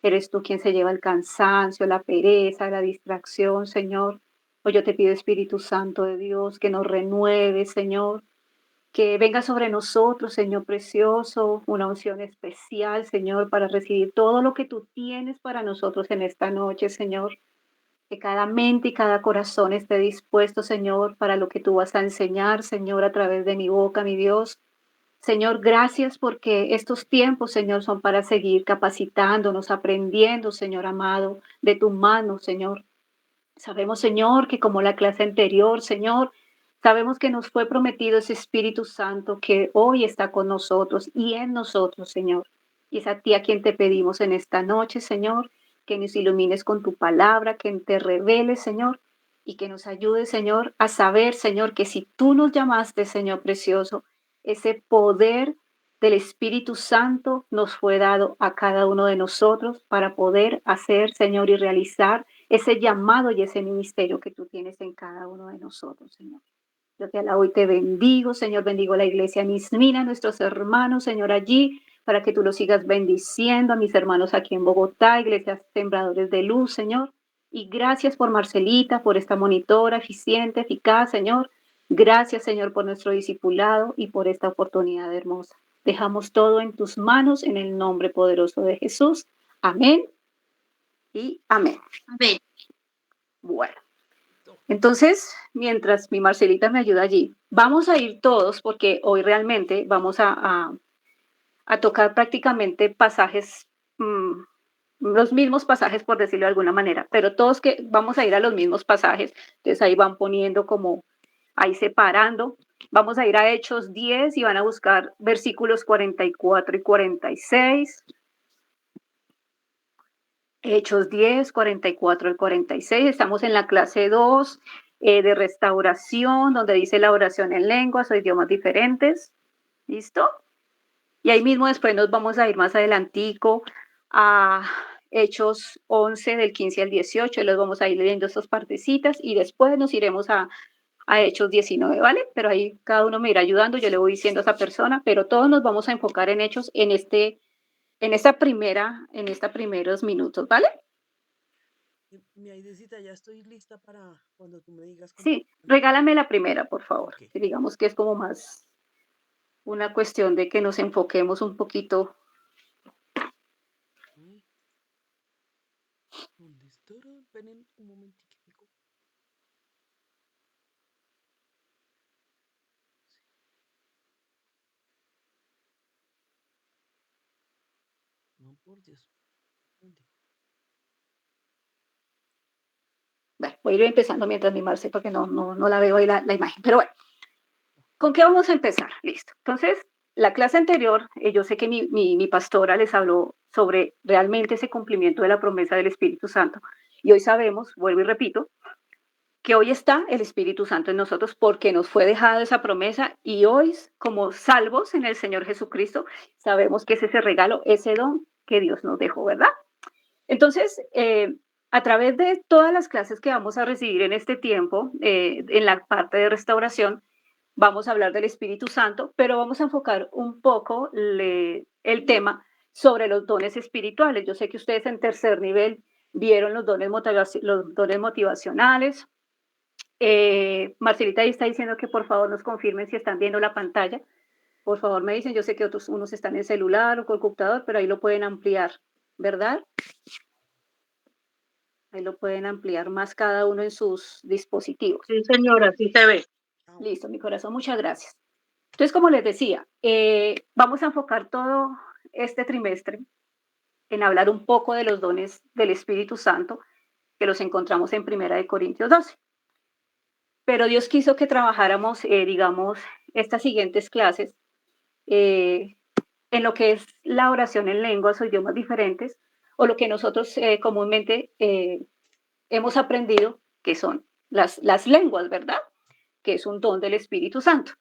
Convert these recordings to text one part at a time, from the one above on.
Eres tú quien se lleva el cansancio, la pereza, la distracción, Señor. Hoy yo te pido, Espíritu Santo de Dios, que nos renueve, Señor, que venga sobre nosotros, Señor precioso, una unción especial, Señor, para recibir todo lo que tú tienes para nosotros en esta noche, Señor. Que cada mente y cada corazón esté dispuesto, Señor, para lo que tú vas a enseñar, Señor, a través de mi boca, mi Dios. Señor, gracias porque estos tiempos, Señor, son para seguir capacitándonos, aprendiendo, Señor amado, de tu mano, Señor. Sabemos, Señor, que como la clase anterior, Señor, sabemos que nos fue prometido ese Espíritu Santo que hoy está con nosotros y en nosotros, Señor. Y es a ti a quien te pedimos en esta noche, Señor, que nos ilumines con tu palabra, que te reveles, Señor, y que nos ayudes, Señor, a saber, Señor, que si tú nos llamaste, Señor precioso, ese poder del Espíritu Santo nos fue dado a cada uno de nosotros para poder hacer, Señor, y realizar ese llamado y ese ministerio que tú tienes en cada uno de nosotros, Señor. Yo te alabo y te bendigo, Señor, bendigo la iglesia Mismina, a nuestros hermanos, Señor, allí, para que tú los sigas bendiciendo, a mis hermanos aquí en Bogotá, iglesias Sembradores de Luz, Señor. Y gracias por Marcelita, por esta monitora eficiente, eficaz, Señor. Gracias, Señor, por nuestro discipulado y por esta oportunidad hermosa. Dejamos todo en tus manos, en el nombre poderoso de Jesús. Amén y amén. Amén. Bueno, entonces, mientras mi Marcelita me ayuda allí, vamos a ir todos porque hoy realmente vamos a tocar prácticamente pasajes, los mismos pasajes por decirlo de alguna manera, pero todos que vamos a ir a los mismos pasajes, entonces ahí van poniendo como, ahí separando, vamos a ir a Hechos 10 y van a buscar versículos 44 y 46. Hechos 10, 44 al 46. Estamos en la clase 2 de restauración, donde dice la oración en lenguas o idiomas diferentes. ¿Listo? Y ahí mismo después nos vamos a ir más adelantico a Hechos 11 del 15 al 18. Y los vamos a ir leyendo estas partecitas y después nos iremos a Hechos 19, ¿vale? Pero ahí cada uno me irá ayudando, yo le voy diciendo a esa persona, pero todos nos vamos a enfocar en Hechos en esta primeros minutos, ¿vale? Mi Aidecita, ya estoy lista para cuando tú me digas cómo. Sí, regálame la primera, por favor. Ok. Que digamos que es como más una cuestión de que nos enfoquemos un poquito. Mm, ¿Dónde estará? Esperen un momentico. No, por Dios. ¿Dónde? Bueno, voy a ir empezando mientras mi Marce, porque no la veo ahí la imagen. Pero bueno, ¿con qué vamos a empezar? Listo. Entonces, la clase anterior, yo sé que mi pastora les habló sobre realmente ese cumplimiento de la promesa del Espíritu Santo. Y hoy sabemos, vuelvo y repito, que hoy está el Espíritu Santo en nosotros porque nos fue dejada esa promesa y hoy, como salvos en el Señor Jesucristo, sabemos que es ese regalo, ese don que Dios nos dejó, ¿verdad? Entonces, a través de todas las clases que vamos a recibir en este tiempo, en la parte de restauración, vamos a hablar del Espíritu Santo, pero vamos a enfocar un poco el tema sobre los dones espirituales. Yo sé que ustedes en tercer nivel vieron los dones motivacionales. Marcelita ahí está diciendo que por favor nos confirmen si están viendo la pantalla. Por favor me dicen, yo sé que otros unos están en celular o con computador, pero ahí lo pueden ampliar, ¿verdad? Ahí lo pueden ampliar más cada uno en sus dispositivos. Sí, señora, sí se ve. Listo, mi corazón, muchas gracias. Entonces, como les decía, vamos a enfocar todo este trimestre en hablar un poco de los dones del Espíritu Santo, que los encontramos en Primera de Corintios 12. Pero Dios quiso que trabajáramos, digamos, estas siguientes clases eh, en lo que es la oración en lenguas o idiomas diferentes, o lo que nosotros comúnmente hemos aprendido, que son las lenguas, ¿verdad? Que es un don del Espíritu Santo.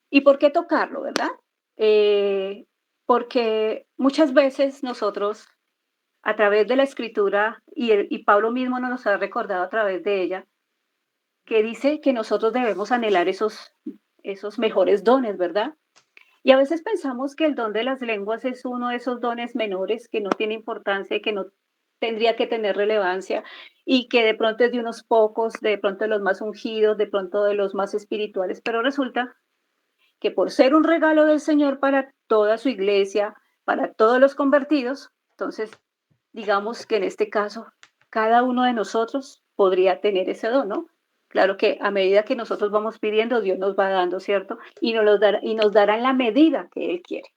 ¿Y por qué tocarlo, verdad? Eh, Porque muchas veces nosotros, a través de la escritura, y Pablo mismo nos ha recordado a través de ella, que dice que nosotros debemos anhelar esos mejores dones, ¿verdad? Y a veces pensamos que el don de las lenguas es uno de esos dones menores que no tiene importancia y que no tendría que tener relevancia y que de pronto es de unos pocos, de pronto de los más ungidos, de pronto de los más espirituales, pero resulta que por ser un regalo del Señor para toda su iglesia, para todos los convertidos, entonces digamos que en este caso cada uno de nosotros podría tener ese don, ¿no? Claro que a medida que nosotros vamos pidiendo, Dios nos va dando, ¿cierto? Y nos dará en la medida que Él quiere.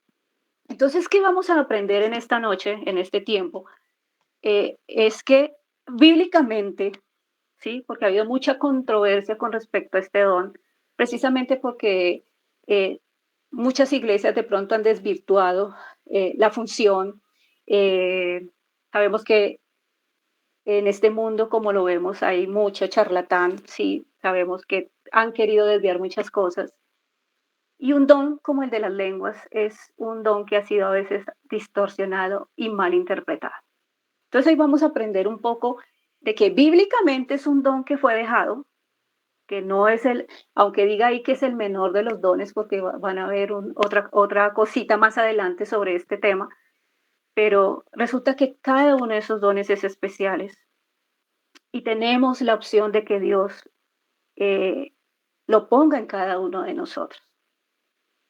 Entonces, ¿qué vamos a aprender en esta noche, en este tiempo? Es que bíblicamente, ¿sí? Porque ha habido mucha controversia con respecto a este don, precisamente porque eh, muchas iglesias de pronto han desvirtuado la función. Eh, Sabemos que en este mundo, como lo vemos, hay mucho charlatán, sí, sabemos que han querido desviar muchas cosas. Y un don como el de las lenguas es un don que ha sido a veces distorsionado y mal interpretado. Entonces hoy vamos a aprender un poco de que bíblicamente es un don que fue dejado, que no es el, aunque diga ahí que es el menor de los dones, porque van a ver otra cosita más adelante sobre este tema, pero resulta que cada uno de esos dones es especiales y tenemos la opción de que Dios eh, lo ponga en cada uno de nosotros.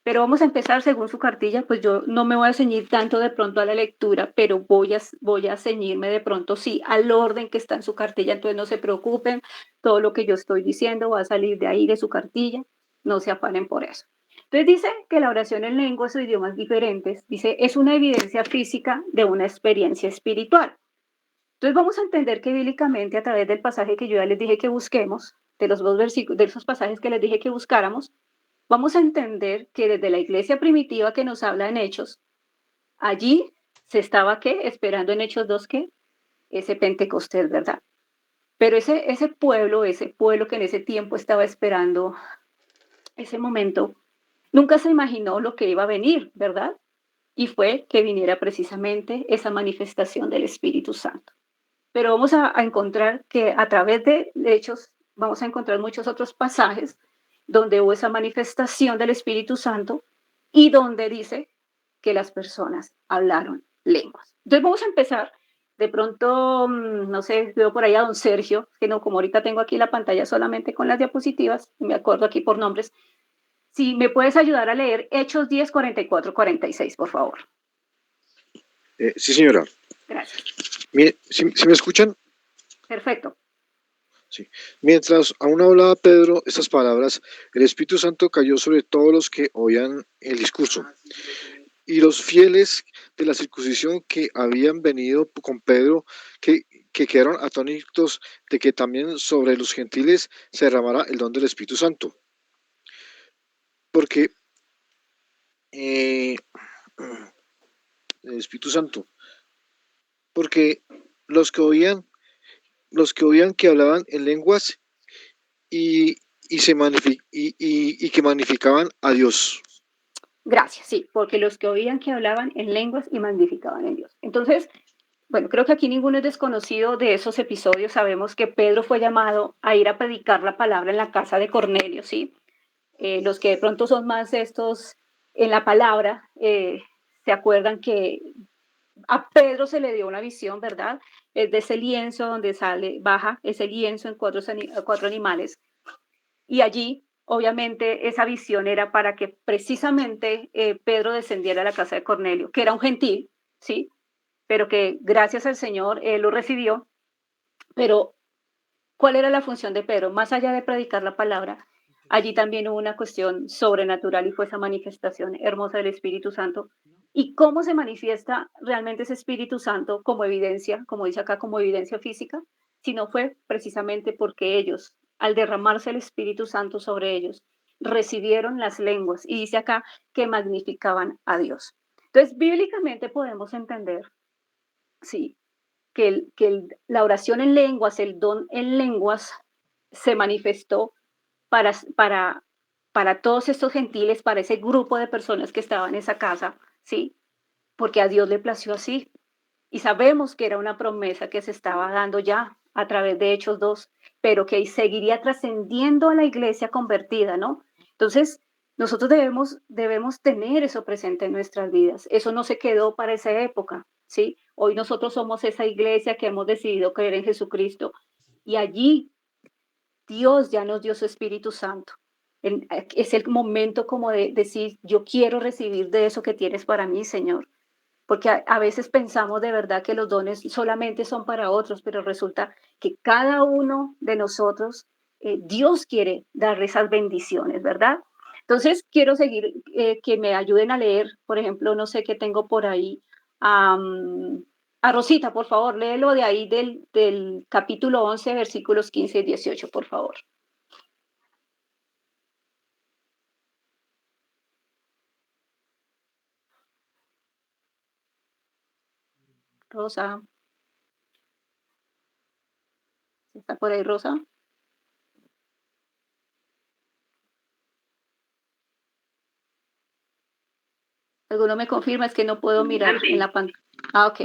Pero vamos a empezar según su cartilla, pues yo no me voy a ceñir tanto de pronto a la lectura, pero voy a ceñirme de pronto, sí, al orden que está en su cartilla, entonces no se preocupen, todo lo que yo estoy diciendo va a salir de ahí, de su cartilla, no se afanen por eso. Entonces dice que la oración en lenguas o idiomas diferentes, dice, es una evidencia física de una experiencia espiritual. Entonces vamos a entender que bíblicamente a través del pasaje que yo ya les dije que busquemos, de los dos versículos, de esos pasajes que les dije que buscáramos, vamos a entender que desde la iglesia primitiva que nos habla en Hechos, allí se estaba ¿qué? Esperando en Hechos 2 ¿qué? Ese Pentecostés, ¿verdad? Pero ese pueblo que en ese tiempo estaba esperando ese momento, nunca se imaginó lo que iba a venir, ¿verdad? Y fue que viniera precisamente esa manifestación del Espíritu Santo. Pero vamos a encontrar que a través de Hechos vamos a encontrar muchos otros pasajes donde hubo esa manifestación del Espíritu Santo y donde dice que las personas hablaron lenguas. Entonces vamos a empezar. De pronto, no sé, veo por ahí a don Sergio, que no, como ahorita tengo aquí la pantalla solamente con las diapositivas, me acuerdo aquí por nombres. Si me puedes ayudar a leer Hechos 10, 44, 46, por favor. Sí, señora. Gracias. Mire, ¿sí me escuchan? Perfecto. Sí. Mientras aún hablaba Pedro estas palabras, el Espíritu Santo cayó sobre todos los que oían el discurso. Y los fieles de la circuncisión que habían venido con Pedro, que quedaron atónitos de que también sobre los gentiles se derramara el don del Espíritu Santo. Porque eh, el Espíritu Santo, porque los que oían, los que oían que hablaban en lenguas y, y que magnificaban a Dios. Gracias, sí, porque los que oían que hablaban en lenguas y magnificaban en Dios. Entonces, bueno, creo que aquí ninguno es desconocido de esos episodios. Sabemos que Pedro fue llamado a ir a predicar la palabra en la casa de Cornelio, ¿sí? Los que de pronto son más estos en la palabra, se acuerdan que a Pedro se le dio una visión, ¿verdad? Es de ese lienzo donde sale, baja ese lienzo en cuatro animales. Y allí, obviamente, esa visión era para que precisamente Pedro descendiera a la casa de Cornelio, que era un gentil, ¿sí? Pero que gracias al Señor él lo recibió. Pero, ¿cuál era la función de Pedro? Más allá de predicar la palabra, allí también hubo una cuestión sobrenatural y fue esa manifestación hermosa del Espíritu Santo. ¿Y cómo se manifiesta realmente ese Espíritu Santo como evidencia, como dice acá, como evidencia física? Si no fue precisamente porque ellos, al derramarse el Espíritu Santo sobre ellos, recibieron las lenguas y dice acá que magnificaban a Dios. Entonces, bíblicamente podemos entender, sí, la oración en lenguas, el don en lenguas, se manifestó para, para, para todos estos gentiles, para ese grupo de personas que estaban en esa casa, ¿sí? Porque a Dios le plació así. Y sabemos que era una promesa que se estaba dando ya a través de Hechos 2, pero que seguiría trascendiendo a la iglesia convertida, ¿no? Entonces, Nosotros debemos tener eso presente en nuestras vidas. Eso no se quedó para esa época, ¿sí? Hoy nosotros somos esa iglesia que hemos decidido creer en Jesucristo y allí Dios ya nos dio su Espíritu Santo. Es el momento como de decir, yo quiero recibir de eso que tienes para mí, Señor. Porque a veces pensamos de verdad que los dones solamente son para otros, pero resulta que cada uno de nosotros, Dios quiere dar esas bendiciones, ¿verdad? Entonces, quiero seguir, que me ayuden a leer, por ejemplo, no sé qué tengo por ahí. am, a Rosita, por favor, léelo de ahí del capítulo 11, versículos 15 y 18, por favor. Rosa, ¿está por ahí, Rosa? ¿Alguno me confirma? Es que no puedo mirar en Amén. la pantalla. Ah, ok,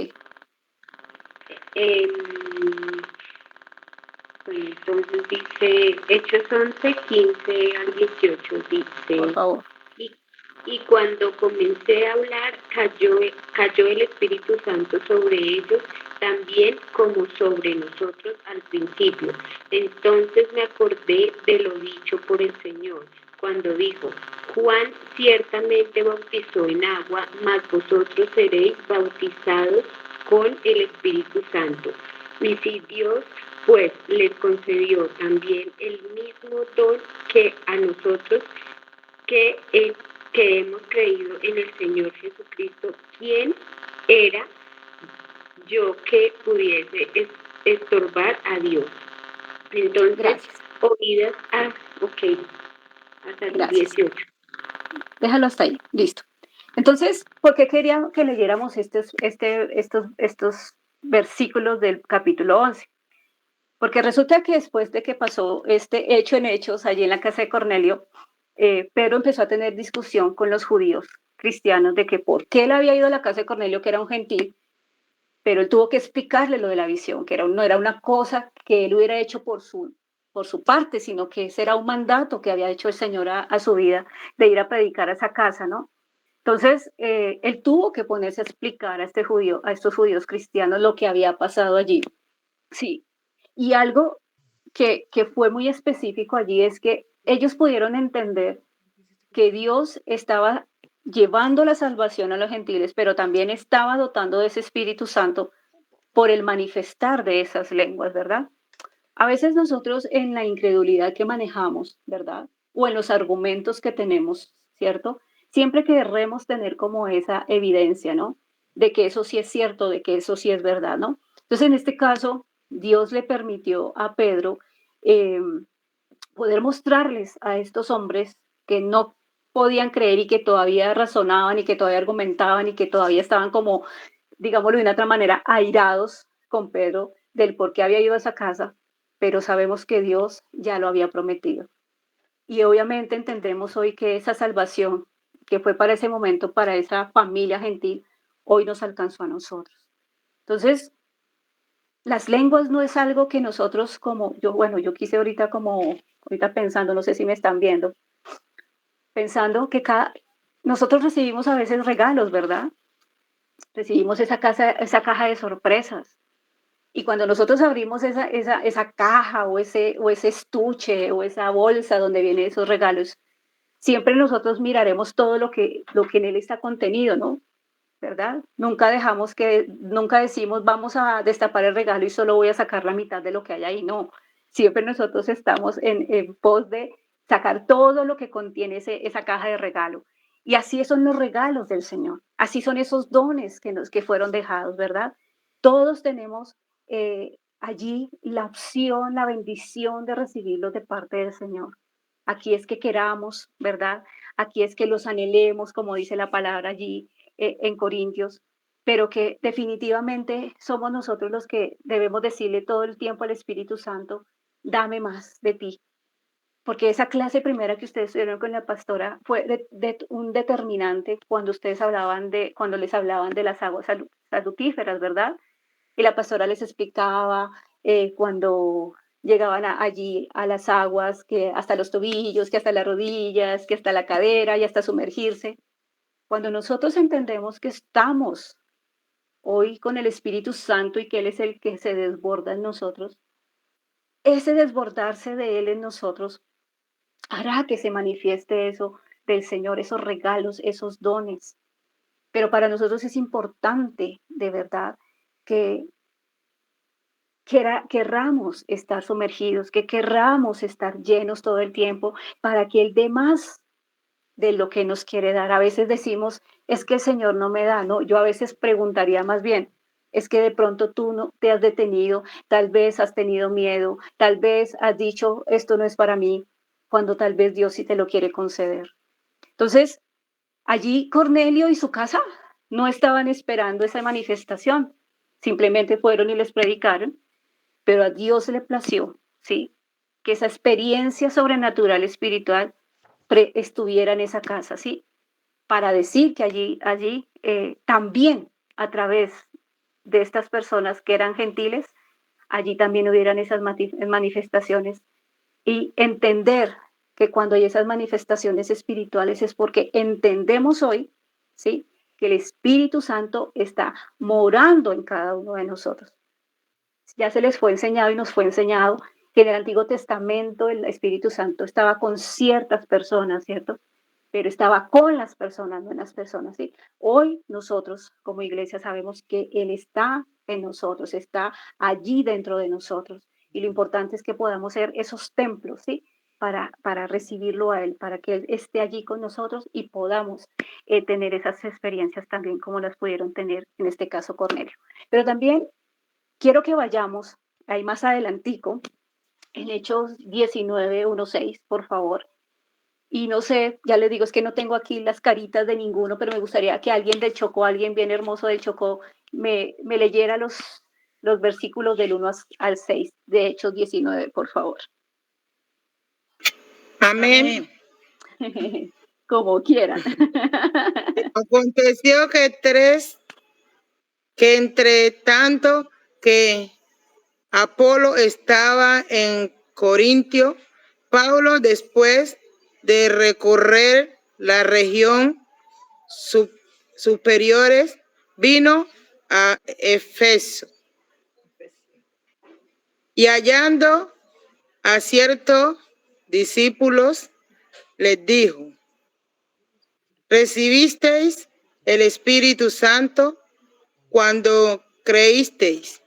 Em, bueno, entonces dice, Hechos 11 15 al 18 por dice, favor. y, y cuando comencé a hablar, cayó el Espíritu Santo sobre ellos, también como sobre nosotros al principio. Entonces me acordé de lo dicho por el Señor, cuando dijo, Juan ciertamente bautizó en agua, mas vosotros seréis bautizados con el Espíritu Santo. Y si Dios pues les concedió también el mismo don que a nosotros que, que hemos creído en el Señor Jesucristo, quien era yo que pudiese estorbar a Dios. Entonces, Gracias, oídas a, ok, hasta el gracias. 18. Déjalo hasta ahí, listo. Entonces, ¿por qué quería que leyéramos estos versículos del capítulo 11? Porque resulta que después de que pasó este hecho en Hechos, allí en la casa de Cornelio, Pedro empezó a tener discusión con los judíos cristianos de que por qué él había ido a la casa de Cornelio, que era un gentil, pero él tuvo que explicarle lo de la visión, que no era una cosa que él hubiera hecho por su parte, sino que ese era un mandato que había hecho el Señor a su vida de ir a predicar a esa casa, ¿no? Entonces, él tuvo que ponerse a explicar a estos judíos cristianos lo que había pasado allí. Sí. Y algo que fue muy específico allí es que ellos pudieron entender que Dios estaba llevando la salvación a los gentiles, pero también estaba dotando de ese Espíritu Santo por el manifestar de esas lenguas, ¿verdad? A veces nosotros en la incredulidad que manejamos, ¿verdad? O en los argumentos que tenemos, ¿cierto? Siempre querremos tener como esa evidencia, ¿no? De que eso sí es cierto, de que eso sí es verdad, ¿no? Entonces, en este caso, Dios le permitió a Pedro eh, poder mostrarles a estos hombres que no podían creer y que todavía razonaban y que todavía argumentaban y que todavía estaban como, digámoslo de una otra manera, airados con Pedro del por qué había ido a esa casa, pero sabemos que Dios ya lo había prometido. Y obviamente entendemos hoy que esa salvación que fue para ese momento, para esa familia gentil, hoy nos alcanzó a nosotros. Entonces, las lenguas no es algo que nosotros como, yo, bueno, yo quise ahorita como, ahorita pensando, no sé si me están viendo, pensando que nosotros recibimos a veces regalos, ¿verdad? Recibimos esa caja de sorpresas. Y cuando nosotros abrimos esa caja o ese estuche o esa bolsa donde vienen esos regalos, siempre nosotros miraremos todo lo que en él está contenido, ¿no? ¿Verdad? Nunca decimos vamos a destapar el regalo y solo voy a sacar la mitad de lo que hay ahí, no. Siempre nosotros estamos en pos de sacar todo lo que contiene esa caja de regalo. Y así son los regalos del Señor, así son esos dones que fueron dejados, ¿verdad? Todos tenemos allí la opción, la bendición de recibirlos de parte del Señor. Aquí es que queramos, ¿verdad? Aquí es que los anhelemos, como dice la palabra allí en Corintios, pero que definitivamente somos nosotros los que debemos decirle todo el tiempo al Espíritu Santo, dame más de ti. Porque esa clase primera que ustedes tuvieron con la pastora fue un determinante cuando cuando les hablaban de las aguas salutíferas, ¿verdad? Y la pastora les explicaba cuando llegaban allí a las aguas, que hasta los tobillos, que hasta las rodillas, que hasta la cadera y hasta sumergirse. Cuando nosotros entendemos que estamos hoy con el Espíritu Santo y que Él es el que se desborda en nosotros, ese desbordarse de Él en nosotros hará que se manifieste eso del Señor, esos regalos, esos dones. Pero para nosotros es importante, de verdad, que querramos estar sumergidos, que querramos estar llenos todo el tiempo para que Él dé más de lo que nos quiere dar. A veces decimos, es que el Señor no me da, ¿no? Yo a veces preguntaría más bien, es que de pronto tú no te has detenido, tal vez has tenido miedo, tal vez has dicho, esto no es para mí, cuando tal vez Dios sí te lo quiere conceder. Entonces, allí Cornelio y su casa no estaban esperando esa manifestación, simplemente fueron y les predicaron, pero a Dios le plació, ¿sí? Que esa experiencia sobrenatural espiritual estuviera en esa casa, ¿sí? Para decir que allí también a través de estas personas que eran gentiles, allí también hubieran esas manifestaciones y entender que cuando hay esas manifestaciones espirituales es porque entendemos hoy, ¿sí? Que el Espíritu Santo está morando en cada uno de nosotros. Ya se les fue enseñado y nos fue enseñado que en el Antiguo Testamento el Espíritu Santo estaba con ciertas personas, ¿cierto? Pero estaba con las personas, no en las personas, ¿sí? Hoy nosotros como iglesia sabemos que Él está en nosotros, está allí dentro de nosotros. Y lo importante es que podamos ser esos templos, ¿sí? Para recibirlo a Él, para que Él esté allí con nosotros y podamos tener esas experiencias también como las pudieron tener en este caso Cornelio. Pero también quiero que vayamos ahí más adelantico, en Hechos 19:1-6, por favor. Y no sé, ya les digo, es que no tengo aquí las caritas de ninguno, pero me gustaría que alguien del Chocó, alguien bien hermoso del Chocó, me leyera los versículos del 1 al 6 de Hechos 19, por favor. Amén. Como quieran. Aconteció que entre tanto que Apolo estaba en Corintio, Pablo, después de recorrer la región superiores, vino a Efeso y hallando a ciertos discípulos, les dijo: ¿recibisteis el Espíritu Santo cuando creísteis?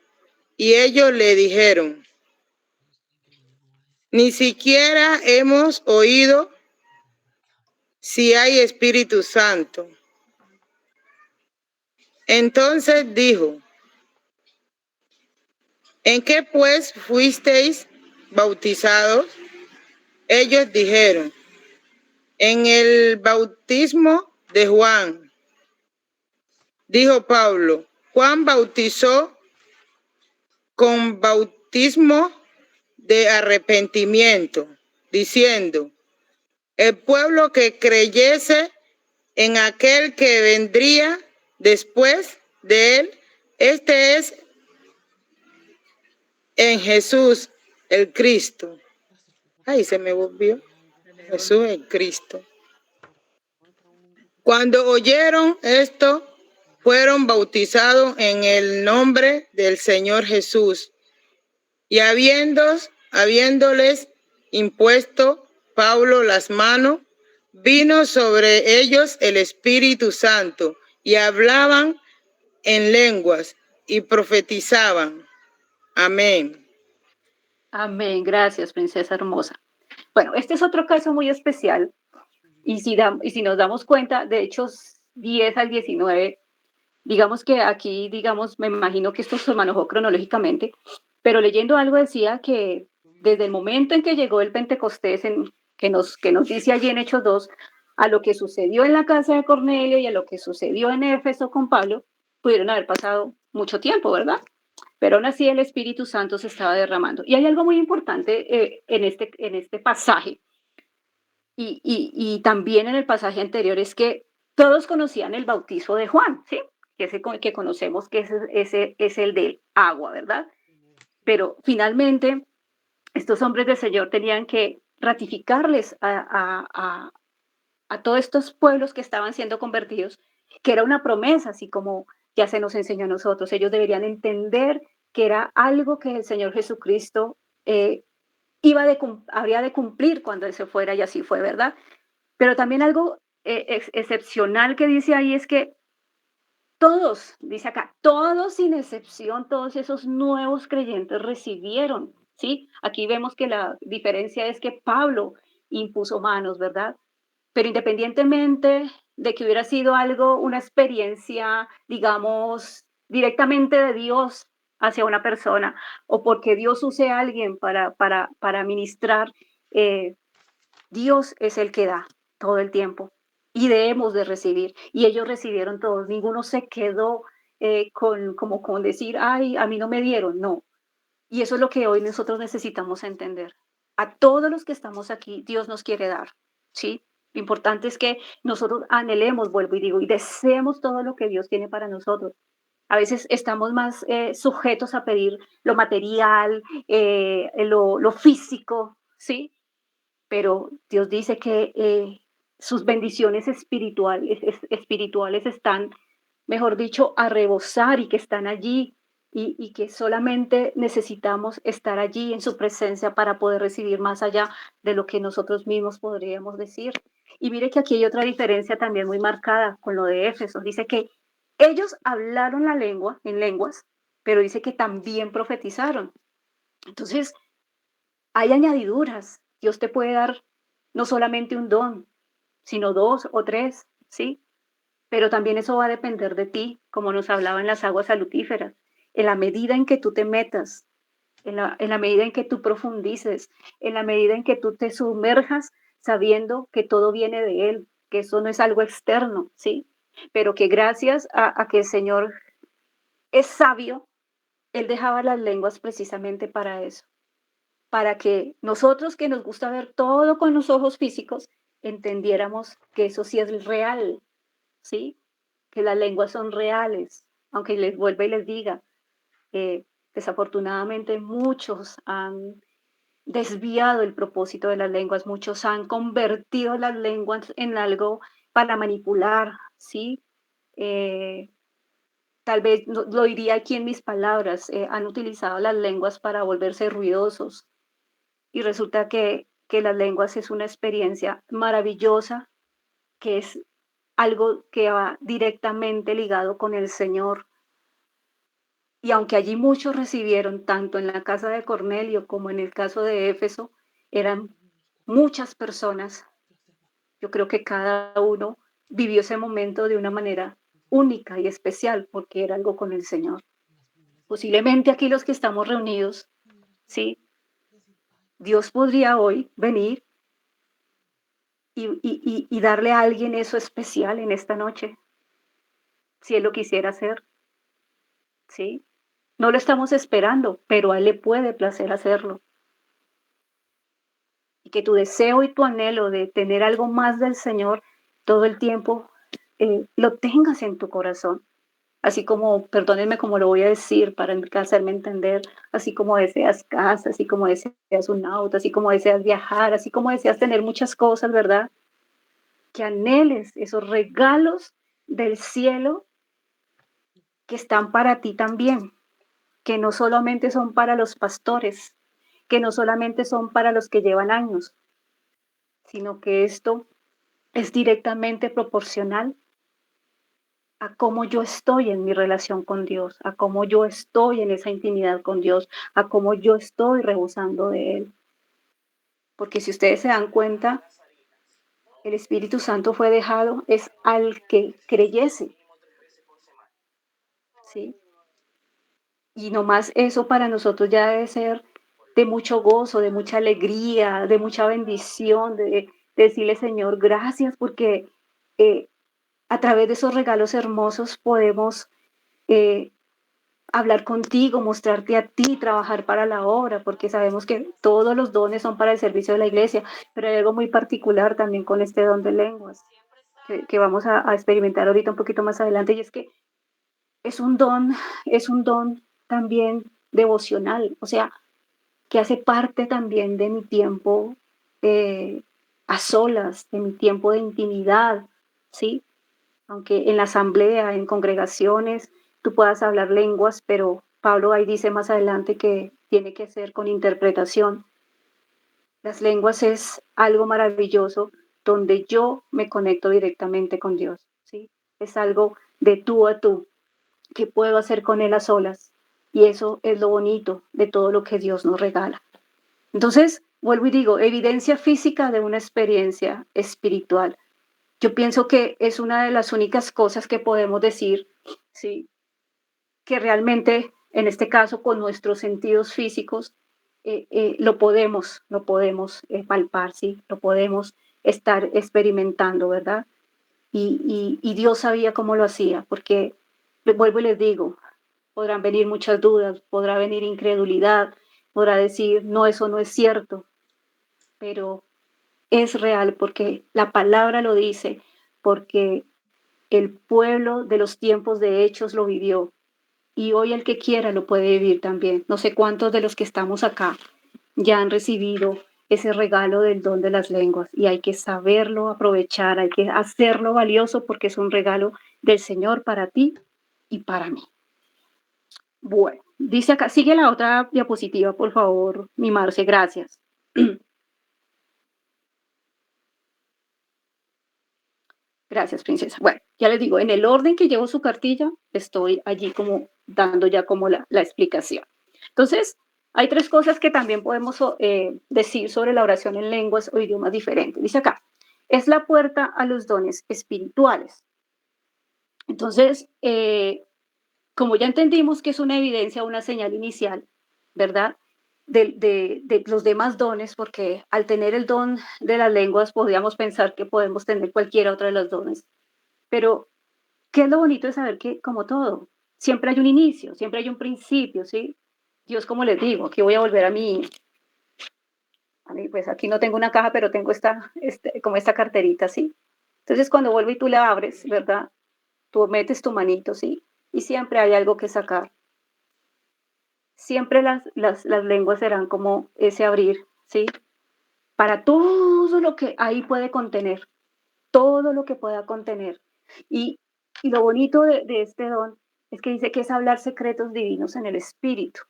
Y ellos le dijeron: ni siquiera hemos oído si hay Espíritu Santo. Entonces dijo: ¿en qué pues fuisteis bautizados? Ellos dijeron: en el bautismo de Juan. Dijo Pablo: Juan bautizó con bautismo de arrepentimiento, diciendo: el pueblo que creyese en aquel que vendría después de él, este es en Jesús el Cristo. Ay, se me volvió. Jesús el Cristo. Cuando oyeron esto, fueron bautizados en el nombre del Señor Jesús. Y habiéndoles impuesto Pablo las manos, vino sobre ellos el Espíritu Santo, y hablaban en lenguas y profetizaban. Amén. Amén. Gracias, princesa hermosa. Bueno, este es otro caso muy especial. Y si nos damos cuenta, de Hechos 10 al 19, digamos que aquí, digamos, me imagino que esto se manejó cronológicamente, pero leyendo algo decía que desde el momento en que llegó el Pentecostés, que nos dice allí en Hechos 2, a lo que sucedió en la casa de Cornelio y a lo que sucedió en Éfeso con Pablo, pudieron haber pasado mucho tiempo, ¿verdad? Pero aún así el Espíritu Santo se estaba derramando. Y hay algo muy importante en este pasaje, y también en el pasaje anterior, es que todos conocían el bautizo de Juan, ¿sí? Que conocemos que ese es el del agua, ¿verdad? Pero finalmente estos hombres del Señor tenían que ratificarles a todos estos pueblos que estaban siendo convertidos, que era una promesa, así como ya se nos enseñó a nosotros. Ellos deberían entender que era algo que el Señor Jesucristo habría de cumplir cuando Él se fuera, y así fue, ¿verdad? Pero también algo excepcional que dice ahí es que todos, dice acá, todos sin excepción, todos esos nuevos creyentes recibieron, ¿sí? Aquí vemos que la diferencia es que Pablo impuso manos, ¿verdad? Pero independientemente de que hubiera sido algo, una experiencia, digamos, directamente de Dios hacia una persona, o porque Dios use a alguien para ministrar, eh, Dios es el que da todo el tiempo y debemos de recibir. Y ellos recibieron todos, ninguno se quedó como con decir, ay, a mí no me dieron, no. Y eso es lo que hoy nosotros necesitamos entender. A todos los que estamos aquí, Dios nos quiere dar, ¿sí? Lo importante es que nosotros anhelemos, vuelvo y digo, y deseemos todo lo que Dios tiene para nosotros. A veces estamos más sujetos a pedir lo material, lo físico, ¿sí? Pero Dios dice que sus bendiciones espirituales están, mejor dicho, a rebosar y que están allí y que solamente necesitamos estar allí en su presencia para poder recibir más allá de lo que nosotros mismos podríamos decir. Y mire que aquí hay otra diferencia también muy marcada con lo de Éfeso. Dice que ellos hablaron la lengua, en lenguas, pero dice que también profetizaron. Entonces, hay añadiduras. Dios te puede dar no solamente un don, sino dos o tres, ¿sí? Pero también eso va a depender de ti, como nos hablaba en las aguas salutíferas. En la medida en que tú te metas, en la medida en que tú profundices, en la medida en que tú te sumerjas sabiendo que todo viene de Él, que eso no es algo externo, ¿sí? Pero que gracias a que el Señor es sabio, Él dejaba las lenguas precisamente para eso, para que nosotros que nos gusta ver todo con los ojos físicos, entendiéramos que eso sí es real, ¿sí? Que las lenguas son reales, aunque les vuelva y les diga, desafortunadamente muchos han desviado el propósito de las lenguas, muchos han convertido las lenguas en algo para manipular, ¿sí? Eh, Tal vez lo diría aquí en mis palabras, han utilizado las lenguas para volverse ruidosos, y resulta que las lenguas es una experiencia maravillosa, que es algo que va directamente ligado con el Señor. Y aunque allí muchos recibieron, tanto en la casa de Cornelio como en el caso de Éfeso, eran muchas personas. Yo creo que cada uno vivió ese momento de una manera única y especial porque era algo con el Señor. Posiblemente aquí los que estamos reunidos, sí, Dios podría hoy venir y darle a alguien eso especial en esta noche, si Él lo quisiera hacer, ¿sí? No lo estamos esperando, pero a Él le puede placer hacerlo. Y que tu deseo y tu anhelo de tener algo más del Señor todo el tiempo, lo tengas en tu corazón. Así como, perdónenme como lo voy a decir para hacerme entender, así como deseas casa, así como deseas un auto, así como deseas viajar, así como deseas tener muchas cosas, ¿verdad? Que anheles esos regalos del cielo que están para ti también, que no solamente son para los pastores, que no solamente son para los que llevan años, sino que esto es directamente proporcional a cómo yo estoy en mi relación con Dios, a cómo yo estoy en esa intimidad con Dios, a cómo yo estoy rebosando de Él. Porque si ustedes se dan cuenta, el Espíritu Santo fue dejado es al que creyese, ¿sí? Y nomás eso para nosotros ya debe ser de mucho gozo, de mucha alegría, de mucha bendición, de decirle, Señor, gracias porque eh, a través de esos regalos hermosos podemos eh, hablar contigo, mostrarte a ti, trabajar para la obra, porque sabemos que todos los dones son para el servicio de la iglesia, pero hay algo muy particular también con este don de lenguas, que vamos a experimentar ahorita un poquito más adelante, y es que es un don, es un don también devocional, o sea, que hace parte también de mi tiempo a solas, de mi tiempo de intimidad, ¿sí? Aunque en la asamblea, en congregaciones, tú puedas hablar lenguas, pero Pablo ahí dice más adelante que tiene que ser con interpretación. Las lenguas es algo maravilloso donde yo me conecto directamente con Dios, ¿sí? Es algo de tú a tú que puedo hacer con Él a solas. Y eso es lo bonito de todo lo que Dios nos regala. Entonces, vuelvo y digo, evidencia física de una experiencia espiritual. Yo pienso que es una de las únicas cosas que podemos decir, ¿sí? Que realmente, en este caso, con nuestros sentidos físicos, lo podemos palpar, ¿sí? Lo podemos estar experimentando, ¿verdad? Y Dios sabía cómo lo hacía, porque, vuelvo y les digo, podrán venir muchas dudas, podrá venir incredulidad, podrá decir, no, eso no es cierto, pero es real porque la palabra lo dice, porque el pueblo de los tiempos de hechos lo vivió y hoy el que quiera lo puede vivir también. No sé cuántos de los que estamos acá ya han recibido ese regalo del don de las lenguas y hay que saberlo aprovechar, hay que hacerlo valioso porque es un regalo del Señor para ti y para mí. Bueno, dice acá, sigue la otra diapositiva, por favor, mi Marce, gracias. Gracias, princesa. Bueno, ya les digo, en el orden que llevo su cartilla, estoy allí como dando ya como la explicación. Entonces, hay tres cosas que también podemos decir sobre la oración en lenguas o idiomas diferentes. Dice acá, es la puerta a los dones espirituales. Entonces, como ya entendimos que es una evidencia, una señal inicial, ¿verdad? De los demás dones, porque al tener el don de las lenguas podríamos pensar que podemos tener cualquier otro de los dones. Pero, ¿qué es lo bonito de saber que, como todo, siempre hay un inicio, siempre hay un principio, ¿sí? Dios, como les digo, aquí voy a volver a mí, pues aquí no tengo una caja, pero tengo como esta carterita, ¿sí? Entonces, cuando vuelvo y tú la abres, ¿verdad? Tú metes tu manito, ¿sí? Y siempre hay algo que sacar. Siempre las lenguas serán como ese abrir, ¿sí? Para todo lo que ahí puede contener, todo lo que pueda contener. Y, y lo bonito de este don es que dice que es hablar secretos divinos en el espíritu.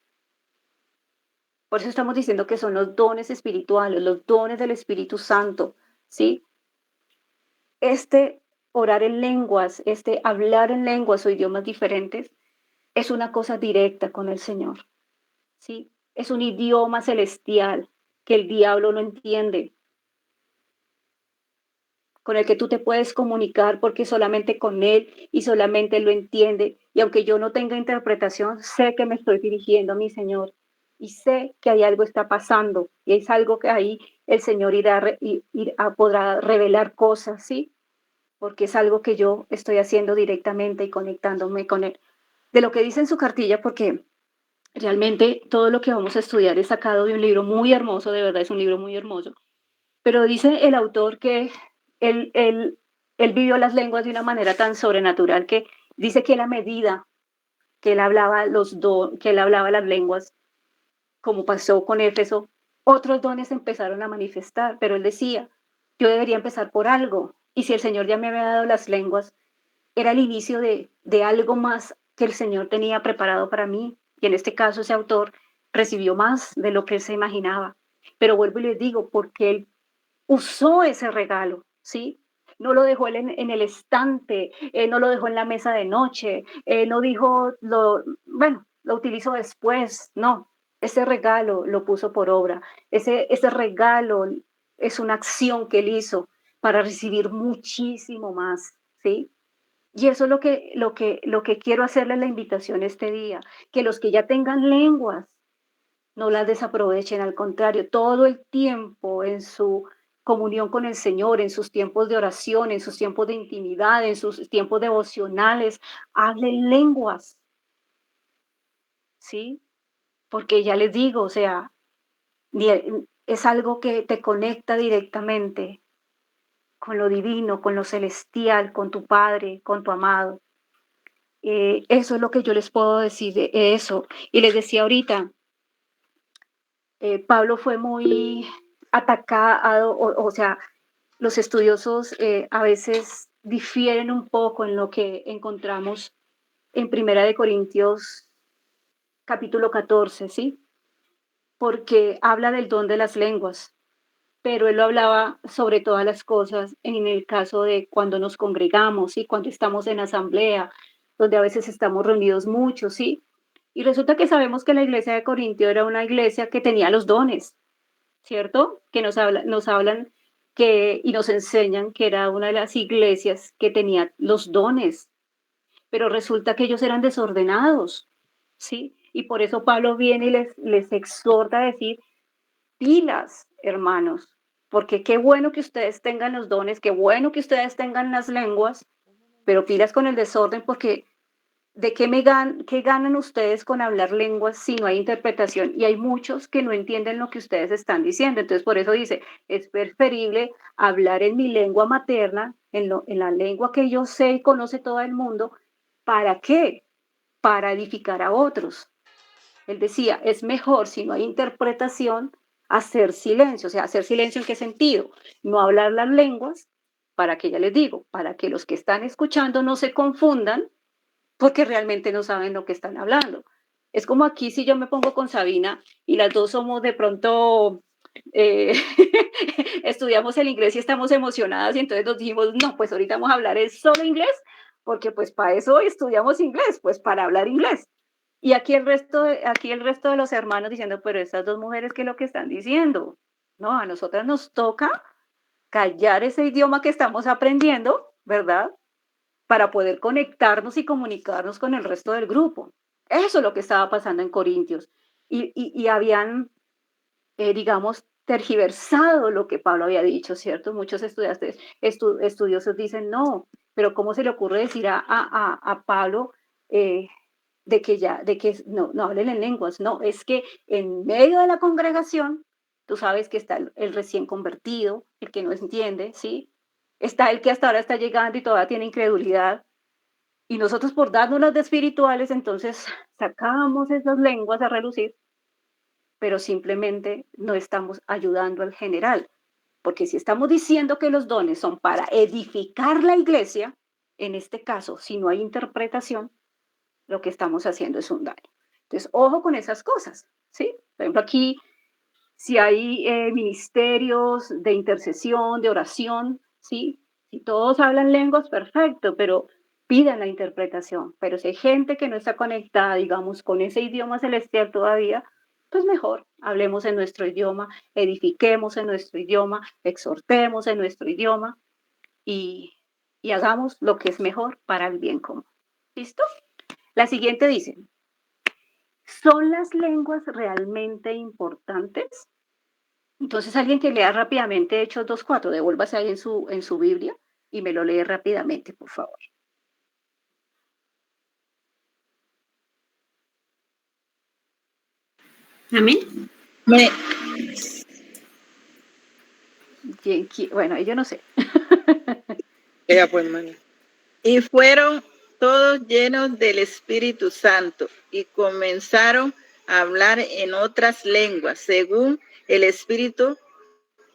Por eso estamos diciendo que son los dones espirituales, los dones del Espíritu Santo, ¿sí? Este orar en lenguas, este hablar en lenguas o idiomas diferentes, es una cosa directa con el Señor, ¿sí? Es un idioma celestial que el diablo no entiende, con el que tú te puedes comunicar porque solamente con él y solamente él lo entiende. Y aunque yo no tenga interpretación, sé que me estoy dirigiendo a mi Señor y sé que hay algo está pasando y es algo que ahí el Señor podrá revelar cosas, ¿sí? Porque es algo que yo estoy haciendo directamente y conectándome con él. De lo que dice en su cartilla, porque realmente todo lo que vamos a estudiar es sacado de un libro muy hermoso, de verdad es un libro muy hermoso. Pero dice el autor que él, él, él vivió las lenguas de una manera tan sobrenatural que dice que la medida que él hablaba que él hablaba las lenguas, como pasó con Éfeso, otros dones empezaron a manifestar, pero él decía, yo debería empezar por algo, y si el Señor ya me había dado las lenguas, era el inicio de algo más que el Señor tenía preparado para mí, y en este caso ese autor recibió más de lo que él se imaginaba. Pero vuelvo y les digo, porque él usó ese regalo, ¿sí? No lo dejó él en el estante, no lo dejó en la mesa de noche, no dijo, bueno, lo utilizó después, no. Ese regalo lo puso por obra. Ese regalo es una acción que él hizo para recibir muchísimo más, ¿sí? Y eso es lo que quiero hacerle la invitación este día, que los que ya tengan lenguas, no las desaprovechen, al contrario, todo el tiempo en su comunión con el Señor, en sus tiempos de oración, en sus tiempos de intimidad, en sus tiempos devocionales, hablen lenguas, ¿sí? Porque ya les digo, o sea, es algo que te conecta directamente con lo divino, con lo celestial, con tu Padre, con tu amado. Eso es lo que yo les puedo decir de eso. Y les decía ahorita, Pablo fue muy atacado, o sea, los estudiosos a veces difieren un poco en lo que encontramos en Primera de Corintios capítulo 14, ¿sí? Porque habla del don de las lenguas, pero él lo hablaba sobre todas las cosas en el caso de cuando nos congregamos, ¿sí? Cuando estamos en asamblea, donde a veces estamos reunidos muchos, ¿sí? Y resulta que sabemos que la iglesia de Corintio era una iglesia que tenía los dones, ¿cierto? Que nos hablan que, y nos enseñan que era una de las iglesias que tenía los dones, pero resulta que ellos eran desordenados, ¿sí? Y por eso Pablo viene y les exhorta a decir, pilas, hermanos, porque qué bueno que ustedes tengan los dones, qué bueno que ustedes tengan las lenguas, pero pilas con el desorden porque ¿de qué ganan ustedes con hablar lenguas si no hay interpretación? Y hay muchos que no entienden lo que ustedes están diciendo. Entonces, por eso dice, es preferible hablar en mi lengua materna, en la lengua que yo sé y conoce todo el mundo. ¿Para qué? Para edificar a otros. Él decía, es mejor si no hay interpretación, hacer silencio. O sea, hacer silencio en qué sentido? No hablar las lenguas, para que ya les digo, para que los que están escuchando no se confundan porque realmente no saben lo que están hablando. Es como aquí si yo me pongo con Sabina y las dos somos de pronto, eh, estudiamos el inglés y estamos emocionadas y entonces nos dijimos, no, pues ahorita vamos a hablar es solo inglés, porque pues para eso estudiamos inglés, pues para hablar inglés. Y aquí el resto de los hermanos diciendo, pero estas dos mujeres, ¿qué es lo que están diciendo? No, a nosotras nos toca callar ese idioma que estamos aprendiendo, ¿verdad? Para poder conectarnos y comunicarnos con el resto del grupo. Eso es lo que estaba pasando en Corintios. Y habían, digamos, tergiversado lo que Pablo había dicho, ¿cierto? Muchos estudiosos dicen, no, pero ¿cómo se le ocurre decir a Pablo eh, de que no hablen en lenguas? No, es que en medio de la congregación, tú sabes que está el recién convertido, el que no entiende, ¿sí? Está el que hasta ahora está llegando y todavía tiene incredulidad. Y nosotros por darnos las de espirituales, entonces sacamos esas lenguas a relucir, pero simplemente no estamos ayudando al general. Porque si estamos diciendo que los dones son para edificar la iglesia, en este caso, si no hay interpretación, lo que estamos haciendo es un daño. Entonces, ojo con esas cosas, ¿sí? Por ejemplo, aquí, si hay ministerios de intercesión, de oración, ¿sí? Si todos hablan lenguas, perfecto, pero pidan la interpretación. Pero si hay gente que no está conectada, digamos, con ese idioma celestial todavía, pues mejor hablemos en nuestro idioma, edifiquemos en nuestro idioma, exhortemos en nuestro idioma y, y hagamos lo que es mejor para el bien común. ¿Listo? La siguiente dice, ¿son las lenguas realmente importantes? Entonces, alguien que lea rápidamente Hechos 2:4, devuélvase ahí en su Biblia y me lo lee rápidamente, por favor. Amén. Me- Bueno, yo no sé. Ella pues, hermano. Y fueron todos llenos del Espíritu Santo y comenzaron a hablar en otras lenguas, según el Espíritu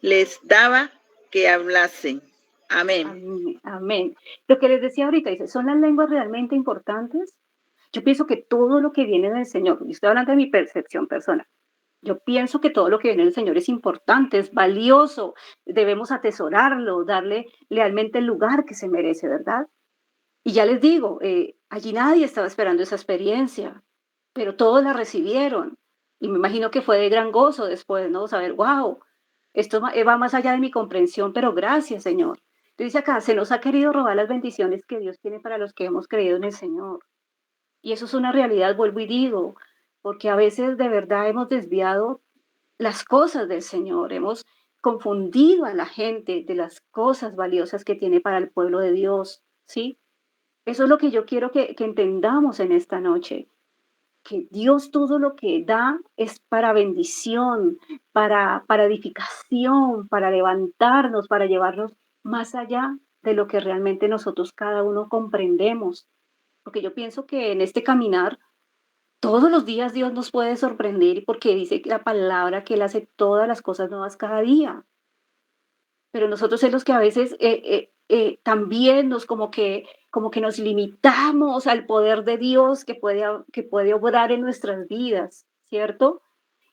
les daba que hablasen. Amén. Amén, amén. Lo que les decía ahorita, dice, ¿son las lenguas realmente importantes? Yo pienso que todo lo que viene del Señor, y estoy hablando de mi percepción personal, yo pienso que todo lo que viene del Señor es importante, es valioso, debemos atesorarlo, darle realmente el lugar que se merece, ¿verdad? Y ya les digo, allí nadie estaba esperando esa experiencia, pero todos la recibieron. Y me imagino que fue de gran gozo después, ¿no? Saber, wow, esto va más allá de mi comprensión, pero gracias, Señor. Dice acá, se nos ha querido robar las bendiciones que Dios tiene para los que hemos creído en el Señor. Y eso es una realidad, vuelvo y digo, porque a veces de verdad hemos desviado las cosas del Señor, hemos confundido a la gente de las cosas valiosas que tiene para el pueblo de Dios, ¿sí? Eso es lo que yo quiero que entendamos en esta noche, que Dios todo lo que da es para bendición, para edificación, para levantarnos, para llevarnos más allá de lo que realmente nosotros cada uno comprendemos. Porque yo pienso que en este caminar Todos los días Dios nos puede sorprender porque dice la palabra que Él hace todas las cosas nuevas cada día. Pero nosotros es los que a veces también como que nos limitamos al poder de Dios que puede obrar en nuestras vidas, ¿cierto?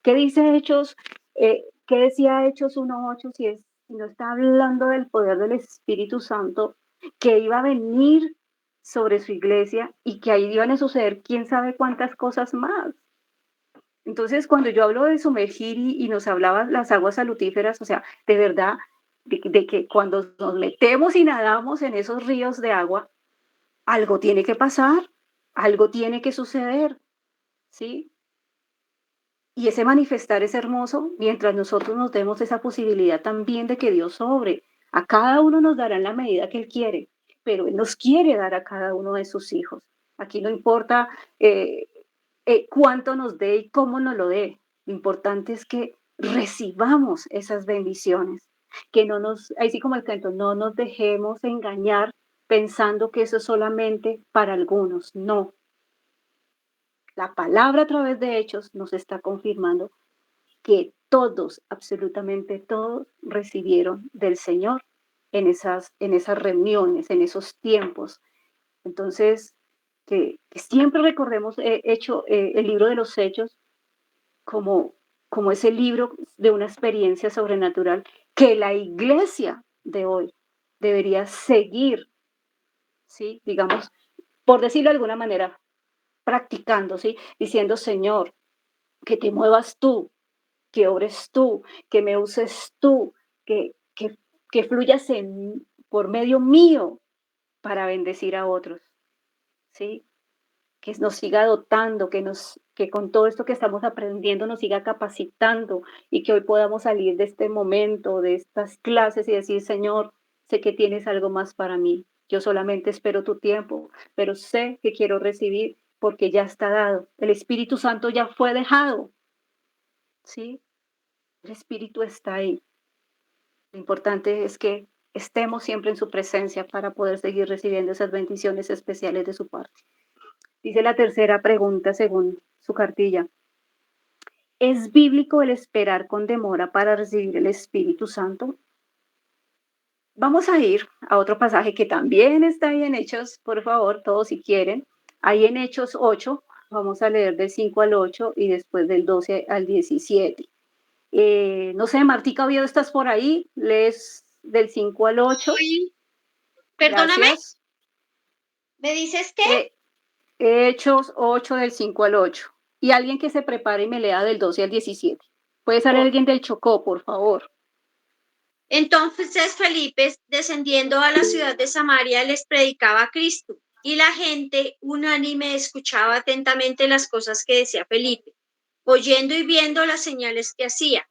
¿Qué dice Hechos? ¿Qué decía Hechos 1:8 si no está hablando del poder del Espíritu Santo que iba a venir sobre su iglesia y que ahí iban a suceder quién sabe cuántas cosas más? Entonces, cuando yo hablo de sumergir y nos hablaban las aguas salutíferas, o sea, de verdad, de que cuando nos metemos y nadamos en esos ríos de agua, algo tiene que pasar, algo tiene que suceder, ¿sí? Y ese manifestar es hermoso mientras nosotros nos demos esa posibilidad también de que Dios obre. A cada uno nos dará en la medida que Él quiere, pero Él nos quiere dar a cada uno de sus hijos. Aquí no importa eh, cuánto nos dé y cómo nos lo dé. Lo importante es que recibamos esas bendiciones, que no nos, así como el canto, no nos dejemos engañar pensando que eso es solamente para algunos. No, la palabra a través de Hechos nos está confirmando que todos, absolutamente todos, recibieron del Señor en esas reuniones, en esos tiempos. Entonces, que siempre recordemos el libro de los Hechos como, como ese libro de una experiencia sobrenatural que la iglesia de hoy debería seguir, ¿sí? Digamos, por decirlo de alguna manera, practicando, ¿sí? Diciendo, Señor, que te muevas tú, que obres tú, que me uses tú, que fluyas por medio mío para bendecir a otros, ¿sí? Que nos siga dotando, que con todo esto que estamos aprendiendo nos siga capacitando y que hoy podamos salir de este momento, de estas clases y decir, Señor, sé que tienes algo más para mí. Yo solamente espero tu tiempo, pero sé que quiero recibir porque ya está dado. El Espíritu Santo ya fue dejado, ¿sí? El Espíritu está ahí. Lo importante es que estemos siempre en su presencia para poder seguir recibiendo esas bendiciones especiales de su parte. Dice la tercera pregunta según su cartilla. ¿Es bíblico el esperar con demora para recibir el Espíritu Santo? Vamos a ir a otro pasaje que también está ahí en Hechos, por favor, todos si quieren. Ahí en Hechos 8, vamos a leer del 5 al 8 y después del 12 al 17. No sé, Martica Oviedo, ¿estás por ahí? ¿Lees del 5 al 8? Sí. Perdóname, Gracias. ¿me dices qué? Hechos 8 del 5 al 8. Y alguien que se prepare y me lea del 12 al 17. Puede ser Oh. alguien del Chocó, por favor. Entonces Felipe, descendiendo a la ciudad de Samaria, les predicaba a Cristo, y la gente unánime escuchaba atentamente las cosas que decía Felipe, oyendo y viendo las señales que hacía,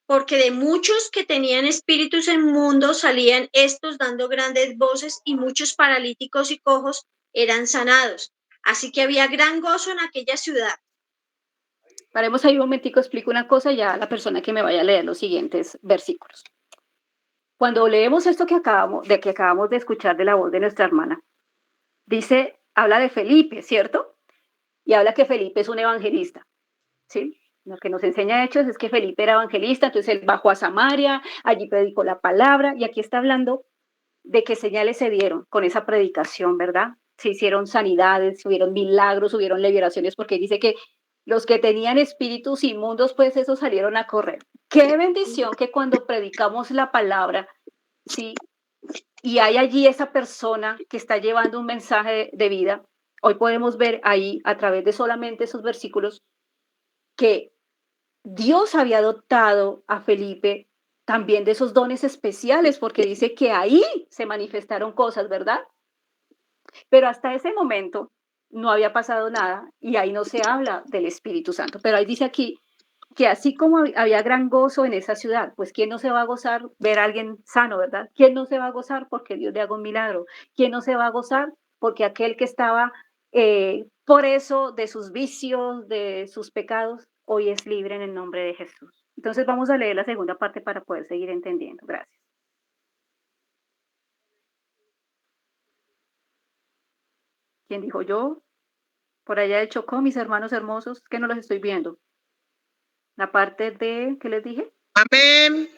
porque de muchos que tenían espíritus inmundos salían estos dando grandes voces, y muchos paralíticos y cojos eran sanados. Así que había gran gozo en aquella ciudad. Paremos ahí un momentico, explico una cosa ya a la persona que me vaya a leer los siguientes versículos. Cuando leemos esto que acabamos de escuchar de la voz de nuestra hermana, dice, habla de Felipe, ¿cierto? Y habla que Felipe es un evangelista, ¿sí? Lo que nos enseña Hechos es que Felipe era evangelista, entonces él bajó a Samaria, allí predicó la palabra, y aquí está hablando de qué señales se dieron con esa predicación, ¿verdad? Se hicieron sanidades, hubieron milagros, hubieron liberaciones, porque dice que los que tenían espíritus inmundos, pues esos salieron a correr. Qué bendición que cuando predicamos la palabra, ¿sí? Y hay allí esa persona que está llevando un mensaje de vida. Hoy podemos ver ahí, a través de solamente esos versículos, que Dios había dotado a Felipe también de esos dones especiales, porque dice que ahí se manifestaron cosas, ¿verdad? Pero hasta ese momento no había pasado nada y ahí no se habla del Espíritu Santo. Pero ahí dice aquí que así como había gran gozo en esa ciudad, pues ¿quién no se va a gozar ver a alguien sano, verdad? ¿Quién no se va a gozar porque Dios le haga un milagro? ¿Quién no se va a gozar porque aquel que estaba por eso de sus vicios, de sus pecados, hoy es libre en el nombre de Jesús? Entonces vamos a leer la segunda parte para poder seguir entendiendo. Gracias. ¿Quién dijo yo? Por allá del Chocó, mis hermanos hermosos, que no los estoy viendo. La parte de, ¿qué les dije? Amén.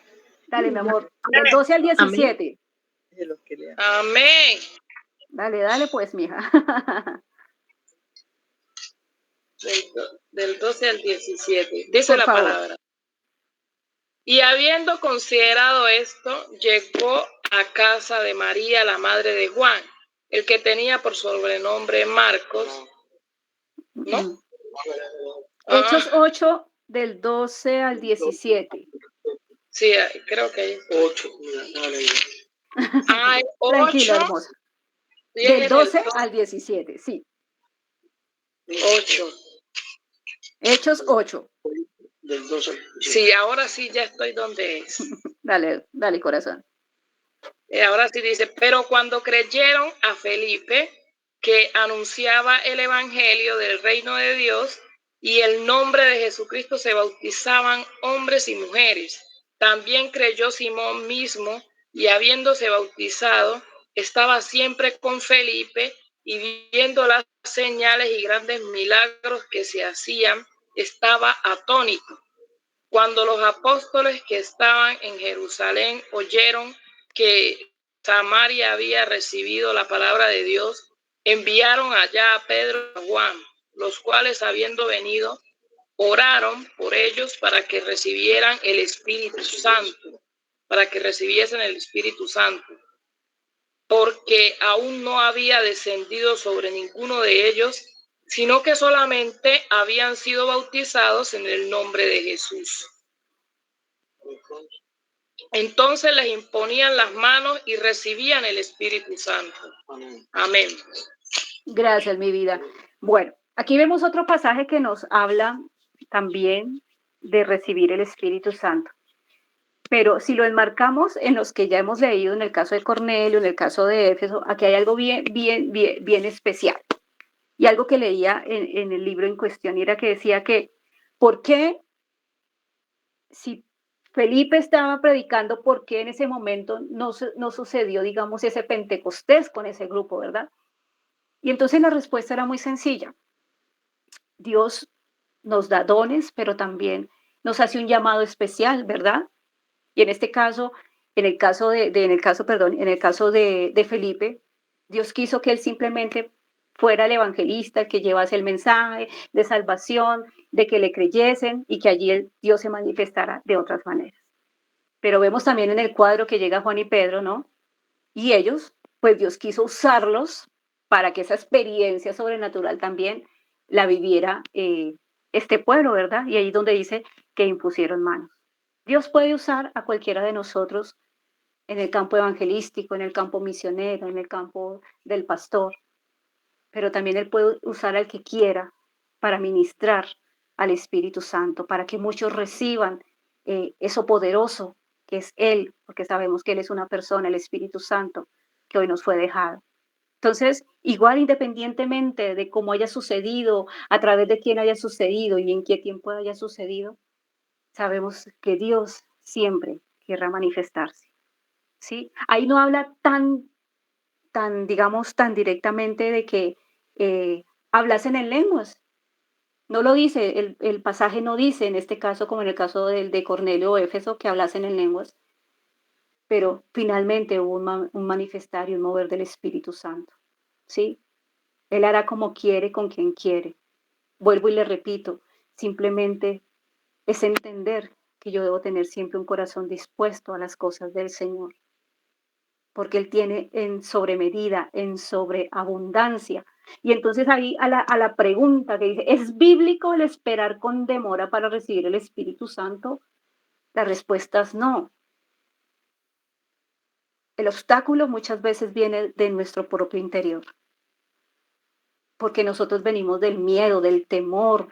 Dale, mi amor, del 12 al 17. Amén. Dale, pues, mija. Del 12 al 17. Dice Por la favor. palabra. Y habiendo considerado esto, llegó a casa de María, la madre de Juan, el que tenía por sobrenombre Marcos, ¿no? Hechos 8, del 12 al 17. Sí, creo que hay 8. Hay 8. Tranquila, hermosa. Del 12 al 17, sí. 8. Hechos 8. Sí, ahora sí ya estoy donde es. Dale, corazón. Ahora sí dice, pero cuando creyeron a Felipe, que anunciaba el evangelio del reino de Dios, y el nombre de Jesucristo se bautizaban hombres y mujeres. También creyó Simón mismo, y habiéndose bautizado, estaba siempre con Felipe, y viendo las señales y grandes milagros que se hacían, estaba atónito. Cuando los apóstoles que estaban en Jerusalén oyeron que Samaria había recibido la palabra de Dios, enviaron allá a Pedro y a Juan, los cuales, habiendo venido, oraron por ellos para que recibieran el Espíritu Santo, para que recibiesen el Espíritu Santo, porque aún no había descendido sobre ninguno de ellos, sino que solamente habían sido bautizados en el nombre de Jesús. Entonces les imponían las manos y recibían el Espíritu Santo. Amén. Gracias, mi vida. Bueno, aquí vemos otro pasaje que nos habla también de recibir el Espíritu Santo. Pero si lo enmarcamos en los que ya hemos leído, en el caso de Cornelio, en el caso de Éfeso, aquí hay algo bien especial. Y algo que leía en el libro en cuestión era que decía que, ¿por qué si Felipe estaba predicando, por qué en ese momento no sucedió, digamos, ese Pentecostés con ese grupo, verdad? Y entonces la respuesta era muy sencilla. Dios nos da dones, pero también nos hace un llamado especial, ¿verdad? Y en este caso, en el caso de Felipe, Dios quiso que él simplemente fuera el evangelista, el que llevase el mensaje de salvación, de que le creyesen y que allí Dios se manifestara de otras maneras. Pero vemos también en el cuadro que llega Juan y Pedro, ¿no? Y ellos, pues Dios quiso usarlos para que esa experiencia sobrenatural también la viviera este pueblo, ¿verdad? Y ahí es donde dice que impusieron manos. Dios puede usar a cualquiera de nosotros en el campo evangelístico, en el campo misionero, en el campo del pastor, pero también Él puede usar al que quiera para ministrar al Espíritu Santo, para que muchos reciban eso poderoso que es Él, porque sabemos que Él es una persona, el Espíritu Santo, que hoy nos fue dejado. Entonces, igual independientemente de cómo haya sucedido, a través de quién haya sucedido y en qué tiempo haya sucedido, sabemos que Dios siempre querrá manifestarse, ¿sí? Ahí no habla digamos, tan directamente de que hablasen en lenguas. No lo dice, el pasaje no dice, en este caso, como en el caso de Cornelio o Éfeso, que hablasen en lenguas, pero finalmente hubo un manifestar y un mover del Espíritu Santo, ¿sí? Él hará como quiere, con quien quiere. Vuelvo y le repito, simplemente es entender que yo debo tener siempre un corazón dispuesto a las cosas del Señor, porque Él tiene en sobremedida, en sobreabundancia. Y entonces ahí a la pregunta que dice, ¿es bíblico el esperar con demora para recibir el Espíritu Santo? La respuesta es no. El obstáculo muchas veces viene de nuestro propio interior, porque nosotros venimos del miedo, del temor,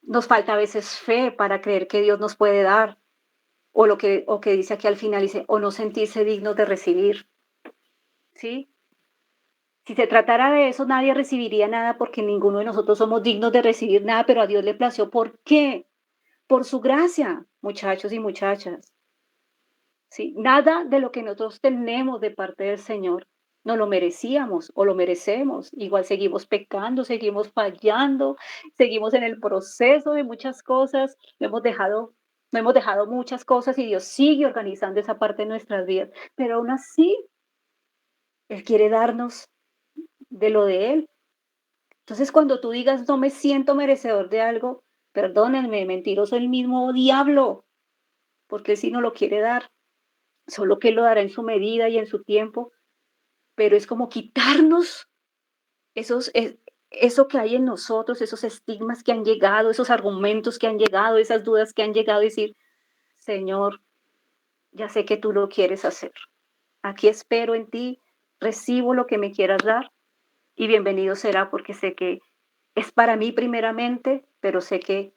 nos falta a veces fe para creer que Dios nos puede dar, o que dice aquí al final, dice, o no sentirse dignos de recibir, ¿sí? Si se tratara de eso, nadie recibiría nada porque ninguno de nosotros somos dignos de recibir nada, pero a Dios le plació. ¿Por qué? Por su gracia, muchachos y muchachas. ¿Sí? Nada de lo que nosotros tenemos de parte del Señor No lo merecíamos o lo merecemos. Igual seguimos pecando, seguimos fallando, seguimos en el proceso de muchas cosas. No hemos dejado muchas cosas y Dios sigue organizando esa parte de nuestras vidas. Pero aún así, Él quiere darnos de lo de Él. Entonces, cuando tú digas, no me siento merecedor de algo, perdónenme, mentiroso el mismo diablo, porque Él sí no lo quiere dar, solo que Él lo dará en su medida y en su tiempo, pero es como quitarnos esos, eso que hay en nosotros, esos estigmas que han llegado, esos argumentos que han llegado, esas dudas que han llegado, y decir, Señor, ya sé que tú lo quieres hacer. Aquí espero en ti, recibo lo que me quieras dar y bienvenido será porque sé que es para mí primeramente, pero sé que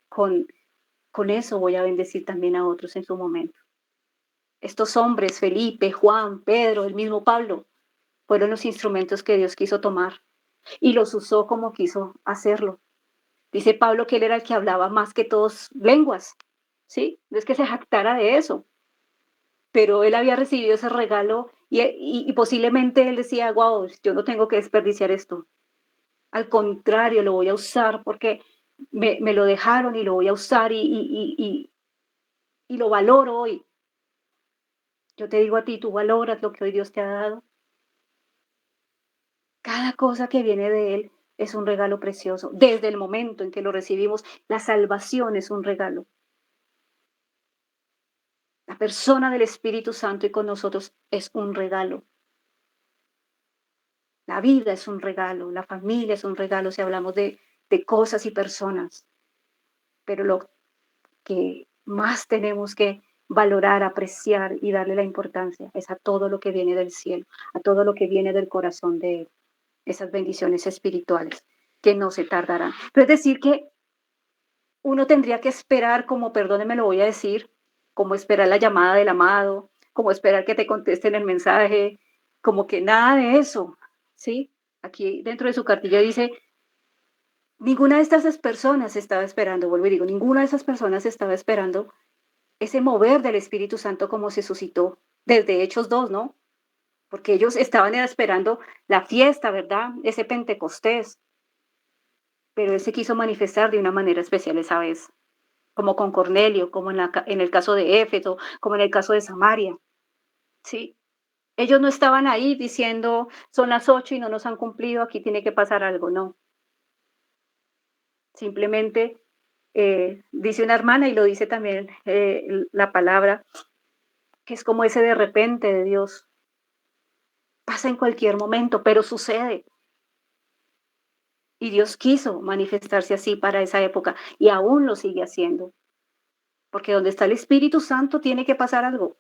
con, con eso voy a bendecir también a otros en su momento. Estos hombres, Felipe, Juan, Pedro, el mismo Pablo, fueron los instrumentos que Dios quiso tomar y los usó como quiso hacerlo. Dice Pablo que él era el que hablaba más que todos lenguas, ¿sí? No es que se jactara de eso, pero él había recibido ese regalo y posiblemente él decía, wow, yo no tengo que desperdiciar esto. Al contrario, lo voy a usar porque me lo dejaron y lo voy a usar y lo valoro hoy. Yo te digo a ti, tú valoras lo que hoy Dios te ha dado. Cada cosa que viene de Él es un regalo precioso. Desde el momento en que lo recibimos, la salvación es un regalo. La persona del Espíritu Santo y con nosotros es un regalo. La vida es un regalo, la familia es un regalo si hablamos de cosas y personas. Pero lo que más tenemos que valorar, apreciar y darle la importancia es a todo lo que viene del cielo, a todo lo que viene del corazón de Él, esas bendiciones espirituales que no se tardarán. Pero es decir que uno tendría que esperar, como, perdóneme, lo voy a decir, como esperar la llamada del amado, como esperar que te contesten el mensaje, como que nada de eso, ¿sí? Aquí dentro de su cartilla dice, ninguna de estas personas estaba esperando, vuelvo y digo, ninguna de esas personas estaba esperando ese mover del Espíritu Santo como se suscitó desde Hechos 2, ¿no? Porque ellos estaban esperando la fiesta, ¿verdad? Ese Pentecostés, pero Él se quiso manifestar de una manera especial esa vez, como con Cornelio, como en el caso de Éfeso, como en el caso de Samaria, ¿sí? Ellos no estaban ahí diciendo, son las 8 y no nos han cumplido, aquí tiene que pasar algo, no. Simplemente dice una hermana y lo dice también la palabra, que es como ese de repente de Dios. Pasa en cualquier momento, pero sucede. Y Dios quiso manifestarse así para esa época y aún lo sigue haciendo. Porque donde está el Espíritu Santo tiene que pasar algo.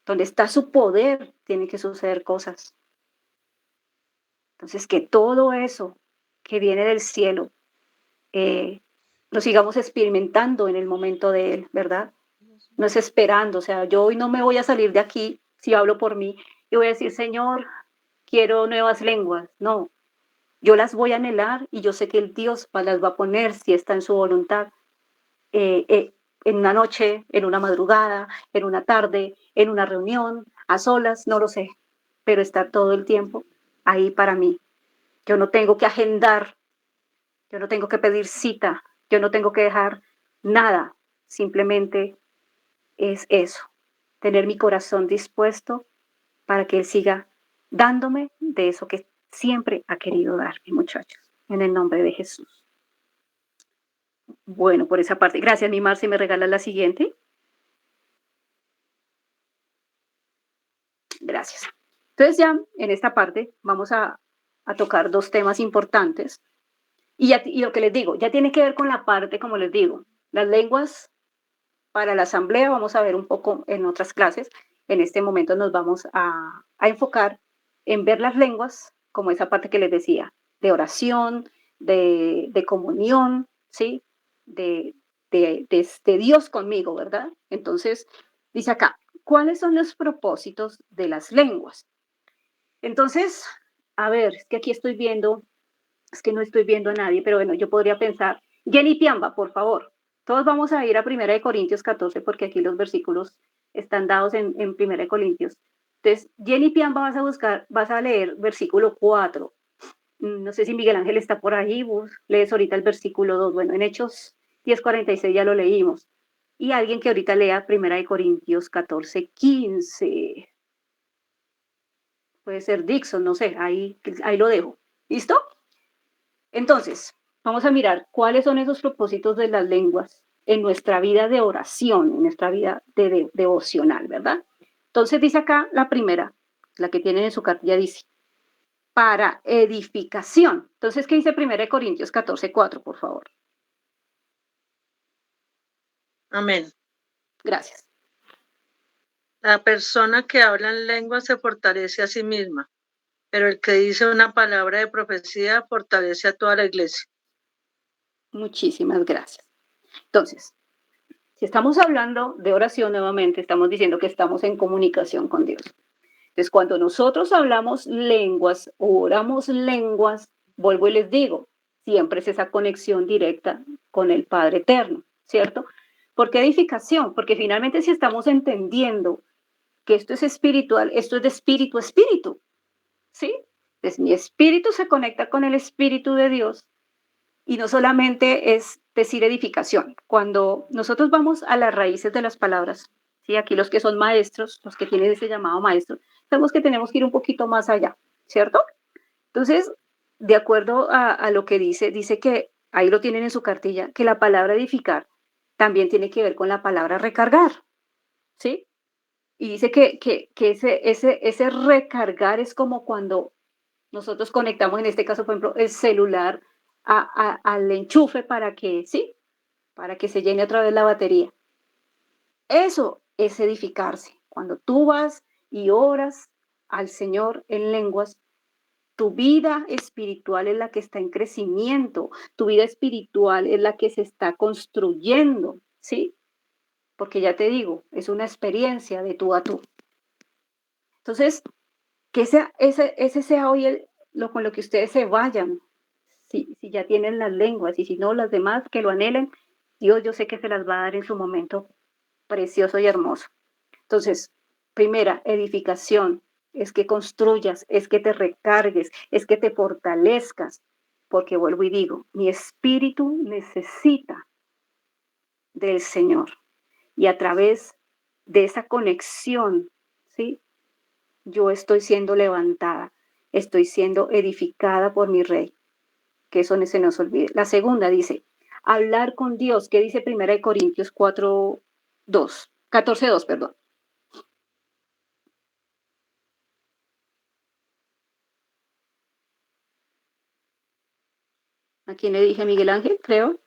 Donde está su poder tiene que suceder cosas. Entonces, que todo eso que viene del cielo lo sigamos experimentando en el momento de Él, ¿verdad? No es esperando, o sea, yo hoy no me voy a salir de aquí, si hablo por mí, y voy a decir, Señor, quiero nuevas lenguas. No, yo las voy a anhelar y yo sé que el Dios las va a poner si está en su voluntad, eh, eh, en una noche, en una madrugada, en una tarde, en una reunión, a solas, no lo sé, pero está todo el tiempo ahí para mí. Yo no tengo que agendar, yo no tengo que pedir cita, yo no tengo que dejar nada, simplemente es eso, tener mi corazón dispuesto para que Él siga dándome de eso que siempre ha querido darme, muchachos, en el nombre de Jesús. Bueno, por esa parte. Gracias, mi Marci, ¿me regalas la siguiente? Gracias. Entonces ya en esta parte vamos a tocar dos temas importantes. Y lo que les digo, ya tiene que ver con la parte, como les digo, las lenguas para la asamblea, vamos a ver un poco en otras clases. En este momento nos vamos a enfocar en ver las lenguas como esa parte que les decía, de oración, de comunión, ¿sí? De Dios conmigo, ¿verdad? Entonces, dice acá, ¿cuáles son los propósitos de las lenguas? Entonces, a ver, es que aquí estoy viendo, es que no estoy viendo a nadie, pero bueno, yo podría pensar, Jenny Piamba, por favor. Todos vamos a ir a 1 Corintios 14 porque aquí los versículos están dados en 1 Corintios. Entonces, Jenny Pian vas a leer versículo 4. No sé si Miguel Ángel está por ahí, vos lees ahorita el versículo 2. Bueno, en Hechos 10:46 ya lo leímos. Y alguien que ahorita lea 1 Corintios 14:15. Puede ser Dixon, no sé, ahí lo dejo. ¿Listo? Entonces, vamos a mirar cuáles son esos propósitos de las lenguas en nuestra vida de oración, en nuestra vida devocional, ¿verdad? Entonces dice acá la primera, la que tienen en su cartilla, dice, para edificación. Entonces, ¿qué dice 1 Corintios 14:4, por favor? Amén. Gracias. La persona que habla en lengua se fortalece a sí misma, pero el que dice una palabra de profecía fortalece a toda la iglesia. Muchísimas gracias. Entonces, si estamos hablando de oración nuevamente, estamos diciendo que estamos en comunicación con Dios. Entonces, cuando nosotros hablamos lenguas o oramos lenguas, vuelvo y les digo, siempre es esa conexión directa con el Padre Eterno, ¿cierto? ¿Por qué edificación? Porque finalmente si estamos entendiendo que esto es espiritual, esto es de espíritu a espíritu, ¿sí? Entonces, mi espíritu se conecta con el espíritu de Dios y no solamente es decir edificación. Cuando nosotros vamos a las raíces de las palabras, ¿sí? Aquí los que son maestros, los que tienen ese llamado maestro, sabemos que tenemos que ir un poquito más allá, ¿cierto? Entonces, de acuerdo a lo que dice que, ahí lo tienen en su cartilla, que la palabra edificar también tiene que ver con la palabra recargar, ¿sí? Y dice que ese recargar es como cuando nosotros conectamos, en este caso, por ejemplo, el celular al enchufe para que, ¿sí? Para que se llene otra vez la batería. Eso es edificarse. Cuando tú vas y oras al Señor en lenguas, tu vida espiritual es la que está en crecimiento, tu vida espiritual es la que se está construyendo, ¿sí? Porque ya te digo, es una experiencia de tú a tú. Entonces, que ese sea hoy con lo que ustedes se vayan, si ya tienen las lenguas y si no las demás que lo anhelen, Dios yo sé que se las va a dar en su momento precioso y hermoso. Entonces, primera, edificación, es que construyas, es que te recargues, es que te fortalezcas, porque vuelvo y digo, mi espíritu necesita del Señor y a través de esa conexión, ¿sí? Yo estoy siendo levantada, estoy siendo edificada por mi Rey, que eso no se nos olvide. La segunda dice, hablar con Dios, que dice 1 Corintios 14:2, perdón. ¿A quién le dije? Miguel Ángel, creo.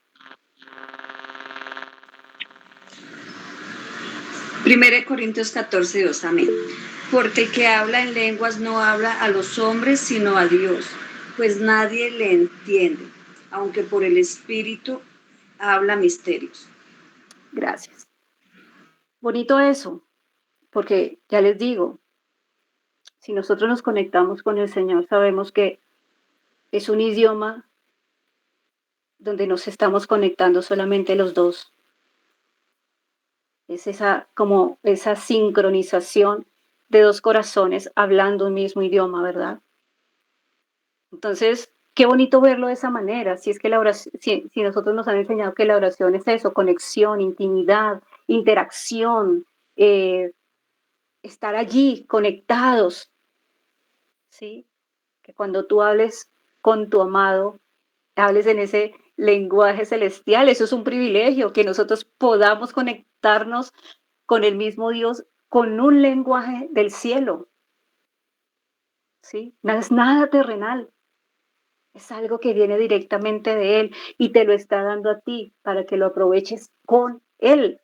1 Corintios 14:2, amén. Porque el que habla en lenguas no habla a los hombres, sino a Dios, pues nadie le entiende, aunque por el Espíritu habla misterios. Gracias. Bonito eso, porque ya les digo, si nosotros nos conectamos con el Señor, sabemos que es un idioma donde nos estamos conectando solamente los dos. Es como esa sincronización de dos corazones hablando un mismo idioma, ¿verdad? Entonces, qué bonito verlo de esa manera. Si es que la oración, si nosotros nos han enseñado que la oración es eso, conexión, intimidad, interacción, estar allí conectados, ¿sí? Que cuando tú hables con tu amado, hables en ese lenguaje celestial, eso es un privilegio, que nosotros podamos conectarnos con el mismo Dios con un lenguaje del cielo, ¿sí? No es nada terrenal, es algo que viene directamente de Él y te lo está dando a ti para que lo aproveches con Él.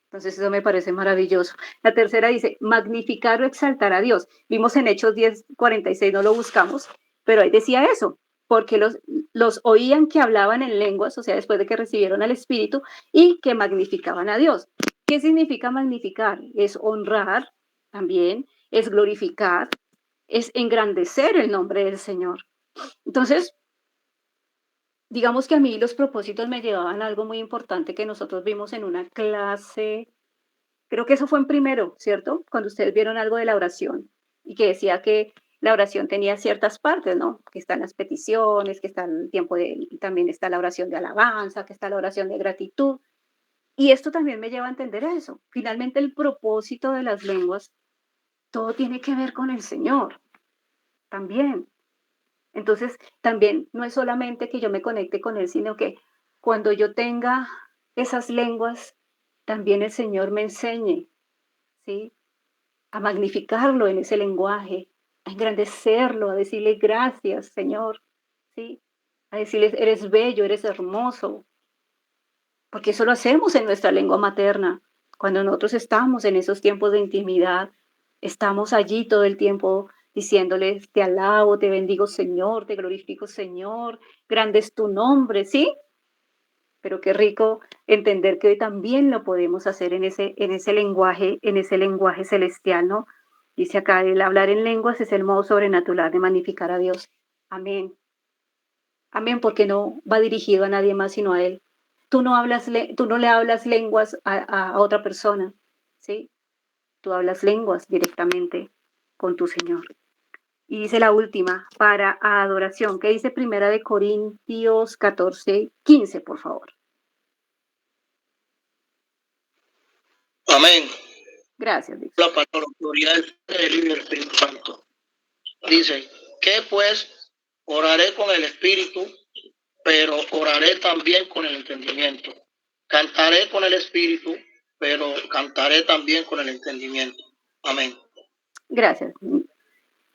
Entonces eso me parece maravilloso. La tercera dice, magnificar o exaltar a Dios. Vimos en Hechos 10:46, no lo buscamos, pero ahí decía eso, porque los oían que hablaban en lenguas, o sea, después de que recibieron al Espíritu, y que magnificaban a Dios. ¿Qué significa magnificar? Es honrar también, es glorificar, es engrandecer el nombre del Señor. Entonces, digamos que a mí los propósitos me llevaban a algo muy importante que nosotros vimos en una clase Creo que eso fue en primero, ¿cierto? Cuando ustedes vieron algo de la oración y que decía que la oración tenía ciertas partes, ¿no? Que están las peticiones, que está el tiempo de, también está la oración de alabanza, que está la oración de gratitud. Y esto también me lleva a entender eso. Finalmente el propósito de las lenguas, todo tiene que ver con el Señor, también. Entonces, también no es solamente que yo me conecte con Él, sino que cuando yo tenga esas lenguas, también el Señor me enseñe, ¿sí? A magnificarlo en ese lenguaje, a engrandecerlo, a decirle gracias, Señor, ¿sí? A decirle, eres bello, eres hermoso, porque eso lo hacemos en nuestra lengua materna. Cuando nosotros estamos en esos tiempos de intimidad, estamos allí todo el tiempo diciéndoles, te alabo, te bendigo, Señor, te glorifico, Señor, grande es tu nombre, ¿sí? Pero qué rico entender que hoy también lo podemos hacer en ese lenguaje celestial, ¿no? Dice acá, el hablar en lenguas es el modo sobrenatural de magnificar a Dios. Amén. Amén, porque no va dirigido a nadie más sino a Él. Tú no le hablas lenguas a otra persona, ¿sí? Tú hablas lenguas directamente con tu Señor. Y dice la última, para adoración, que dice Primera de Corintios 14:15, por favor. Amén. Gracias, Dios. La palabra autoridad del Espíritu Santo. Dice, que pues oraré con el Espíritu, pero oraré también con el entendimiento. Cantaré con el Espíritu, pero cantaré también con el entendimiento. Amén. Gracias.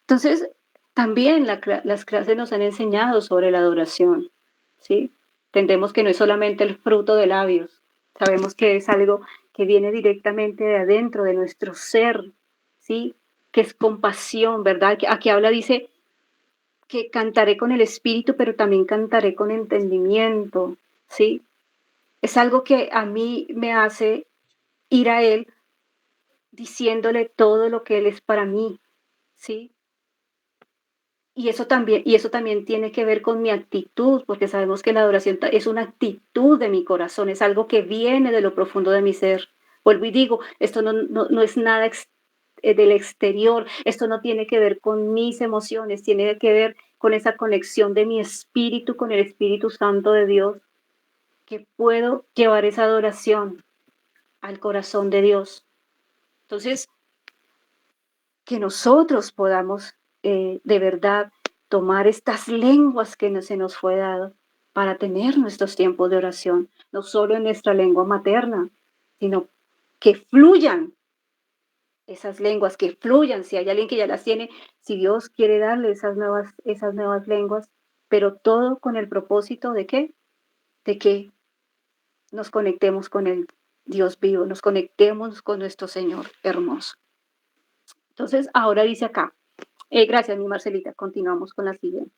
Entonces, también las clases nos han enseñado sobre la adoración, ¿sí? Entendemos que no es solamente el fruto de labios, sabemos que es algo que viene directamente de adentro, de nuestro ser, ¿sí? Que es compasión, ¿verdad? Aquí habla, dice, que cantaré con el espíritu, pero también cantaré con entendimiento, ¿sí? Es algo que a mí me hace ir a Él diciéndole todo lo que Él es para mí, ¿sí? Y eso también tiene que ver con mi actitud, porque sabemos que la adoración es una actitud de mi corazón, es algo que viene de lo profundo de mi ser. Vuelvo y digo, esto no es nada del exterior, esto no tiene que ver con mis emociones, tiene que ver con esa conexión de mi espíritu con el Espíritu Santo de Dios, que puedo llevar esa adoración al corazón de Dios. Entonces, que nosotros podamos de verdad tomar estas lenguas que se nos fue dado para tener nuestros tiempos de oración, no solo en nuestra lengua materna, sino que fluyan esas lenguas, que fluyan. Si hay alguien que ya las tiene, si Dios quiere darle esas nuevas lenguas, pero todo con el propósito de ¿qué? De que nos conectemos con el Dios vivo, nos conectemos con nuestro Señor hermoso. Entonces, ahora dice acá, gracias, mi Marcelita. Continuamos con la siguiente.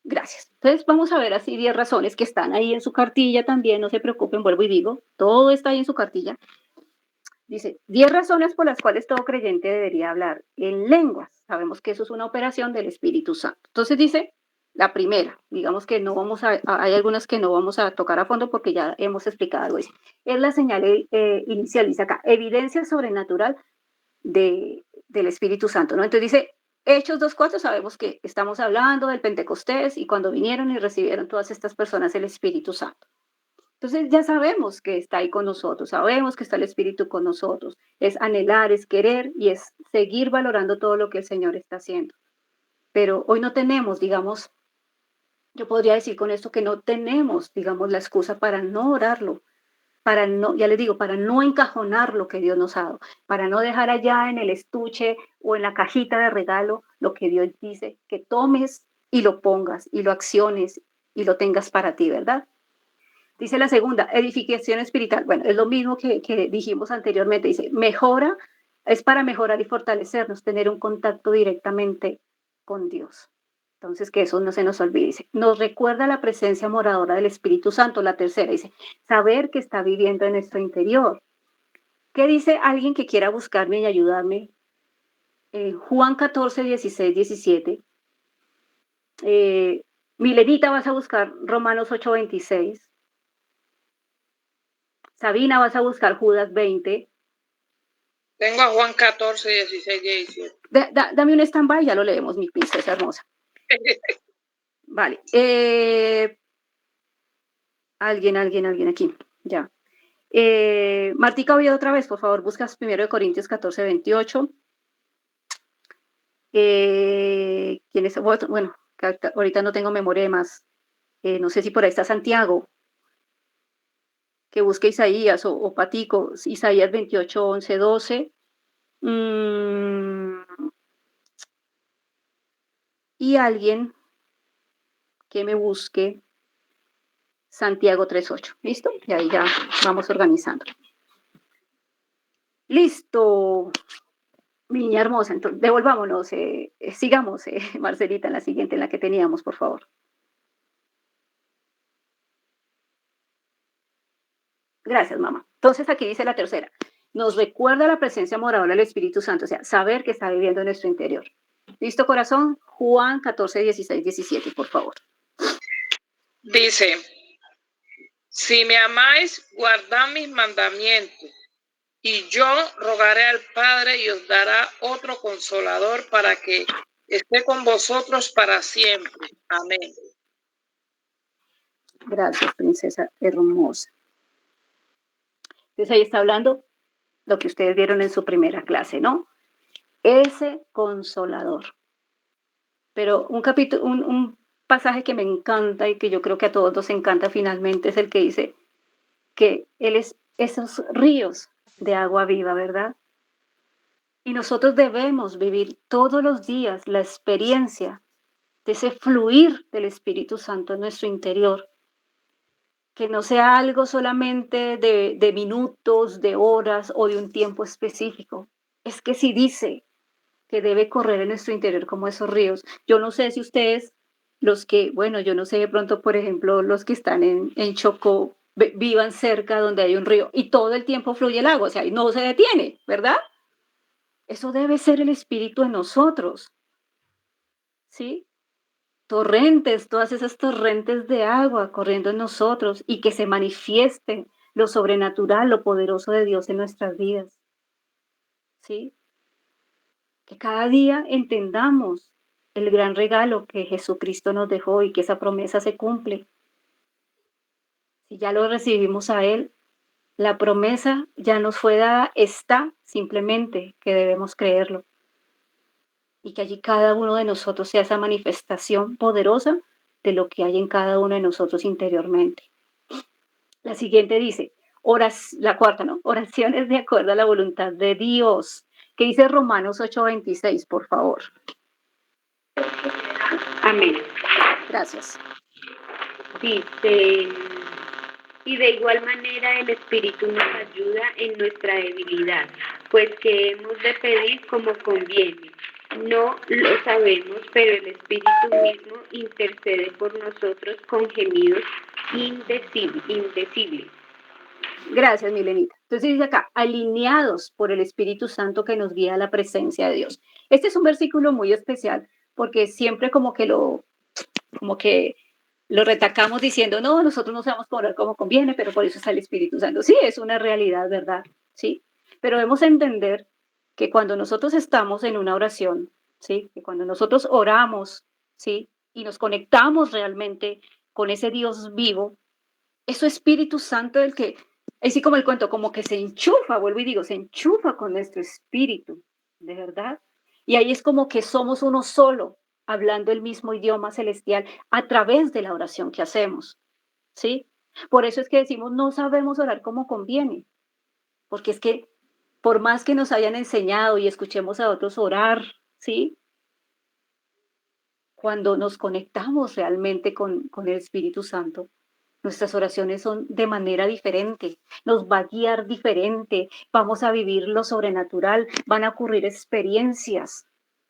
Gracias. Entonces, vamos a ver así 10 razones que están ahí en su cartilla también. No se preocupen, vuelvo y digo, todo está ahí en su cartilla. Dice, 10 razones por las cuales todo creyente debería hablar en lenguas. Sabemos que eso es una operación del Espíritu Santo. Entonces dice, la primera, digamos que no vamos hay algunas que no vamos a tocar a fondo porque ya hemos explicado algo. Es la señal inicial, dice acá, evidencia sobrenatural del Espíritu Santo, ¿no? Entonces dice, Hechos 2:4, sabemos que estamos hablando del Pentecostés y cuando vinieron y recibieron todas estas personas el Espíritu Santo. Entonces ya sabemos que está ahí con nosotros, sabemos que está el Espíritu con nosotros. Es anhelar, es querer y es seguir valorando todo lo que el Señor está haciendo. Pero hoy no tenemos, digamos, yo podría decir con esto que no tenemos, digamos, la excusa para no orarlo, para no, ya les digo, para no encajonar lo que Dios nos ha dado, para no dejar allá en el estuche o en la cajita de regalo lo que Dios dice, que tomes y lo pongas y lo acciones y lo tengas para ti, ¿verdad? Dice la segunda, edificación espiritual. Bueno, es lo mismo que dijimos anteriormente. Dice, mejora, es para mejorar y fortalecernos, tener un contacto directamente con Dios. Entonces, que eso no se nos olvide. Dice, nos recuerda la presencia moradora del Espíritu Santo. La tercera dice, saber que está viviendo en nuestro interior. ¿Qué dice alguien que quiera buscarme y ayudarme? Juan 14, 16, 17. Milenita, vas a buscar Romanos 8, 26. Sabina, vas a buscar Judas 20. Tengo a Juan 14, 16, 17. Dame un stand-by, ya lo leemos, mi princesa hermosa. Vale. Alguien aquí. Ya. Martica, voy otra vez, por favor, buscas 1 Corintios 14, 28. ¿Quién es? Bueno, ahorita no tengo memoria de más. No sé si por ahí está Santiago, que busque Isaías o Patico, Isaías 28, 11, 12. Y alguien que me busque Santiago 3:8. ¿Listo? Y ahí ya vamos organizando. Listo. Mi niña hermosa, entonces devolvámonos, sigamos, Marcelita, en la siguiente, en la que teníamos, por favor. Gracias, mamá. Entonces aquí dice la tercera. Nos recuerda la presencia moradora del Espíritu Santo, o sea, saber que está viviendo en nuestro interior. ¿Listo, corazón? Juan 14, 16, 17, por favor. Dice, si me amáis, guardad mis mandamientos, y yo rogaré al Padre y os dará otro consolador para que esté con vosotros para siempre. Amén. Gracias, princesa hermosa. Entonces ahí está hablando lo que ustedes vieron en su primera clase, ¿no? Ese consolador. Pero un pasaje que me encanta y que yo creo que a todos nos encanta finalmente es el que dice que Él es esos ríos de agua viva, ¿verdad? Y nosotros debemos vivir todos los días la experiencia de ese fluir del Espíritu Santo en nuestro interior, que no sea algo solamente de minutos, de horas o de un tiempo específico. Es que si dice que debe correr en nuestro interior como esos ríos. Yo no sé si ustedes, los que, bueno, yo no sé de pronto, por ejemplo, los que están en Chocó, vivan cerca donde hay un río y todo el tiempo fluye el agua, o sea, y no se detiene, ¿verdad? Eso debe ser el espíritu en nosotros, ¿sí? Torrentes, todas esas torrentes de agua corriendo en nosotros y que se manifieste lo sobrenatural, lo poderoso de Dios en nuestras vidas, ¿sí? Que cada día entendamos el gran regalo que Jesucristo nos dejó y que esa promesa se cumple. Si ya lo recibimos a Él, la promesa ya nos fue dada, está simplemente que debemos creerlo. Y que allí cada uno de nosotros sea esa manifestación poderosa de lo que hay en cada uno de nosotros interiormente. La siguiente dice, la cuarta, ¿no? Oraciones de acuerdo a la voluntad de Dios. ¿Qué dice Romanos 8:26, por favor? Amén. Gracias. Dice, y de igual manera el Espíritu nos ayuda en nuestra debilidad, pues que hemos de pedir como conviene. No lo sabemos, pero el Espíritu mismo intercede por nosotros con gemidos indecibles. Gracias, Milenita. Entonces dice acá, alineados por el Espíritu Santo que nos guía a la presencia de Dios. Este es un versículo muy especial porque siempre como que lo retacamos diciendo, no, nosotros no sabemos orar como conviene, pero por eso está el Espíritu Santo. Sí, es una realidad, ¿verdad? Sí, pero debemos entender que cuando nosotros estamos en una oración, ¿sí? Que cuando nosotros oramos, ¿sí? Y nos conectamos realmente con ese Dios vivo, es su Espíritu Santo el que, así como el cuento, como que se enchufa, vuelvo y digo, se enchufa con nuestro espíritu, de verdad. Y ahí es como que somos uno solo, hablando el mismo idioma celestial a través de la oración que hacemos, ¿sí? Por eso es que decimos, no sabemos orar como conviene, porque es que por más que nos hayan enseñado y escuchemos a otros orar, ¿sí? Cuando nos conectamos realmente con el Espíritu Santo, nuestras oraciones son de manera diferente, nos va a guiar diferente, vamos a vivir lo sobrenatural, van a ocurrir experiencias.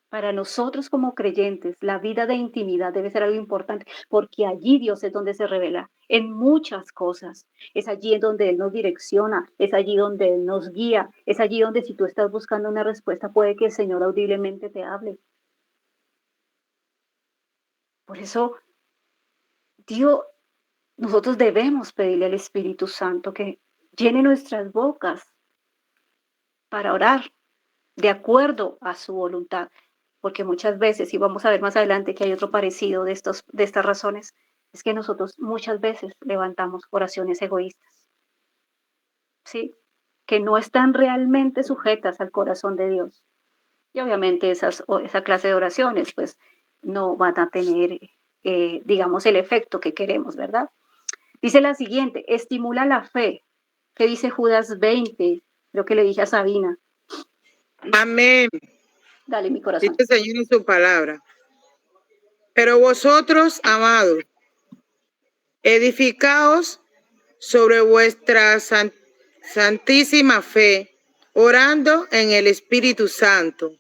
Para nosotros como creyentes, la vida de intimidad debe ser algo importante, porque allí Dios es donde se revela en muchas cosas. Es allí en donde Él nos direcciona, es allí donde Él nos guía, es allí donde si tú estás buscando una respuesta, puede que el Señor audiblemente te hable. Por eso, nosotros debemos pedirle al Espíritu Santo que llene nuestras bocas para orar de acuerdo a su voluntad. Porque muchas veces, y vamos a ver más adelante que hay otro parecido de estas razones, es que nosotros muchas veces levantamos oraciones egoístas, ¿sí? Que no están realmente sujetas al corazón de Dios. Y obviamente esa clase de oraciones, pues, no van a tener, digamos, el efecto que queremos, ¿verdad? Dice la siguiente, estimula la fe. ¿Qué dice Judas 20? Creo que le dije a Sabina. Amén. Dale, mi corazón. Dice el Señor en su palabra. Pero vosotros, amados, edificaos sobre vuestra santísima fe, orando en el Espíritu Santo.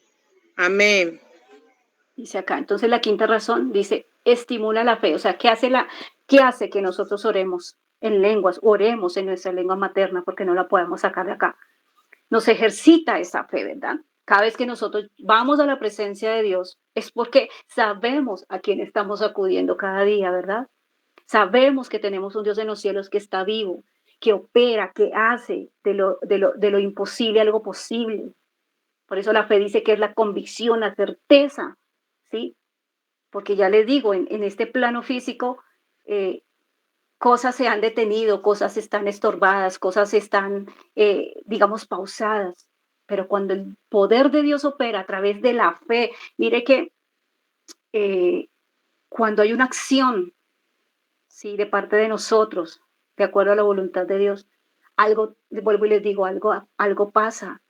Amén. Dice acá, entonces la quinta razón dice, estimula la fe. O sea, ¿qué hace que nosotros oremos en lenguas, oremos en nuestra lengua materna porque no la podemos sacar de acá? Nos ejercita esa fe, ¿verdad? Cada vez que nosotros vamos a la presencia de Dios es porque sabemos a quién estamos acudiendo cada día, ¿verdad? Sabemos que tenemos un Dios en los cielos que está vivo, que opera, que hace de lo imposible algo posible. Por eso la fe dice que es la convicción, la certeza, ¿sí? Porque ya les digo, en este plano físico, cosas se han detenido, cosas están estorbadas, cosas están, digamos, pausadas. Pero cuando el poder de Dios opera a través de la fe, mire que cuando hay una acción, ¿sí? De parte de nosotros, de acuerdo a la voluntad de Dios, algo, vuelvo y les digo, algo pasa.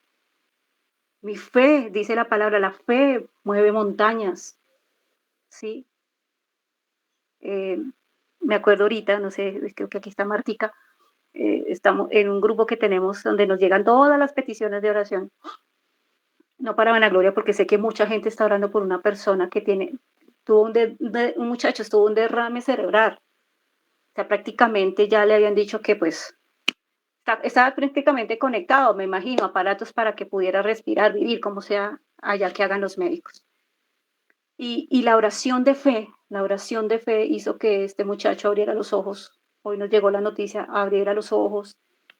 Mi fe, dice la palabra, la fe mueve montañas, ¿sí? Me acuerdo ahorita, no sé, creo que aquí está Martica, estamos en un grupo que tenemos donde nos llegan todas las peticiones de oración. No para vanagloria, porque sé que mucha gente está orando por una persona que un muchacho tuvo un derrame cerebral. O sea, prácticamente ya le habían dicho que pues estaba prácticamente conectado, me imagino, aparatos para que pudiera respirar, vivir, como sea allá que hagan los médicos. Y la oración de fe hizo que este muchacho abriera los ojos. Hoy nos llegó la noticia, abriera los ojos,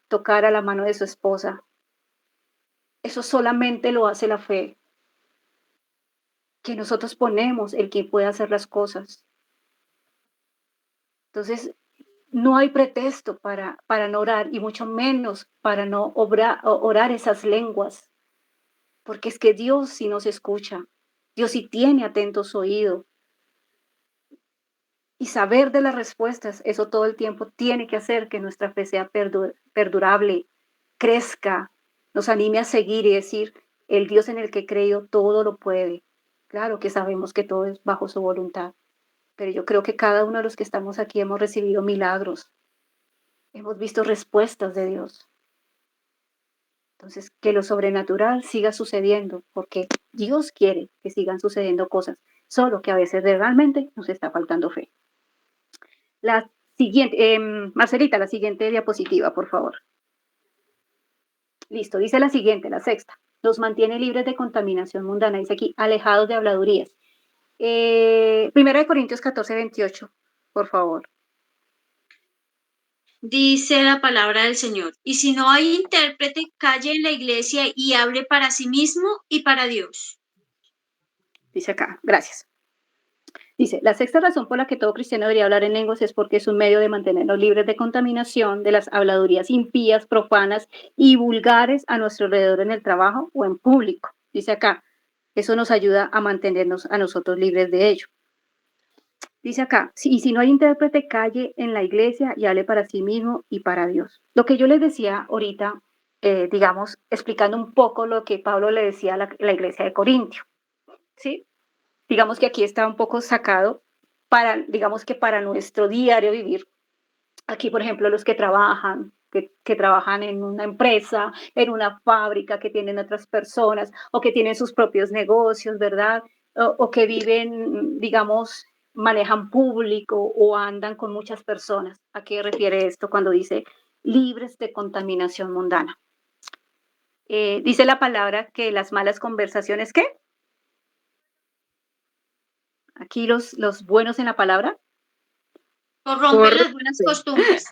tocara la mano de su esposa. Eso solamente lo hace la fe, que nosotros ponemos el que puede hacer las cosas. Entonces, no hay pretexto para no orar y mucho menos para no orar esas lenguas, porque es que Dios sí nos escucha, Dios sí tiene atentos oídos. Y saber de las respuestas, eso todo el tiempo tiene que hacer que nuestra fe sea perdurable, crezca, nos anime a seguir y decir, el Dios en el que he creído todo lo puede. Claro que sabemos que todo es bajo su voluntad, pero yo creo que cada uno de los que estamos aquí hemos recibido milagros, hemos visto respuestas de Dios. Entonces, que lo sobrenatural siga sucediendo, porque Dios quiere que sigan sucediendo cosas, solo que a veces realmente nos está faltando fe. La siguiente, Marcelita, la siguiente diapositiva, por favor. Listo, dice la siguiente, la sexta. Los mantiene libres de contaminación mundana. Dice aquí, alejados de habladurías. Primera de Corintios 14, 28, por favor. Dice la palabra del Señor. Y si no hay intérprete, calle en la iglesia y hable para sí mismo y para Dios. Dice acá, gracias. Dice, la sexta razón por la que todo cristiano debería hablar en lenguas es porque es un medio de mantenernos libres de contaminación, de las habladurías impías, profanas y vulgares a nuestro alrededor en el trabajo o en público. Dice acá, eso nos ayuda a mantenernos a nosotros libres de ello. Dice acá, y si no hay intérprete, calle en la iglesia y hable para sí mismo y para Dios. Lo que yo les decía ahorita, digamos, explicando un poco lo que Pablo le decía a la iglesia de Corintio, ¿sí? Digamos que aquí está un poco sacado digamos que para nuestro diario vivir. Aquí, por ejemplo, los que trabajan, que trabajan en una empresa, en una fábrica, que tienen otras personas o que tienen sus propios negocios, ¿verdad? O que viven, digamos, manejan público o andan con muchas personas. ¿A qué refiere esto cuando dice libres de contaminación mundana? Dice la palabra que las malas conversaciones, ¿qué? Aquí los buenos en la palabra. Corrompen las buenas costumbres.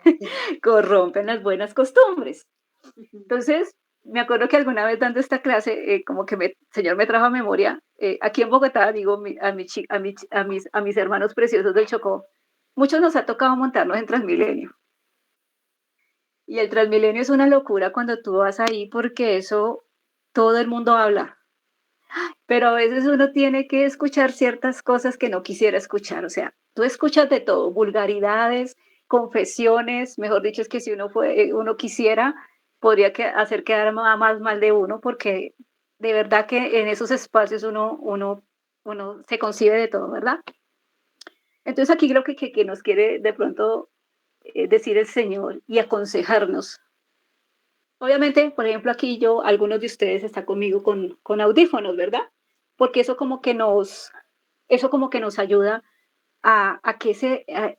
Corrompen las buenas costumbres. Entonces, me acuerdo que alguna vez dando esta clase, como que el Señor me trajo a memoria, aquí en Bogotá, digo, a mis hermanos preciosos del Chocó, muchos nos ha tocado montarnos en Transmilenio. Y el Transmilenio es una locura cuando tú vas ahí porque eso todo el mundo habla. Pero a veces uno tiene que escuchar ciertas cosas que no quisiera escuchar. O sea, tú escuchas de todo, vulgaridades, confesiones, mejor dicho, es que si uno quisiera, podría hacer quedar más mal de uno, porque de verdad que en esos espacios uno se concibe de todo, ¿verdad? Entonces aquí creo que nos quiere de pronto decir el Señor y aconsejarnos. Obviamente, por ejemplo, aquí algunos de ustedes están conmigo con audífonos, ¿verdad? Porque eso como que nos ayuda a que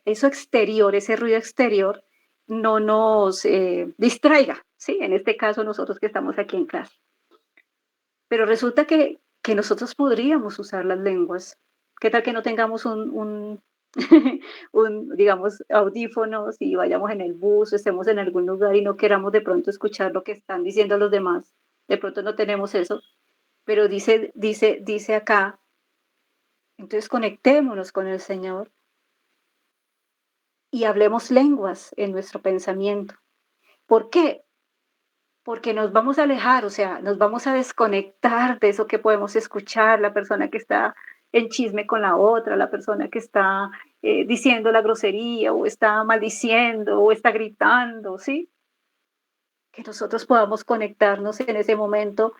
eso exterior, ese ruido exterior, no nos distraiga, ¿sí? En este caso, nosotros que estamos aquí en clase. Pero resulta que nosotros podríamos usar las lenguas. ¿Qué tal que no tengamos digamos, audífonos y vayamos en el bus, estemos en algún lugar y no queramos de pronto escuchar lo que están diciendo los demás? De pronto no tenemos eso, pero dice acá, entonces conectémonos con el Señor y hablemos lenguas en nuestro pensamiento. ¿Por qué? Porque nos vamos a alejar, o sea, nos vamos a desconectar de eso que podemos escuchar, la persona que está en chisme con la otra, la persona que está diciendo la grosería, o está maldiciendo, o está gritando, ¿sí? Que nosotros podamos conectarnos en ese momento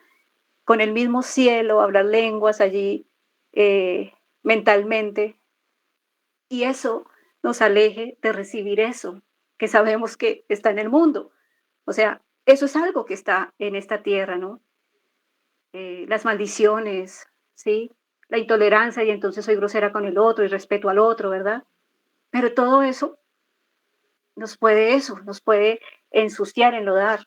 con el mismo cielo, hablar lenguas allí mentalmente, y eso nos aleje de recibir eso que sabemos que está en el mundo. O sea, eso es algo que está en esta tierra, ¿no? Las maldiciones, ¿sí? La intolerancia, y entonces soy grosera con el otro y respeto al otro, ¿verdad? Pero todo eso nos puede ensuciar, enlodar,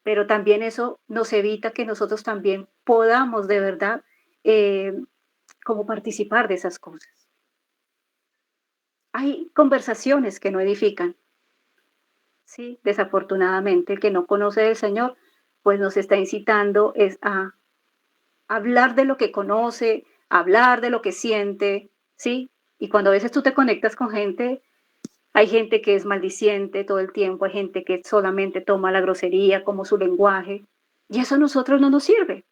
pero también eso nos evita que nosotros también podamos de verdad como participar de esas cosas. Hay conversaciones que no edifican, ¿sí? Desafortunadamente, el que no conoce del Señor, pues nos está incitando a hablar de lo que conoce, hablar de lo que siente, ¿sí? Y cuando a veces tú te conectas con gente, hay gente que es maldiciente todo el tiempo, hay gente que solamente toma la grosería como su lenguaje, y eso a nosotros no nos sirve.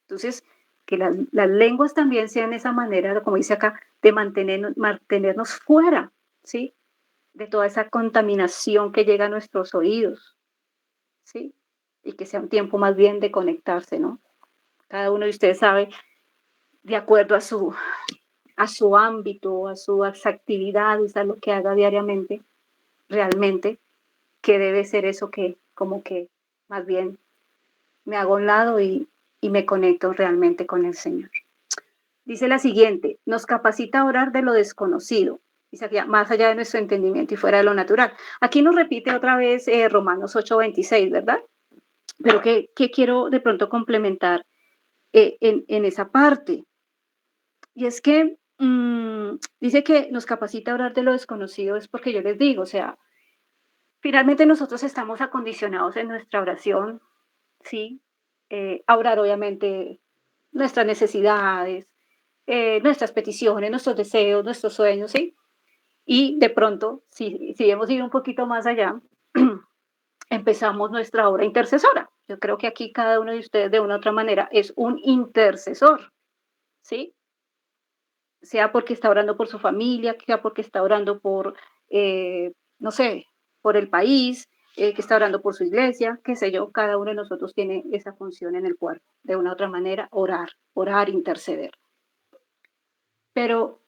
Entonces, que las lenguas también sean esa manera, como dice acá, de mantenernos fuera, ¿sí? De toda esa contaminación que llega a nuestros oídos, ¿sí? Y que sea un tiempo más bien de conectarse, ¿no? Cada uno de ustedes sabe, de acuerdo a su ámbito, a sus actividades, a lo que haga diariamente, realmente, que debe ser eso que como que más bien me hago a un lado y me conecto realmente con el Señor. Dice la siguiente, nos capacita a orar de lo desconocido, dice aquí, más allá de nuestro entendimiento y fuera de lo natural. Aquí nos repite otra vez Romanos 8:26, ¿verdad? Pero que quiero de pronto complementar en esa parte. Y es que dice que nos capacita a orar de lo desconocido, es porque yo les digo, o sea, finalmente nosotros estamos acondicionados en nuestra oración, ¿sí? A orar obviamente nuestras necesidades, nuestras peticiones, nuestros deseos, nuestros sueños, ¿sí? Y de pronto, si hemos ido un poquito más allá, empezamos nuestra obra intercesora. Yo creo que aquí cada uno de ustedes de una u otra manera es un intercesor, ¿sí? Sea porque está orando por su familia, sea porque está orando por, no sé, por el país, que está orando por su iglesia, qué sé yo, cada uno de nosotros tiene esa función en el cuerpo, de una u otra manera, orar, interceder. Pero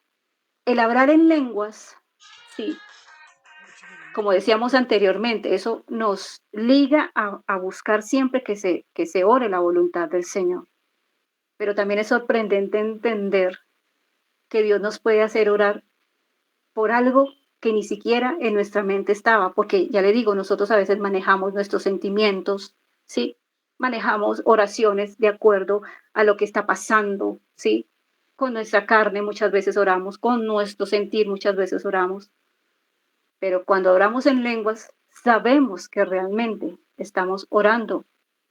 el hablar en lenguas, sí, como decíamos anteriormente, eso nos liga a buscar siempre que se ore la voluntad del Señor. Pero también es sorprendente entender que Dios nos puede hacer orar por algo que ni siquiera en nuestra mente estaba, porque ya le digo, nosotros a veces manejamos nuestros sentimientos, ¿sí? Manejamos oraciones de acuerdo a lo que está pasando, ¿sí? con nuestra carne muchas veces oramos, con nuestro sentir muchas veces oramos, pero cuando oramos en lenguas, sabemos que realmente estamos orando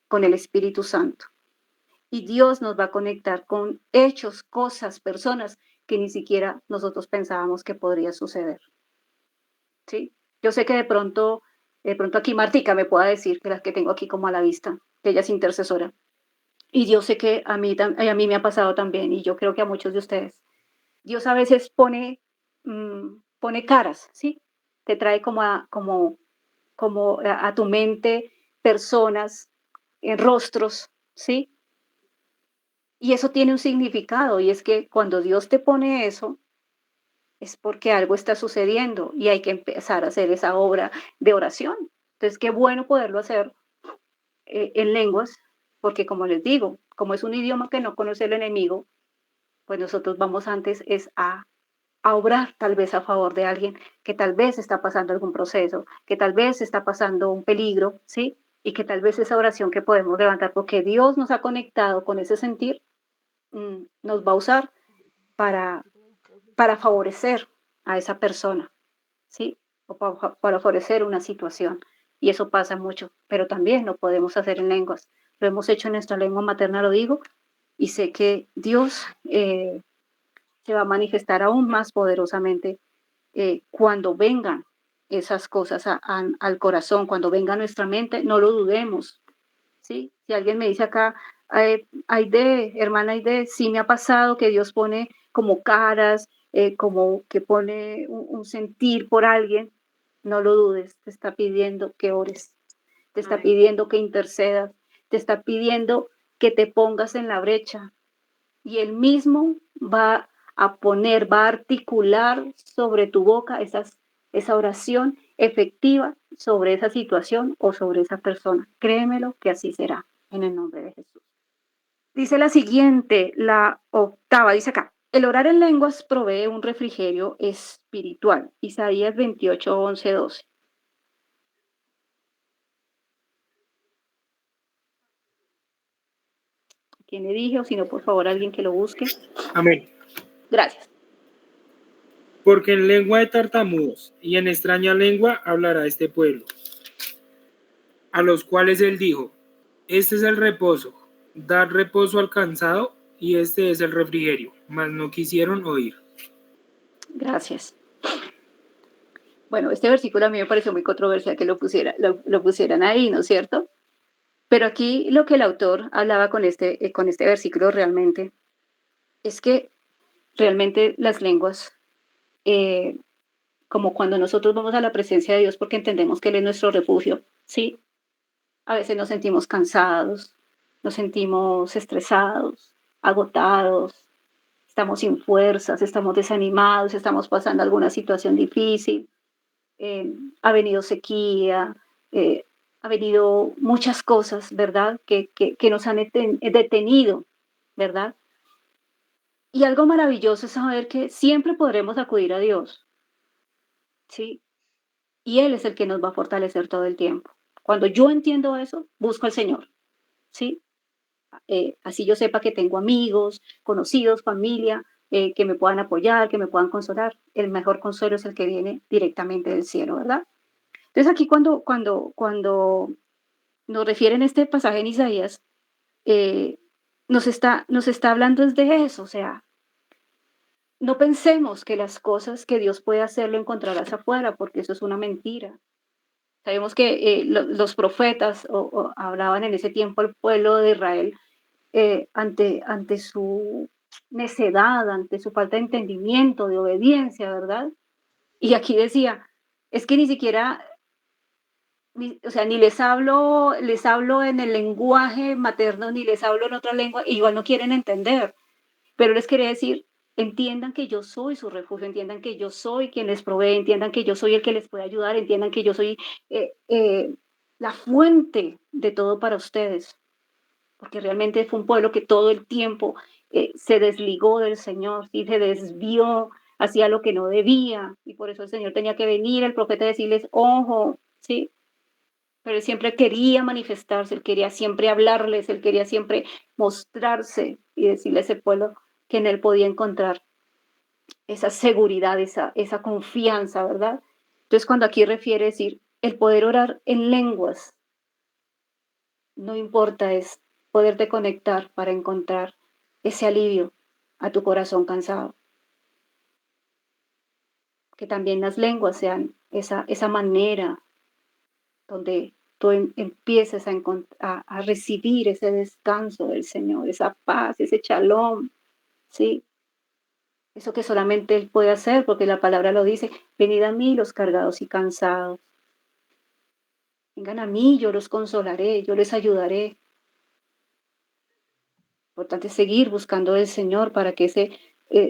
con el Espíritu Santo. Y Dios nos va a conectar con hechos, cosas, personas que ni siquiera nosotros pensábamos que podría suceder. ¿Sí? Yo sé que de pronto aquí Martica me pueda decir, que las que tengo aquí como a la vista, que ella es intercesora. Y yo sé que a mí me ha pasado también, y yo creo que a muchos de ustedes. Dios a veces pone caras, ¿sí? Te trae como a tu mente personas, rostros, ¿sí? Y eso tiene un significado, y es que cuando Dios te pone eso, es porque algo está sucediendo y hay que empezar a hacer esa obra de oración. Entonces, qué bueno poderlo hacer en lenguas, porque como les digo, como es un idioma que no conoce el enemigo, pues nosotros vamos antes es a obrar tal vez a favor de alguien que tal vez está pasando algún proceso, que tal vez está pasando un peligro, ¿sí? Y que tal vez esa oración que podemos levantar, porque Dios nos ha conectado con ese sentir, nos va a usar para favorecer a esa persona, ¿sí? O para favorecer una situación. Y eso pasa mucho, pero también lo podemos hacer en lenguas. Lo hemos hecho en nuestra lengua materna, lo digo, y sé que Dios se va a manifestar aún más poderosamente cuando vengan esas cosas al corazón, cuando venga a nuestra mente, no lo dudemos, ¿sí? Si alguien me dice acá, hermana Aide, sí me ha pasado que Dios pone como caras, como que pone un sentir por alguien, no lo dudes, te está pidiendo que ores, te está pidiendo que intercedas, te está pidiendo que te pongas en la brecha, y Él mismo va va a articular sobre tu boca esa oración efectiva sobre esa situación o sobre esa persona. Créemelo que así será, en el nombre de Jesús. Dice la siguiente, la octava, dice acá, el orar en lenguas provee un refrigerio espiritual. Isaías 28, 11, 12. ¿Quién le dije? O si no, por favor, alguien que lo busque. Amén. Gracias. Porque en lengua de tartamudos y en extraña lengua hablará este pueblo, a los cuales él dijo, este es el reposo, dar reposo al cansado, y este es el refrigerio, mas no quisieron oír. Gracias. Bueno, este versículo a mí me pareció muy controversial que lo pusieran ahí, ¿no es cierto? Pero aquí lo que el autor hablaba con este versículo realmente es que realmente las lenguas, como cuando nosotros vamos a la presencia de Dios porque entendemos que Él es nuestro refugio, ¿sí? A veces nos sentimos cansados, nos sentimos estresados, agotados, estamos sin fuerzas, estamos desanimados, estamos pasando alguna situación difícil, ha venido sequía, ha venido muchas cosas, ¿verdad? Que nos han detenido, ¿verdad? Y algo maravilloso es saber que siempre podremos acudir a Dios, ¿sí? Y Él es el que nos va a fortalecer todo el tiempo. Cuando yo entiendo eso, busco al Señor, ¿sí? Así yo sepa que tengo amigos, conocidos, familia, que me puedan apoyar, que me puedan consolar. El mejor consuelo es el que viene directamente del cielo, ¿verdad? Entonces aquí cuando nos refieren este pasaje en Isaías, nos está hablando de eso, o sea, no pensemos que las cosas que Dios puede hacer lo encontrarás afuera, porque eso es una mentira. Sabemos que los profetas hablaban en ese tiempo al pueblo de Israel ante su necedad, ante su falta de entendimiento, de obediencia, ¿verdad? Y aquí decía, es que ni siquiera, o sea, ni les hablo en el lenguaje materno, ni les hablo en otra lengua, igual no quieren entender. Pero les quería decir, entiendan que yo soy su refugio, entiendan que yo soy quien les provee, entiendan que yo soy el que les puede ayudar, entiendan que yo soy la fuente de todo para ustedes. Porque realmente fue un pueblo que todo el tiempo se desligó del Señor y se desvió, hacía lo que no debía. Y por eso el Señor tenía que venir, el profeta, a decirles, ojo, ¿sí? Pero él siempre quería manifestarse, él quería siempre hablarles, él quería siempre mostrarse y decirle a ese pueblo que en él podía encontrar esa seguridad, esa confianza, ¿verdad? Entonces, cuando aquí refiere decir el poder orar en lenguas, no importa, es poderte conectar para encontrar ese alivio a tu corazón cansado. Que también las lenguas sean esa manera donde tú empieces a recibir ese descanso del Señor, esa paz, ese shalom, ¿sí? Eso que solamente Él puede hacer, porque la palabra lo dice, venid a mí los cargados y cansados. Vengan a mí, yo los consolaré, yo les ayudaré. Importante seguir buscando del Señor para que ese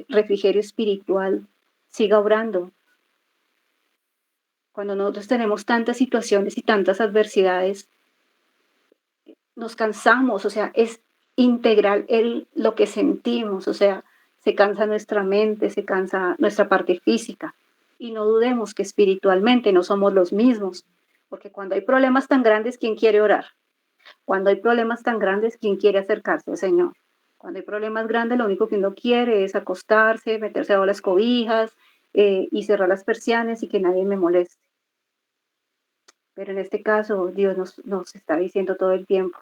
refrigerio espiritual siga obrando. Cuando nosotros tenemos tantas situaciones y tantas adversidades, nos cansamos, o sea, es integral lo que sentimos, o sea, se cansa nuestra mente, se cansa nuestra parte física. Y no dudemos que espiritualmente no somos los mismos, porque cuando hay problemas tan grandes, ¿quién quiere orar? Cuando hay problemas tan grandes, ¿quién quiere acercarse al Señor? Cuando hay problemas grandes, lo único que uno quiere es acostarse, meterse bajo las cobijas y cerrar las persianas y que nadie me moleste. Pero en este caso, Dios nos está diciendo todo el tiempo,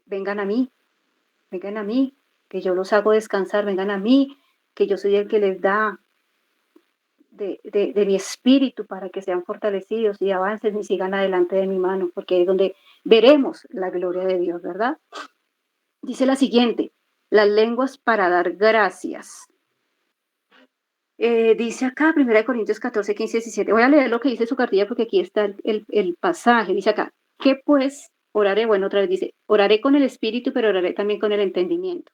vengan a mí, que yo los hago descansar, vengan a mí, que yo soy el que les da de mi espíritu para que sean fortalecidos y avancen y sigan adelante de mi mano, porque es donde veremos la gloria de Dios, ¿verdad? Dice la siguiente, las lenguas para dar gracias. Dice acá, 1 Corintios 14, 15, 17. Voy a leer lo que dice su cartilla porque aquí está el pasaje. Dice acá, ¿qué pues oraré? Bueno, otra vez dice, oraré con el espíritu, pero oraré también con el entendimiento.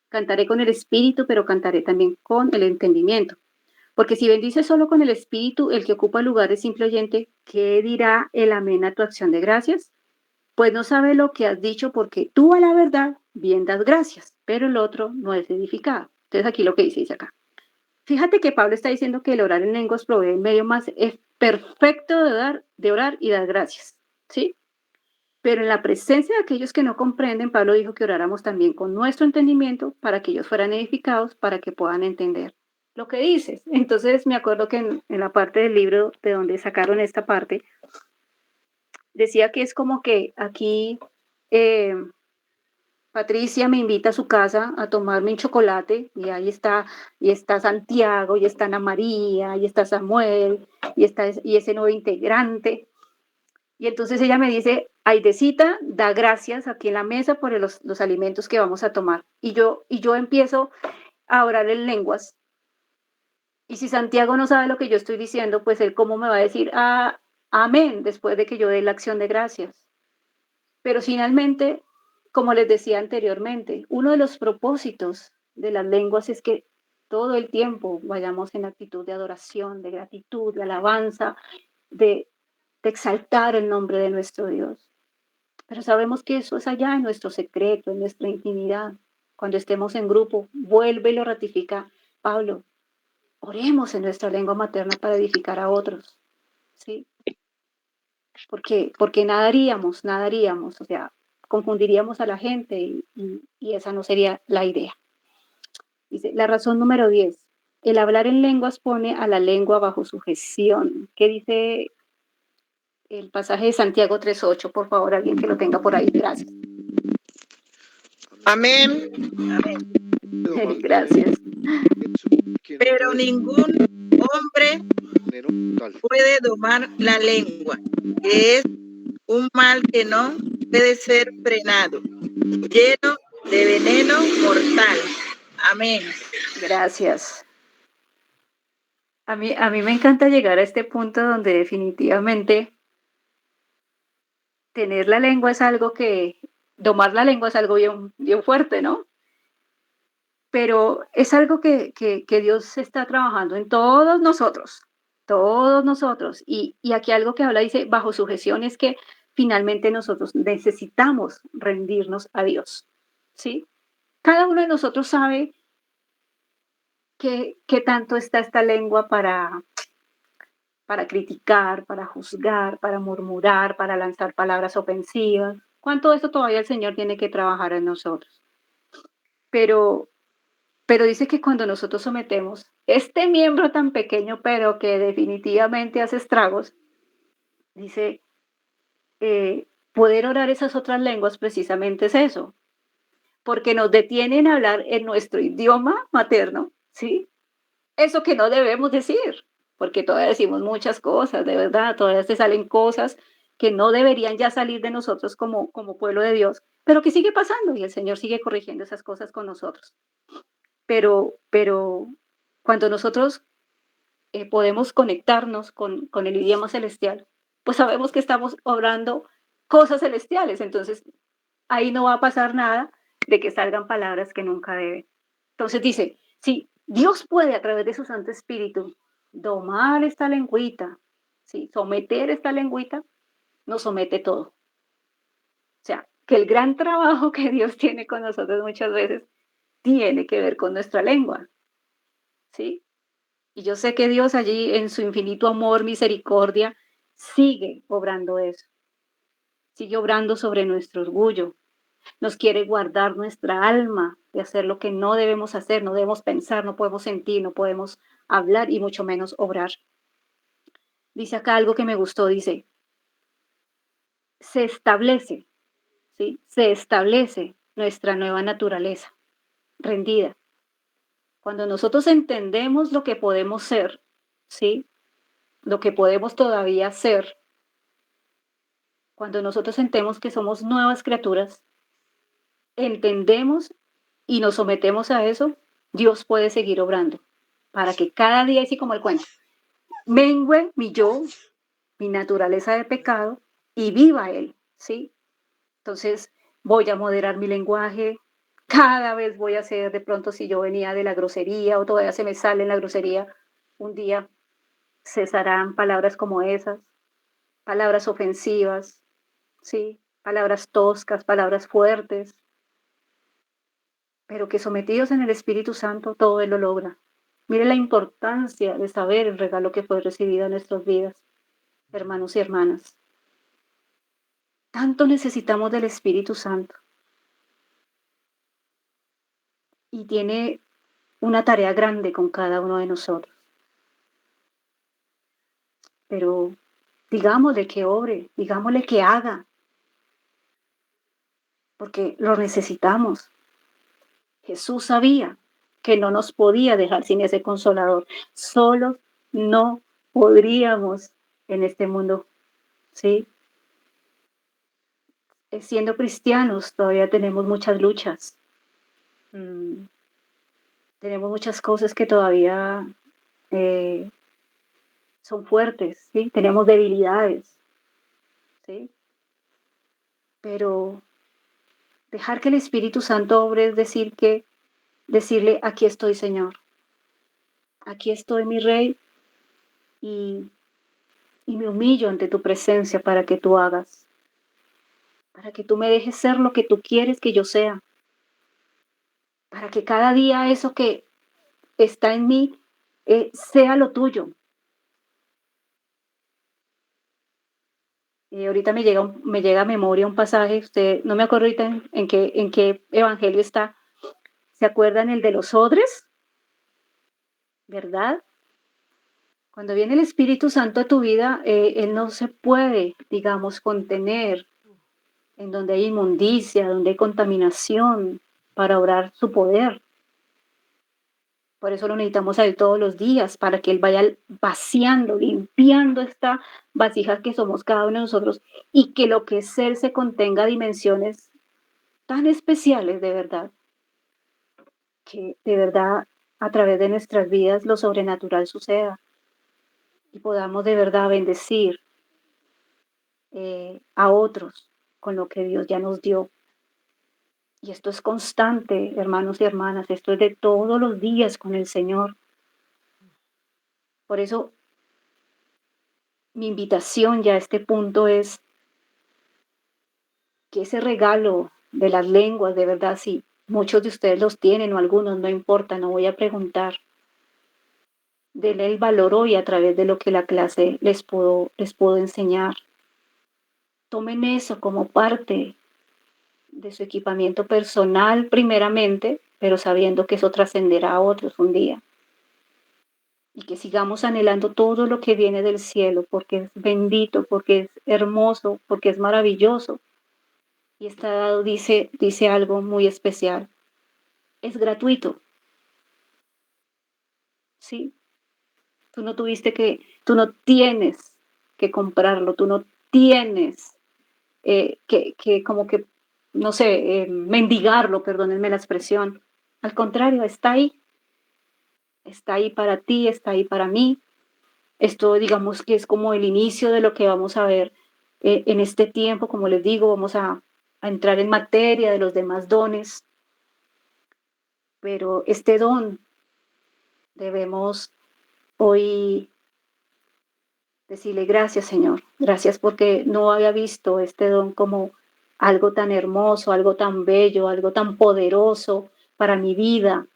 Cantaré con el espíritu, pero cantaré también con el entendimiento. Porque si bendice solo con el espíritu, el que ocupa el lugar de simple oyente, ¿qué dirá el amén a tu acción de gracias? Pues no sabe lo que has dicho porque tú a la verdad bien das gracias, pero el otro no es edificado. Entonces aquí lo que dice acá. Fíjate que Pablo está diciendo que el orar en lenguas provee el medio más perfecto de orar y dar gracias, ¿sí? Pero en la presencia de aquellos que no comprenden, Pablo dijo que oráramos también con nuestro entendimiento para que ellos fueran edificados, para que puedan entender lo que dices. Entonces me acuerdo que en la parte del libro de donde sacaron esta parte, decía que es como que aquí Patricia me invita a su casa a tomarme un chocolate y está Santiago, y está Ana María, y está Samuel, y ese nuevo integrante. Y entonces ella me dice, Aidecita, da gracias aquí en la mesa por los alimentos que vamos a tomar. Y yo empiezo a orar en lenguas. Y si Santiago no sabe lo que yo estoy diciendo, pues él cómo me va a decir amén después de que yo dé la acción de gracias. Pero finalmente, como les decía anteriormente, uno de los propósitos de las lenguas es que todo el tiempo vayamos en actitud de adoración, de gratitud, de alabanza, de exaltar el nombre de nuestro Dios. Pero sabemos que eso es allá en nuestro secreto, en nuestra intimidad. Cuando estemos en grupo, vuelve y lo ratifica Pablo. Oremos en nuestra lengua materna para edificar a otros, ¿sí? Porque nada haríamos, o sea, confundiríamos a la gente y esa no sería la idea. Dice, la razón número 10, el hablar en lenguas pone a la lengua bajo sujeción. ¿Qué dice el pasaje de Santiago 3:8? Por favor, alguien que lo tenga por ahí. Gracias. Amén. Gracias. Pero ningún hombre puede domar la lengua, que es un mal que no puede ser frenado, lleno de veneno mortal. Amén. Gracias. A mí me encanta llegar a este punto donde definitivamente tener la lengua es algo domar la lengua es algo bien, bien fuerte, ¿no? Pero es algo que Dios está trabajando en todos nosotros. Y aquí algo que habla, dice, bajo sujeción, es que finalmente nosotros necesitamos rendirnos a Dios, ¿sí? Cada uno de nosotros sabe qué tanto está esta lengua para criticar, para juzgar, para murmurar, para lanzar palabras ofensivas. ¿Cuánto de eso todavía el Señor tiene que trabajar en nosotros? Pero Pero dice que cuando nosotros sometemos este miembro tan pequeño, pero que definitivamente hace estragos, dice, poder orar esas otras lenguas precisamente es eso, porque nos detienen a hablar en nuestro idioma materno, ¿sí? Eso que no debemos decir, porque todavía decimos muchas cosas, de verdad, todavía se salen cosas que no deberían ya salir de nosotros como pueblo de Dios, pero que sigue pasando y el Señor sigue corrigiendo esas cosas con nosotros. Pero cuando nosotros podemos conectarnos con el idioma celestial, pues sabemos que estamos obrando cosas celestiales, entonces ahí no va a pasar nada de que salgan palabras que nunca deben. Entonces dice, si Dios puede a través de su Santo Espíritu domar esta lengüita, ¿sí? Someter esta lengüita, nos somete todo. O sea, que el gran trabajo que Dios tiene con nosotros muchas veces tiene que ver con nuestra lengua, ¿sí? Y yo sé que Dios allí en su infinito amor, misericordia, sigue obrando eso, sigue obrando sobre nuestro orgullo, nos quiere guardar nuestra alma de hacer lo que no debemos hacer, no debemos pensar, no podemos sentir, no podemos hablar y mucho menos obrar. Dice acá algo que me gustó, dice, se establece, ¿sí? Se establece nuestra nueva naturaleza, rendida. Cuando nosotros entendemos lo que podemos ser, ¿sí? Lo que podemos todavía ser, cuando nosotros entendemos que somos nuevas criaturas, entendemos y nos sometemos a eso, Dios puede seguir obrando para que cada día, así como el cuento, mengue mi yo, mi naturaleza de pecado y viva Él, ¿sí? Entonces voy a moderar mi lenguaje, cada vez voy a hacer, de pronto si yo venía de la grosería o todavía se me sale en la grosería, un día cesarán palabras como esas, palabras ofensivas, ¿sí? Palabras toscas, palabras fuertes, pero que sometidos en el Espíritu Santo todo Él lo logra. Mire la importancia de saber el regalo que fue recibido en nuestras vidas, hermanos y hermanas. Tanto necesitamos del Espíritu Santo. Y tiene una tarea grande con cada uno de nosotros. Pero digámosle que obre, digámosle que haga, porque lo necesitamos. Jesús sabía que no nos podía dejar sin ese consolador. Solos no podríamos en este mundo, ¿sí? Siendo cristianos todavía tenemos muchas luchas. Tenemos muchas cosas que todavía son fuertes, ¿sí? Tenemos debilidades, ¿sí? Pero dejar que el Espíritu Santo obre es decirle, aquí estoy, Señor. Aquí estoy, mi Rey, y me humillo ante tu presencia para que tú hagas, para que tú me dejes ser lo que tú quieres que yo sea, para que cada día eso que está en mí sea lo tuyo. Y ahorita me llega a memoria un pasaje, usted no me acuerdo ahorita en qué evangelio está. ¿Se acuerdan el de los odres? ¿Verdad? Cuando viene el Espíritu Santo a tu vida, Él no se puede, digamos, contener en donde hay inmundicia, donde hay contaminación, para obrar su poder. Por eso lo necesitamos a Él todos los días, para que Él vaya vaciando, limpiando esta vasija que somos cada uno de nosotros y que lo que es Él se contenga a dimensiones tan especiales de verdad, que de verdad a través de nuestras vidas lo sobrenatural suceda y podamos de verdad bendecir a otros con lo que Dios ya nos dio. Y esto es constante, hermanos y hermanas, esto es de todos los días con el Señor. Por eso, mi invitación ya a este punto es que ese regalo de las lenguas, de verdad, si muchos de ustedes los tienen o algunos, no importa, no voy a preguntar. Denle el valor hoy a través de lo que la clase les puedo enseñar. Tomen eso como parte de su equipamiento personal primeramente pero sabiendo que eso trascenderá a otros un día. Y que sigamos anhelando todo lo que viene del cielo, porque es bendito, porque es hermoso, porque es maravilloso. Y está dado, dice algo muy especial. Es gratuito, ¿sí? Tú no tienes que comprarlo, tú no tienes que como que, no sé, mendigarlo, perdónenme la expresión. Al contrario, está ahí para ti, está ahí para mí. Esto digamos que es como el inicio de lo que vamos a ver en este tiempo, como les digo, vamos a entrar en materia de los demás dones, pero este don debemos hoy decirle gracias, Señor, gracias porque no había visto este don como algo tan hermoso, algo tan bello, algo tan poderoso para mi vida,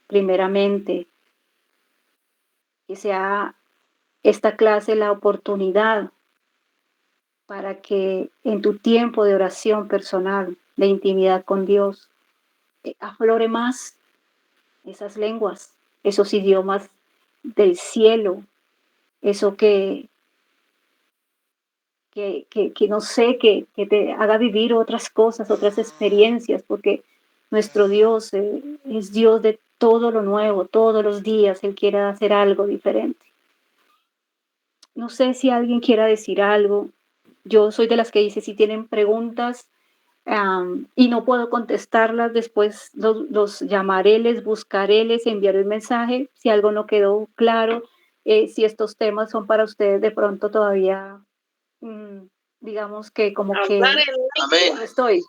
primeramente, que sea esta clase la oportunidad para que en tu tiempo de oración personal, de intimidad con Dios, aflore más esas lenguas, esos idiomas del cielo, eso que no sé, que te haga vivir otras cosas, otras experiencias, porque nuestro Dios es Dios de todo lo nuevo, todos los días Él quiere hacer algo diferente. No sé si alguien quiera decir algo. Yo soy de las que dice, si tienen preguntas y no puedo contestarlas, después los llamaré, les buscaré, les enviaré un mensaje si algo no quedó claro, si estos temas son para ustedes de pronto todavía, digamos que como que Amén. estoy,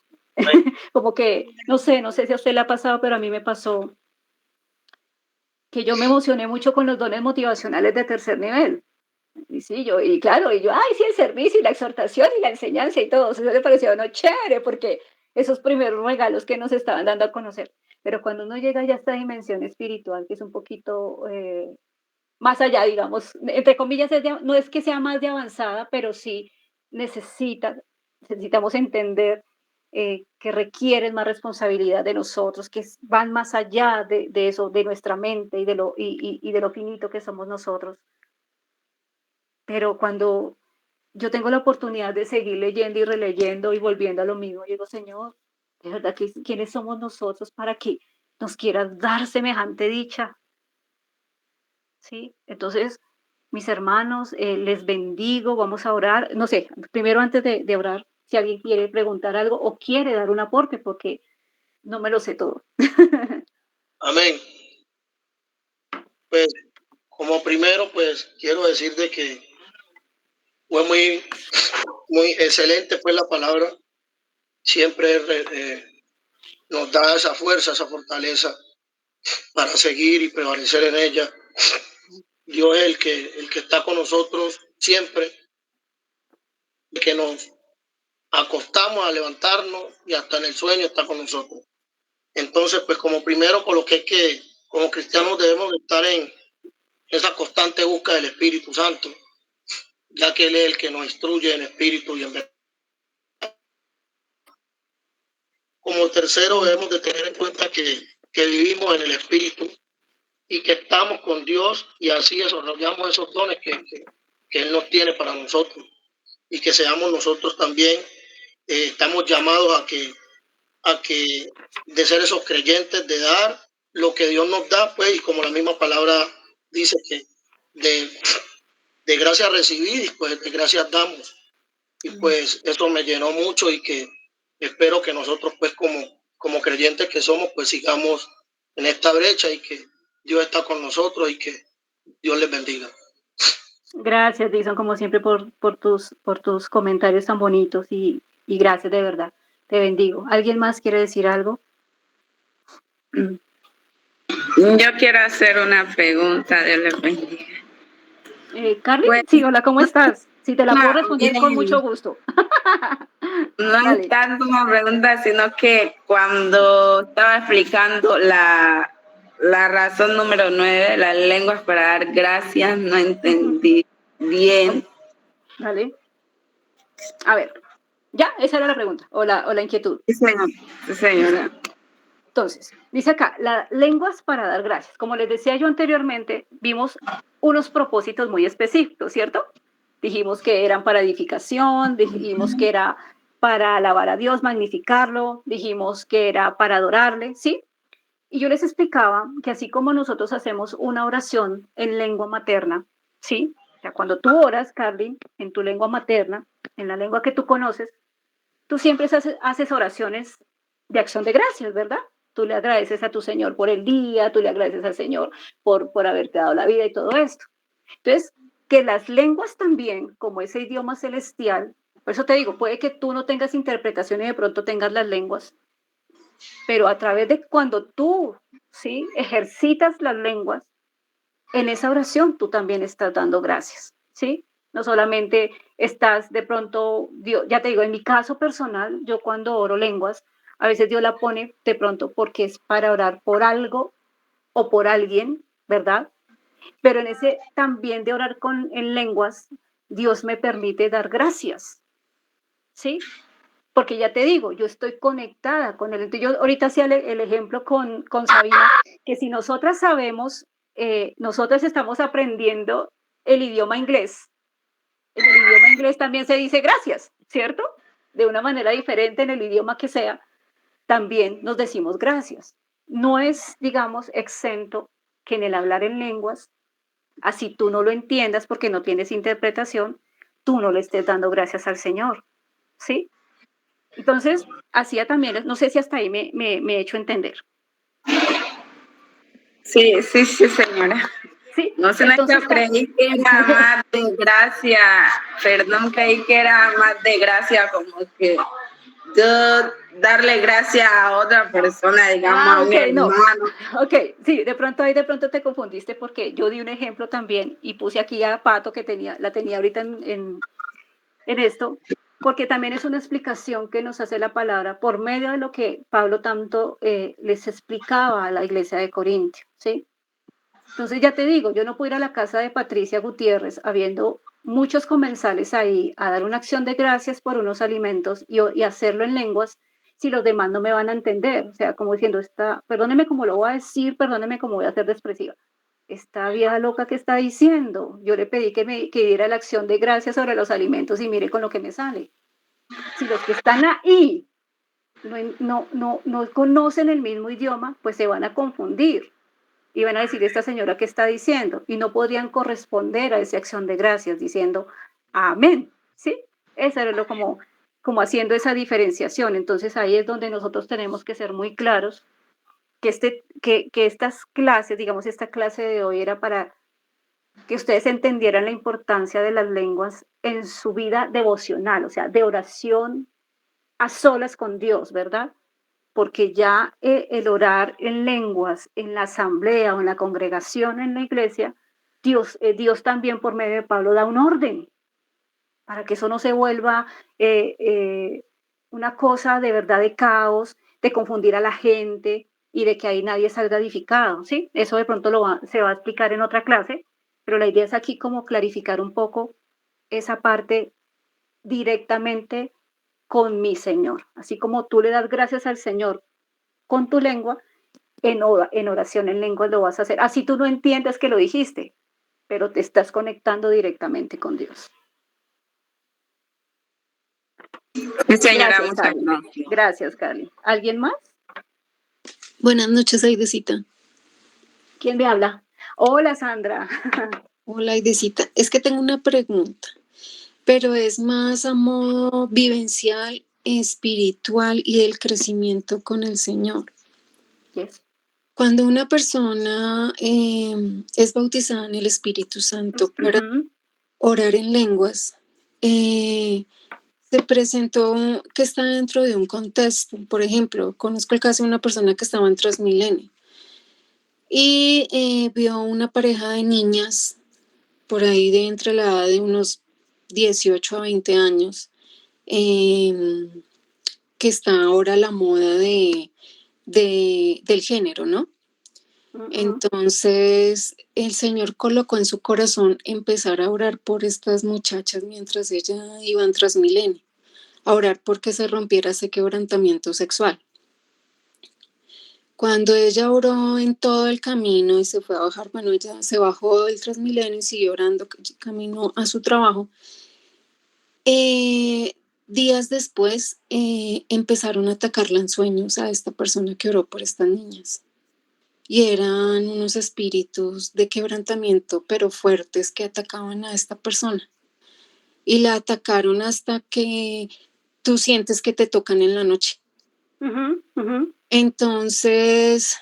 como que, no sé si a usted le ha pasado, pero a mí me pasó que yo me emocioné mucho con los dones motivacionales de tercer nivel. Y sí, ay, sí, el servicio y la exhortación y la enseñanza y todo, eso me pareció no chévere, porque esos primeros regalos que nos estaban dando a conocer. Pero cuando uno llega ya a esta dimensión espiritual, que es un poquito más allá, digamos, entre comillas, no es que sea más de avanzada, pero sí necesitamos entender que requieren más responsabilidad de nosotros, que van más allá de eso, de nuestra mente y de lo finito que somos nosotros. Pero cuando yo tengo la oportunidad de seguir leyendo y releyendo y volviendo a lo mismo, digo, Señor, de verdad, ¿quiénes somos nosotros para que nos quieras dar semejante dicha? ¿Sí? Entonces, mis hermanos, les bendigo, vamos a orar. No sé, primero antes de orar, si alguien quiere preguntar algo o quiere dar un aporte, porque no me lo sé todo. Amén. Pues como primero, pues quiero decir de que fue muy excelente pues la palabra. Siempre nos da esa fuerza, esa fortaleza para seguir y prevalecer en ella. Dios es el que está con nosotros siempre, que nos acostamos a levantarnos y hasta en el sueño está con nosotros. Entonces, pues como primero coloqué que como cristianos debemos estar en esa constante búsqueda del Espíritu Santo, ya que Él es el que nos instruye en espíritu y en verdad. Como tercero, debemos de tener en cuenta que vivimos en el Espíritu y que estamos con Dios y así desarrollamos esos dones que Él nos tiene para nosotros y que seamos nosotros también, estamos llamados a que de ser esos creyentes, de dar lo que Dios nos da, pues, y como la misma palabra dice que de gracias recibir y pues de gracias damos. Y pues eso me llenó mucho y que espero que nosotros pues como creyentes que somos pues sigamos en esta brecha y que Dios está con nosotros y que Dios les bendiga. Gracias, Dixon, como siempre, por tus comentarios tan bonitos y gracias de verdad. Te bendigo. ¿Alguien más quiere decir algo? Yo quiero hacer una pregunta, Dios les bendiga. Carly, Pues, sí, hola, ¿cómo estás? Si te la puedo responder con bien. mucho gusto. No Dale. es tanto una pregunta, sino que cuando estaba explicando la razón número 9 de las lenguas para dar gracias, no entendí bien. Dale. A ver, ya, esa era la pregunta o la inquietud. Sí, señora. Entonces, dice acá, lenguas para dar gracias. Como les decía yo anteriormente, vimos unos propósitos muy específicos, ¿cierto? Dijimos que eran para edificación, dijimos que era para alabar a Dios, magnificarlo, dijimos que era para adorarle, ¿sí? Y yo les explicaba que así como nosotros hacemos una oración en lengua materna, ¿sí? O sea, cuando tú oras, Carly, en tu lengua materna, en la lengua que tú conoces, tú siempre haces oraciones de acción de gracias, ¿verdad? Tú le agradeces a tu Señor por el día, tú le agradeces al Señor por haberte dado la vida y todo esto. Entonces, que las lenguas también, como ese idioma celestial, por eso te digo, puede que tú no tengas interpretación y de pronto tengas las lenguas, pero a través de cuando tú, ¿sí?, ejercitas las lenguas, en esa oración tú también estás dando gracias, ¿sí? No solamente estás de pronto, Dios, ya te digo, en mi caso personal, yo cuando oro lenguas, a veces Dios la pone de pronto porque es para orar por algo o por alguien, ¿verdad? Pero en ese también de orar en lenguas, Dios me permite dar gracias, ¿sí? Porque ya te digo, yo estoy conectada con él. Entonces yo ahorita hacía el ejemplo con Sabina, que si nosotras sabemos, nosotras estamos aprendiendo el idioma inglés. En el idioma inglés también se dice gracias, ¿cierto? De una manera diferente en el idioma que sea, también nos decimos gracias. No es, digamos, exento que en el hablar en lenguas, así tú no lo entiendas porque no tienes interpretación, tú no le estés dando gracias al Señor, ¿sí? Entonces, hacía también, no sé si hasta ahí me he hecho entender. Sí, sí, sí, señora. Sí, No sé, yo creí que era más de gracia, perdón, creí que era más de gracia, como que yo darle gracias a otra persona, digamos, a un hermano. No. Ok, sí, de pronto te confundiste porque yo di un ejemplo también y puse aquí a Pato que la tenía ahorita en esto, porque también es una explicación que nos hace la palabra por medio de lo que Pablo tanto les explicaba a la iglesia de Corintio, ¿sí? Entonces ya te digo, yo no puedo ir a la casa de Patricia Gutiérrez habiendo muchos comensales ahí a dar una acción de gracias por unos alimentos y hacerlo en lenguas si los demás no me van a entender. O sea, como diciendo, perdóneme cómo lo voy a decir, perdóneme cómo voy a ser expresiva. Esta vieja loca que está diciendo, yo le pedí que diera la acción de gracias sobre los alimentos y mire con lo que me sale. Si los que están ahí no conocen el mismo idioma, pues se van a confundir y van a decir, esta señora qué está diciendo, y no podrían corresponder a esa acción de gracias diciendo amén, ¿sí? Eso era como haciendo esa diferenciación. Entonces ahí es donde nosotros tenemos que ser muy claros que estas clases, digamos, esta clase de hoy era para que ustedes entendieran la importancia de las lenguas en su vida devocional, o sea, de oración a solas con Dios, ¿verdad? Porque ya el orar en lenguas, en la asamblea o en la congregación en la iglesia, Dios también por medio de Pablo da un orden para que eso no se vuelva una cosa de verdad de caos, de confundir a la gente y de que ahí nadie salga edificado, ¿sí? Eso de pronto se va a explicar en otra clase, pero la idea es aquí como clarificar un poco esa parte directamente con mi Señor. Así como tú le das gracias al Señor con tu lengua, en oración en lengua lo vas a hacer. Así tú no entiendes que lo dijiste, pero te estás conectando directamente con Dios. Señora, gracias, Carly. Gracias, Carly. ¿Alguien más? Buenas noches, Aidecita. ¿Quién me habla? Hola, Sandra. Hola, Aidecita. Es que tengo una pregunta, pero es más a modo vivencial, espiritual y del crecimiento con el Señor. Yes. Cuando una persona es bautizada en el Espíritu Santo para orar en lenguas, se presentó que está dentro de un contexto. Por ejemplo, conozco el caso de una persona que estaba en Transmilenio y vio una pareja de niñas por ahí de entre la edad de unos 18 a 20 años, que está ahora la moda del género, ¿no? Entonces el Señor colocó en su corazón empezar a orar por estas muchachas mientras ella iba en Transmilenio, a orar porque se rompiera ese quebrantamiento sexual. Cuando ella oró en todo el camino y se fue a bajar, bueno, ella se bajó del Transmilenio y siguió orando camino a su trabajo. Días después empezaron a atacarla en sueños a esta persona que oró por estas niñas. Y eran unos espíritus de quebrantamiento, pero fuertes, que atacaban a esta persona. Y la atacaron hasta que tú sientes que te tocan en la noche. Entonces,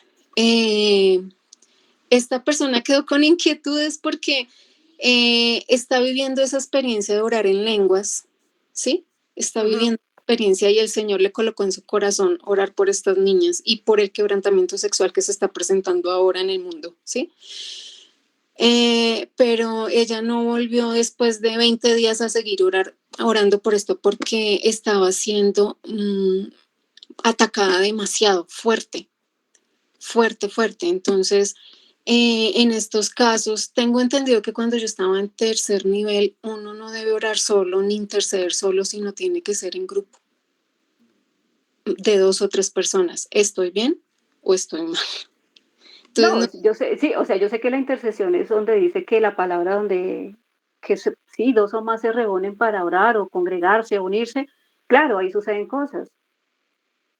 esta persona quedó con inquietudes porque está viviendo esa experiencia de orar en lenguas, ¿sí? Está viviendo esa experiencia y el Señor le colocó en su corazón orar por estas niñas y por el quebrantamiento sexual que se está presentando ahora en el mundo, ¿sí? Pero ella no volvió después de 20 días a seguir orando por esto porque estaba siendo atacada demasiado fuerte. Entonces, en estos casos, tengo entendido que cuando yo estaba en tercer nivel, uno no debe orar solo ni interceder solo, sino tiene que ser en grupo de 2 o 3 personas. ¿Estoy bien o estoy mal? Entonces, No, yo sé, sí, o sea, yo sé que la intercesión es donde dice que la palabra donde, sí, 2 o más se reúnen para orar o congregarse o unirse, claro, ahí suceden cosas.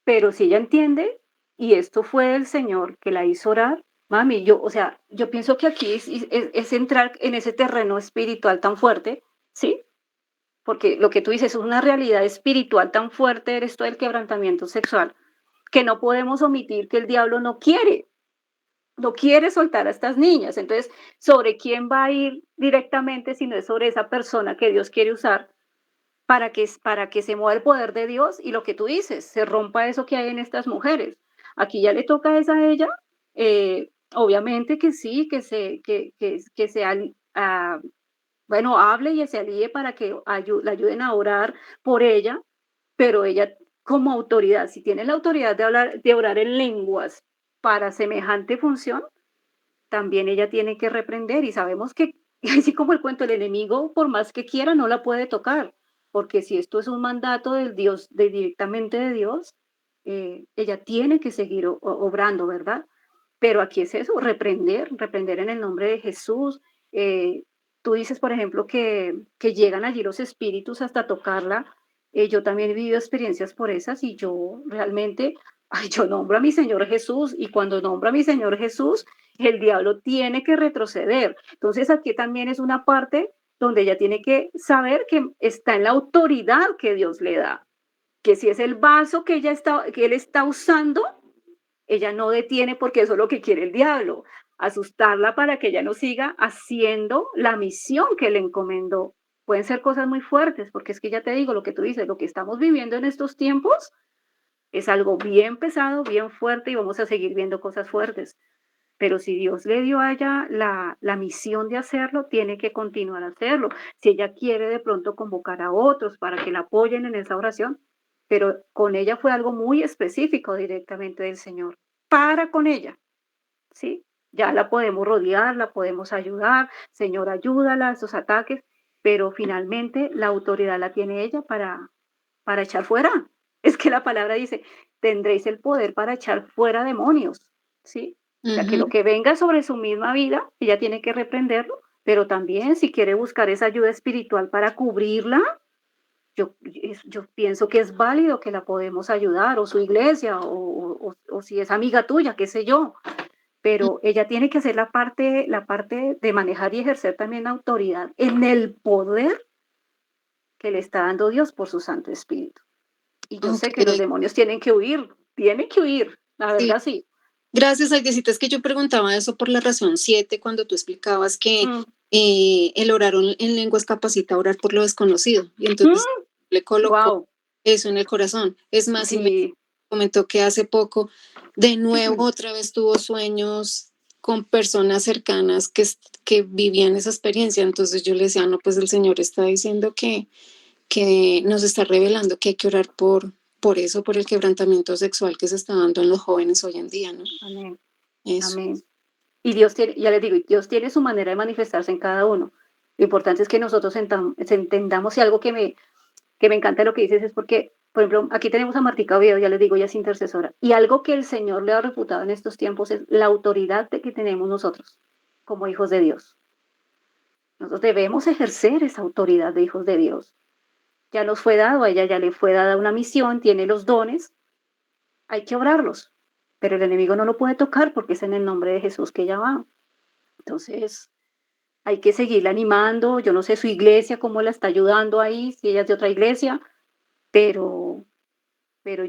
Pero si ella entiende, y esto fue el Señor que la hizo orar, mami, o sea, yo pienso que aquí es entrar en ese terreno espiritual tan fuerte, ¿sí? Porque lo que tú dices es una realidad espiritual tan fuerte, eres todo el quebrantamiento sexual, que no podemos omitir que el diablo no quiere soltar a estas niñas. Entonces, ¿sobre quién va a ir directamente si no es sobre esa persona que Dios quiere usar para que se mueva el poder de Dios y lo que tú dices, se rompa eso que hay en estas mujeres? Aquí ya le toca es a ella, obviamente que sí, bueno, hable y se alíe para que la ayuden a orar por ella, pero ella como autoridad, si tiene la autoridad de orar en lenguas para semejante función, también ella tiene que reprender y sabemos que, así como el cuento, el enemigo, por más que quiera, no la puede tocar, porque si esto es un mandato del Dios, directamente de Dios, ella tiene que seguir obrando, ¿verdad? Pero aquí es eso, reprender en el nombre de Jesús. Tú dices, por ejemplo, que llegan allí los espíritus hasta tocarla. Yo también he vivido experiencias por esas y yo realmente, yo nombro a mi Señor Jesús y cuando nombro a mi Señor Jesús, el diablo tiene que retroceder. Entonces aquí también es una parte donde ella tiene que saber que está en la autoridad que Dios le da, que si es el vaso que él está usando, ella no detiene porque eso es lo que quiere el diablo, asustarla para que ella no siga haciendo la misión que le encomendó. Pueden ser cosas muy fuertes, porque es que ya te digo lo que tú dices, lo que estamos viviendo en estos tiempos es algo bien pesado, bien fuerte y vamos a seguir viendo cosas fuertes. Pero si Dios le dio a ella la misión de hacerlo, tiene que continuar a hacerlo. Si ella quiere de pronto convocar a otros para que la apoyen en esa oración, pero con ella fue algo muy específico directamente del Señor, para con ella, ¿sí? Ya la podemos rodear, la podemos ayudar, Señor, ayúdala a esos ataques, pero finalmente la autoridad la tiene ella para echar fuera. Es que la palabra dice, tendréis el poder para echar fuera demonios, ¿sí? O sea, que lo que venga sobre su misma vida, ella tiene que reprenderlo, pero también si quiere buscar esa ayuda espiritual para cubrirla, yo pienso que es válido que la podemos ayudar, o su iglesia, o si es amiga tuya, qué sé yo, pero ella tiene que hacer la parte de manejar y ejercer también la autoridad en el poder que le está dando Dios por su Santo Espíritu. Y yo sé que los demonios tienen que huir, la verdad sí. Gracias, Aidecita. Es que yo preguntaba eso por la razón 7, cuando tú explicabas que el orar en lenguas capacita a orar por lo desconocido. Y entonces le colocó eso en el corazón. Es más, y me comentó que hace poco, de nuevo, otra vez tuvo sueños con personas cercanas que vivían esa experiencia. Entonces yo le decía, no, pues el Señor está diciendo que nos está revelando que hay que orar por eso, por el quebrantamiento sexual que se está dando en los jóvenes hoy en día, ¿no? Amén. Eso. Amén. Y Dios tiene, ya les digo, Dios tiene su manera de manifestarse en cada uno. Lo importante es que nosotros entendamos, y algo que me encanta lo que dices es porque Por ejemplo, aquí tenemos a Martica Oviedo, ya les digo, ella es intercesora. Y algo que el Señor le ha refutado en estos tiempos es la autoridad que tenemos nosotros como hijos de Dios. Nosotros debemos ejercer esa autoridad de hijos de Dios. Ya nos fue dado, a ella ya le fue dada una misión, tiene los dones, hay que obrarlos. Pero el enemigo no lo puede tocar porque es en el nombre de Jesús que ella va. Entonces, hay que seguirla animando. Yo no sé su iglesia, cómo la está ayudando ahí, si ella es de otra iglesia, pero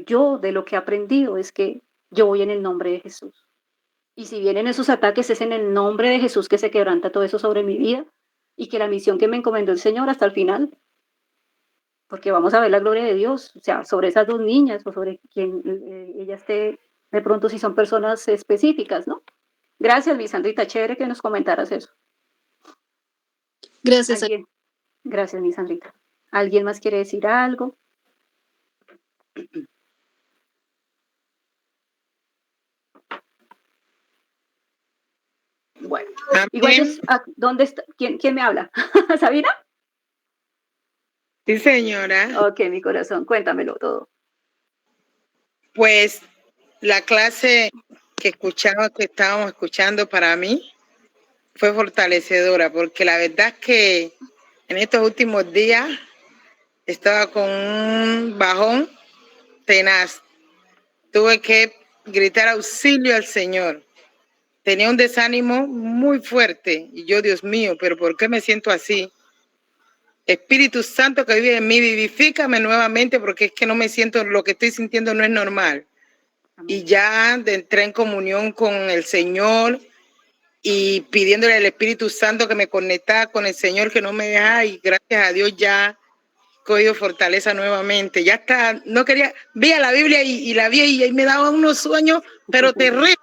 yo de lo que he aprendido es que yo voy en el nombre de Jesús. Y si vienen esos ataques, es en el nombre de Jesús que se quebranta todo eso sobre mi vida y que la misión que me encomendó el Señor hasta el final, porque vamos a ver la gloria de Dios, o sea, sobre esas 2 niñas o sobre quien ella esté, de pronto si son personas específicas, ¿no? Gracias, mi Sandrita, chévere que nos comentaras eso. Gracias. Gracias, mi Sandrita. ¿Alguien más quiere decir algo? Bueno, igual yo, ¿dónde está? ¿Quién me habla? ¿Sabina? Sí, señora. Ok, mi corazón, cuéntamelo todo. Pues la clase que estábamos escuchando para mí fue fortalecedora, porque la verdad es que en estos últimos días estaba con un bajón tenaz. Tuve que gritar auxilio al Señor. Tenía un desánimo muy fuerte y yo, Dios mío, ¿pero por qué me siento así? Espíritu Santo que vive en mí, vivifícame nuevamente porque es que no me siento, lo que estoy sintiendo no es normal. Y ya entré en comunión con el Señor y pidiéndole al Espíritu Santo que me conectara con el Señor, que no me deja, y gracias a Dios ya he cogido fortaleza nuevamente. Ya está, no quería, veía la Biblia y la vi y ahí me daba unos sueños, pero terribles.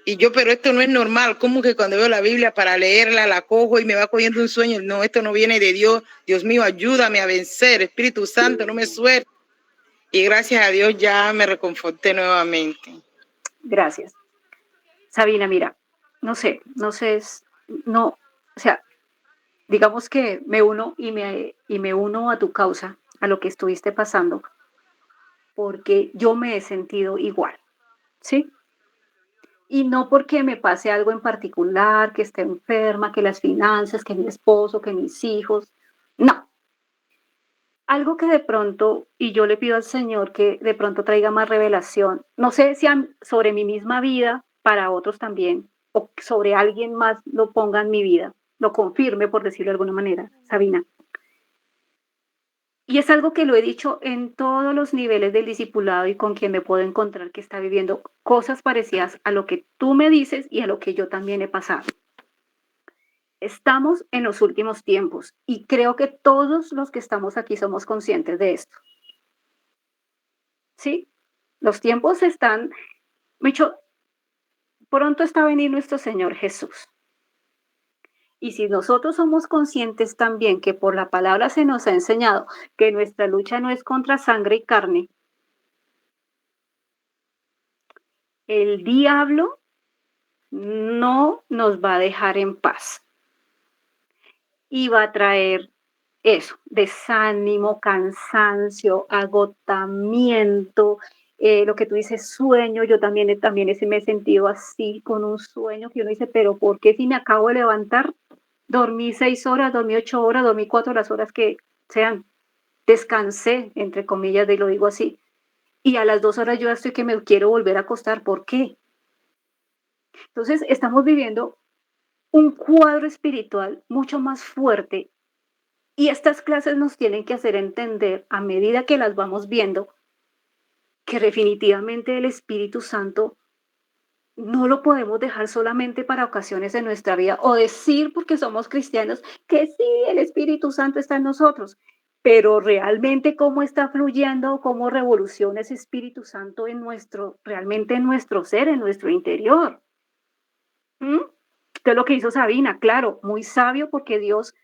Y yo, pero esto no es normal, ¿cómo que cuando veo la Biblia para leerla la cojo y me va cogiendo un sueño? No, esto no viene de Dios. Dios mío, ayúdame a vencer, Espíritu Santo, no me sueltes. Y gracias a Dios ya me reconforté nuevamente. Gracias. Sabina, mira, no sé, o sea, digamos que me uno y me uno a tu causa, a lo que estuviste pasando, porque yo me he sentido igual, ¿sí? Y no porque me pase algo en particular, que esté enferma, que las finanzas, que mi esposo, que mis hijos, no. Algo que de pronto, y yo le pido al Señor que de pronto traiga más revelación, no sé si sobre mi misma vida, para otros también, o sobre alguien más lo ponga en mi vida, lo confirme, por decirlo de alguna manera, Sabina. Y es algo que lo he dicho en todos los niveles del discipulado y con quien me puedo encontrar que está viviendo cosas parecidas a lo que tú me dices y a lo que yo también he pasado. Estamos en los últimos tiempos y creo que todos los que estamos aquí somos conscientes de esto. ¿Sí? Los tiempos están, pronto está a venir nuestro Señor Jesús. Y si nosotros somos conscientes también que por la palabra se nos ha enseñado que nuestra lucha no es contra sangre y carne, el diablo no nos va a dejar en paz. Y va a traer eso, desánimo, cansancio, agotamiento, lo que tú dices, sueño. Yo también me he sentido así con un sueño que uno dice, pero ¿por qué si me acabo de levantar? Dormí 6 horas, dormí 8 horas, dormí 4 las horas que sean. Descansé, entre comillas, y lo digo así. Y a las 2 horas yo ya estoy que me quiero volver a acostar. ¿Por qué? Entonces, estamos viviendo un cuadro espiritual mucho más fuerte y estas clases nos tienen que hacer entender, a medida que las vamos viendo, que definitivamente el Espíritu Santo no lo podemos dejar solamente para ocasiones en nuestra vida o decir porque somos cristianos que sí, el Espíritu Santo está en nosotros, pero realmente cómo está fluyendo, cómo revoluciona ese Espíritu Santo realmente en nuestro ser, en nuestro interior. Esto es lo que hizo Sabina, claro, muy sabio porque Dios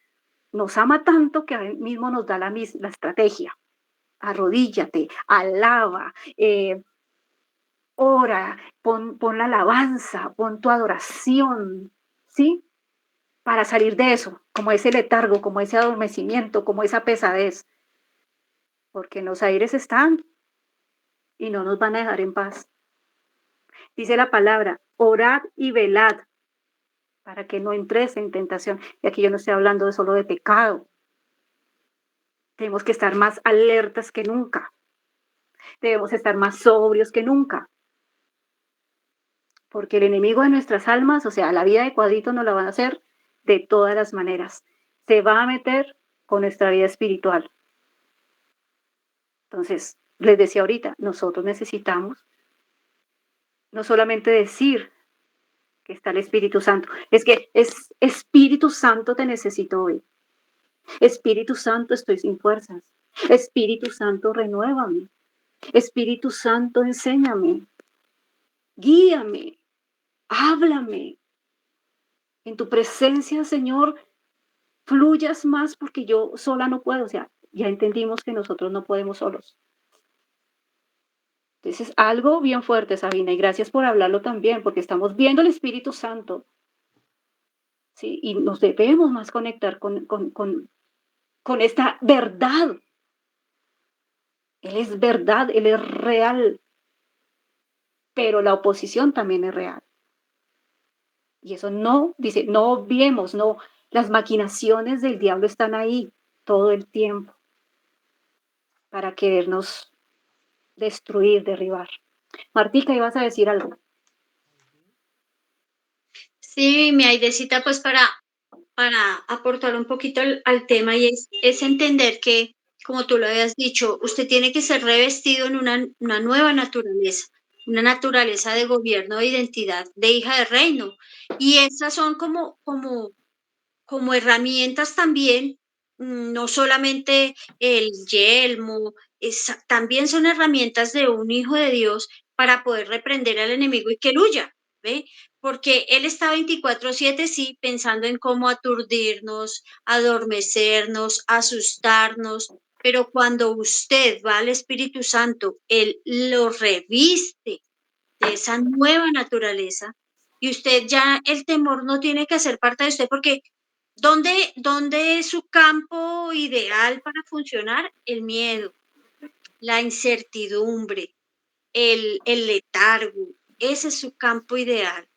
nos ama tanto que a él mismo nos da la estrategia. Arrodíllate, alaba, ora, pon la alabanza, pon tu adoración, ¿sí? Para salir de eso, como ese letargo, como ese adormecimiento, como esa pesadez. porque en los aires están y no nos van a dejar en paz. Dice la palabra, orad y velad para que no entres en tentación. Y aquí yo no estoy hablando solo de pecado. Tenemos que estar más alertas que nunca. Debemos estar más sobrios que nunca. Porque el enemigo de nuestras almas, o sea, la vida de cuadrito nos la van a hacer de todas las maneras. Se va a meter con nuestra vida espiritual. Entonces, les decía ahorita, nosotros necesitamos no solamente decir que está el Espíritu Santo, es que es Espíritu Santo te necesito hoy. Espíritu Santo estoy sin fuerzas. Espíritu Santo renuévame. Espíritu Santo enséñame. Guíame. Háblame. En tu presencia, Señor, fluyas más porque yo sola no puedo. O sea, ya entendimos que nosotros no podemos solos. Entonces, algo bien fuerte, Sabina, y gracias por hablarlo también, porque estamos viendo el Espíritu Santo, ¿sí? Y nos debemos más conectar con esta verdad. Él es verdad, Él es real, pero la oposición también es real. Y eso no, dice, no obviemos, no, las maquinaciones del diablo están ahí todo el tiempo para querernos destruir, derribar. Martica, ibas a decir algo. Sí, mi Aidecita, pues para aportar un poquito al tema y es entender que, como tú lo habías dicho, usted tiene que ser revestido en una nueva naturaleza, una naturaleza de gobierno, de identidad, de hija de reino. Y esas son como herramientas también, no solamente el yelmo, también son herramientas de un hijo de Dios para poder reprender al enemigo y que él huya, ¿ve? Porque él está 24/7, sí, pensando en cómo aturdirnos, adormecernos, asustarnos, pero cuando usted va al Espíritu Santo, él lo reviste de esa nueva naturaleza y usted ya el temor no tiene que ser parte de usted porque ¿dónde es su campo ideal para funcionar? El miedo, la incertidumbre, el letargo, ese es su campo ideal.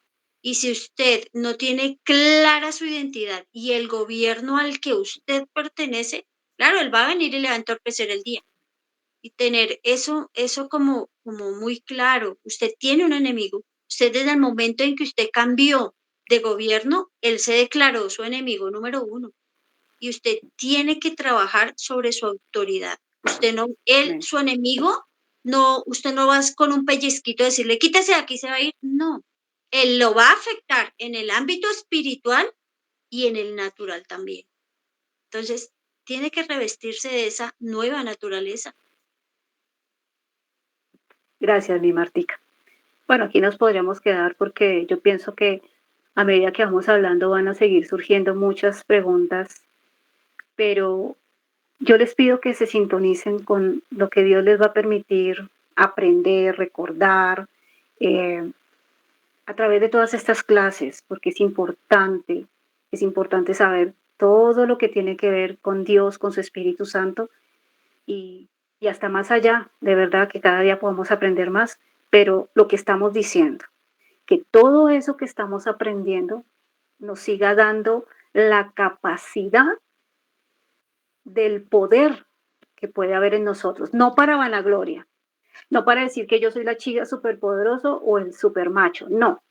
Y si usted no tiene clara su identidad y el gobierno al que usted pertenece, claro, él va a venir y le va a entorpecer el día. Y tener eso como muy claro. Usted tiene un enemigo. Usted desde el momento en que usted cambió de gobierno, él se declaró su enemigo número 1. Y usted tiene que trabajar sobre su autoridad. Usted no, su enemigo, no, usted no va con un pellizquito a decirle, quítese de aquí, se va a ir. No, él lo va a afectar en el ámbito espiritual y en el natural también. Entonces, tiene que revestirse de esa nueva naturaleza. Gracias, mi Martica. Bueno, aquí nos podríamos quedar porque yo pienso que a medida que vamos hablando van a seguir surgiendo muchas preguntas, pero yo les pido que se sintonicen con lo que Dios les va a permitir aprender, recordar, a través de todas estas clases, porque es importante saber todo lo que tiene que ver con Dios, con su Espíritu Santo y hasta más allá, de verdad que cada día podamos aprender más, pero lo que estamos diciendo, que todo eso que estamos aprendiendo nos siga dando la capacidad del poder que puede haber en nosotros, no para vanagloria, no para decir que yo soy la chica superpoderoso o el supermacho, no,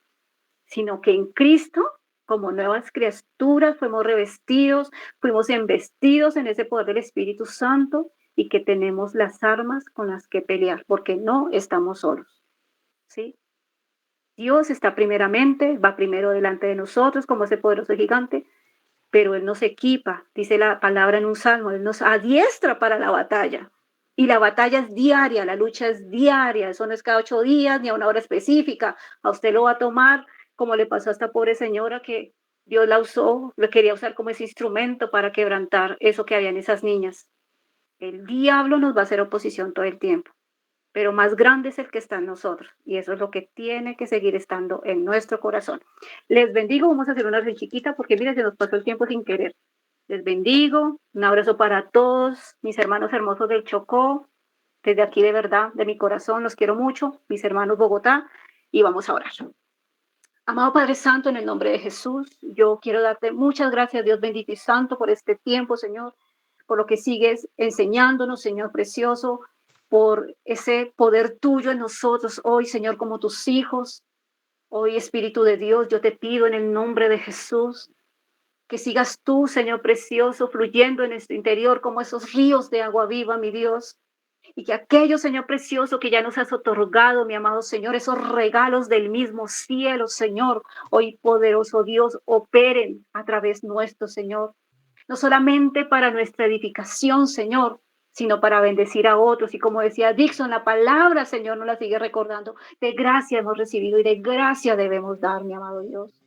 sino que en Cristo, como nuevas criaturas, fuimos revestidos, fuimos embestidos en ese poder del Espíritu Santo y que tenemos las armas con las que pelear, porque no estamos solos, ¿sí? Dios está primeramente, va primero delante de nosotros como ese poderoso gigante, pero Él nos equipa, dice la palabra en un salmo, Él nos adiestra para la batalla. Y la batalla es diaria, la lucha es diaria, eso no es cada 8 días ni a una hora específica. A usted lo va a tomar como le pasó a esta pobre señora que Dios la usó, lo quería usar como ese instrumento para quebrantar eso que había en esas niñas. El diablo nos va a hacer oposición todo el tiempo, pero más grande es el que está en nosotros y eso es lo que tiene que seguir estando en nuestro corazón. Les bendigo, vamos a hacer una chiquita porque mira, se nos pasó el tiempo sin querer. Les bendigo. Un abrazo para todos mis hermanos hermosos del Chocó. Desde aquí, de verdad, de mi corazón, los quiero mucho, mis hermanos Bogotá, y vamos a orar. Amado Padre Santo, en el nombre de Jesús, yo quiero darte muchas gracias, Dios bendito y santo, por este tiempo, Señor, por lo que sigues enseñándonos, Señor precioso, por ese poder tuyo en nosotros hoy, Señor, como tus hijos. Hoy, Espíritu de Dios, yo te pido en el nombre de Jesús que sigas tú, Señor precioso, fluyendo en nuestro interior como esos ríos de agua viva, mi Dios. Y que aquello, Señor precioso, que ya nos has otorgado, mi amado Señor, esos regalos del mismo cielo, Señor, hoy poderoso Dios, operen a través nuestro, Señor. No solamente para nuestra edificación, Señor, sino para bendecir a otros. Y como decía Dixon, la palabra, Señor, nos la sigue recordando. De gracia hemos recibido y de gracia debemos dar, mi amado Dios.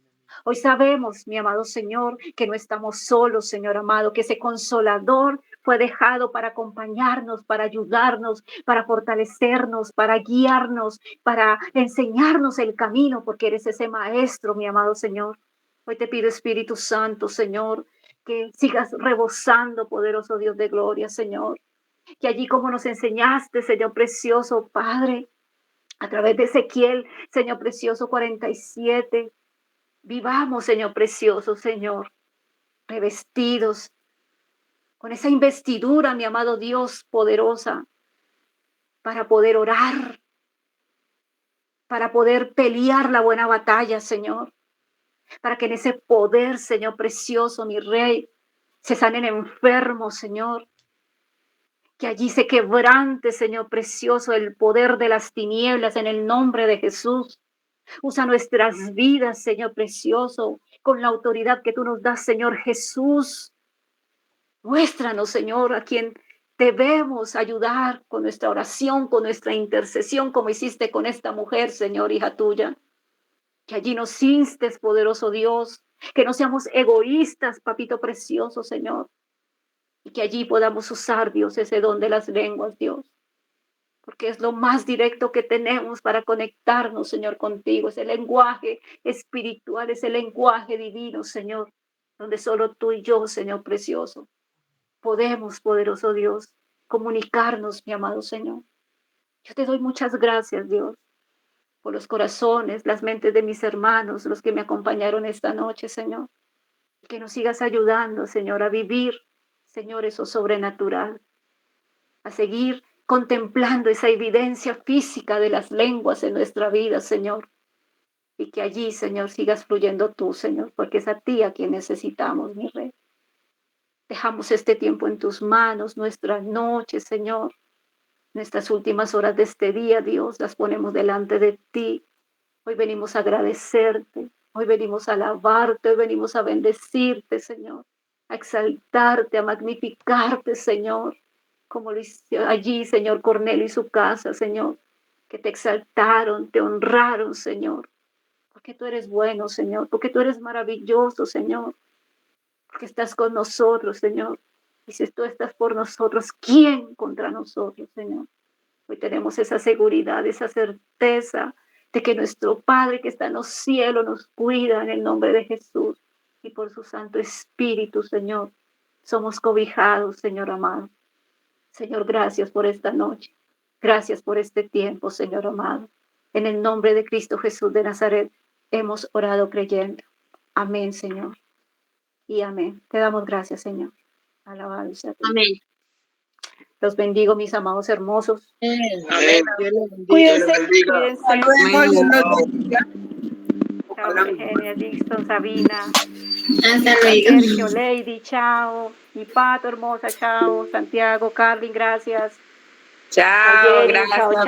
Hoy sabemos, mi amado Señor, que no estamos solos, Señor amado, que ese consolador fue dejado para acompañarnos, para ayudarnos, para fortalecernos, para guiarnos, para enseñarnos el camino, porque eres ese maestro, mi amado Señor. Hoy te pido, Espíritu Santo, Señor, que sigas rebosando, poderoso Dios de gloria, Señor. Que allí como nos enseñaste, Señor precioso, Padre, a través de Ezequiel, Señor precioso 47, vivamos, Señor precioso, Señor, revestidos con esa investidura, mi amado Dios, poderosa, para poder orar, para poder pelear la buena batalla, Señor, para que en ese poder, Señor precioso, mi Rey, se sanen enfermos, Señor, que allí se quebrante, Señor precioso, el poder de las tinieblas en el nombre de Jesús. Usa nuestras vidas, Señor precioso, con la autoridad que tú nos das, Señor Jesús. Muéstranos, Señor, a quien debemos ayudar con nuestra oración, con nuestra intercesión, como hiciste con esta mujer, Señor, hija tuya. Que allí nos instes, poderoso Dios, que no seamos egoístas, papito precioso, Señor. Y que allí podamos usar, Dios, ese don de las lenguas, Dios. Porque es lo más directo que tenemos para conectarnos, Señor, contigo. Es el lenguaje espiritual, es el lenguaje divino, Señor, donde solo tú y yo, Señor precioso, podemos, poderoso Dios, comunicarnos, mi amado Señor. Yo te doy muchas gracias, Dios, por los corazones, las mentes de mis hermanos, los que me acompañaron esta noche, Señor. Que nos sigas ayudando, Señor, a vivir, Señor, eso sobrenatural, a seguir contemplando esa evidencia física de las lenguas en nuestra vida, Señor. Y que allí, Señor, sigas fluyendo tú, Señor, porque es a ti a quien necesitamos, mi Rey. Dejamos este tiempo en tus manos, nuestras noches, Señor, nuestras últimas horas de este día, Dios, las ponemos delante de ti. Hoy venimos a agradecerte, hoy venimos a alabarte, hoy venimos a bendecirte, Señor, a exaltarte, a magnificarte, Señor, como lo hizo allí, Señor, Cornelio y su casa, Señor, que te exaltaron, te honraron, Señor, porque tú eres bueno, Señor, porque tú eres maravilloso, Señor, porque estás con nosotros, Señor. Y si tú estás por nosotros, ¿quién contra nosotros, Señor? Hoy tenemos esa seguridad, esa certeza de que nuestro Padre que está en los cielos nos cuida en el nombre de Jesús. Y por su Santo Espíritu, Señor, somos cobijados, Señor amado. Señor, gracias por esta noche. Gracias por este tiempo, Señor amado. En el nombre de Cristo Jesús de Nazaret, hemos orado creyendo. Amén, Señor. Y amén. Te damos gracias, Señor. Alabado sea tu nombre. Amén. Los bendigo, mis amados hermosos. Amén. Dios les bendiga. Cuídense, cuídense. Chao, Virginia, Dixon, Sabina. Hasta luego. Sergio, Lady, chao. Mi Pato hermosa, chao. Santiago, Carlin, gracias. Chao, Jenny, gracias. chao, chao.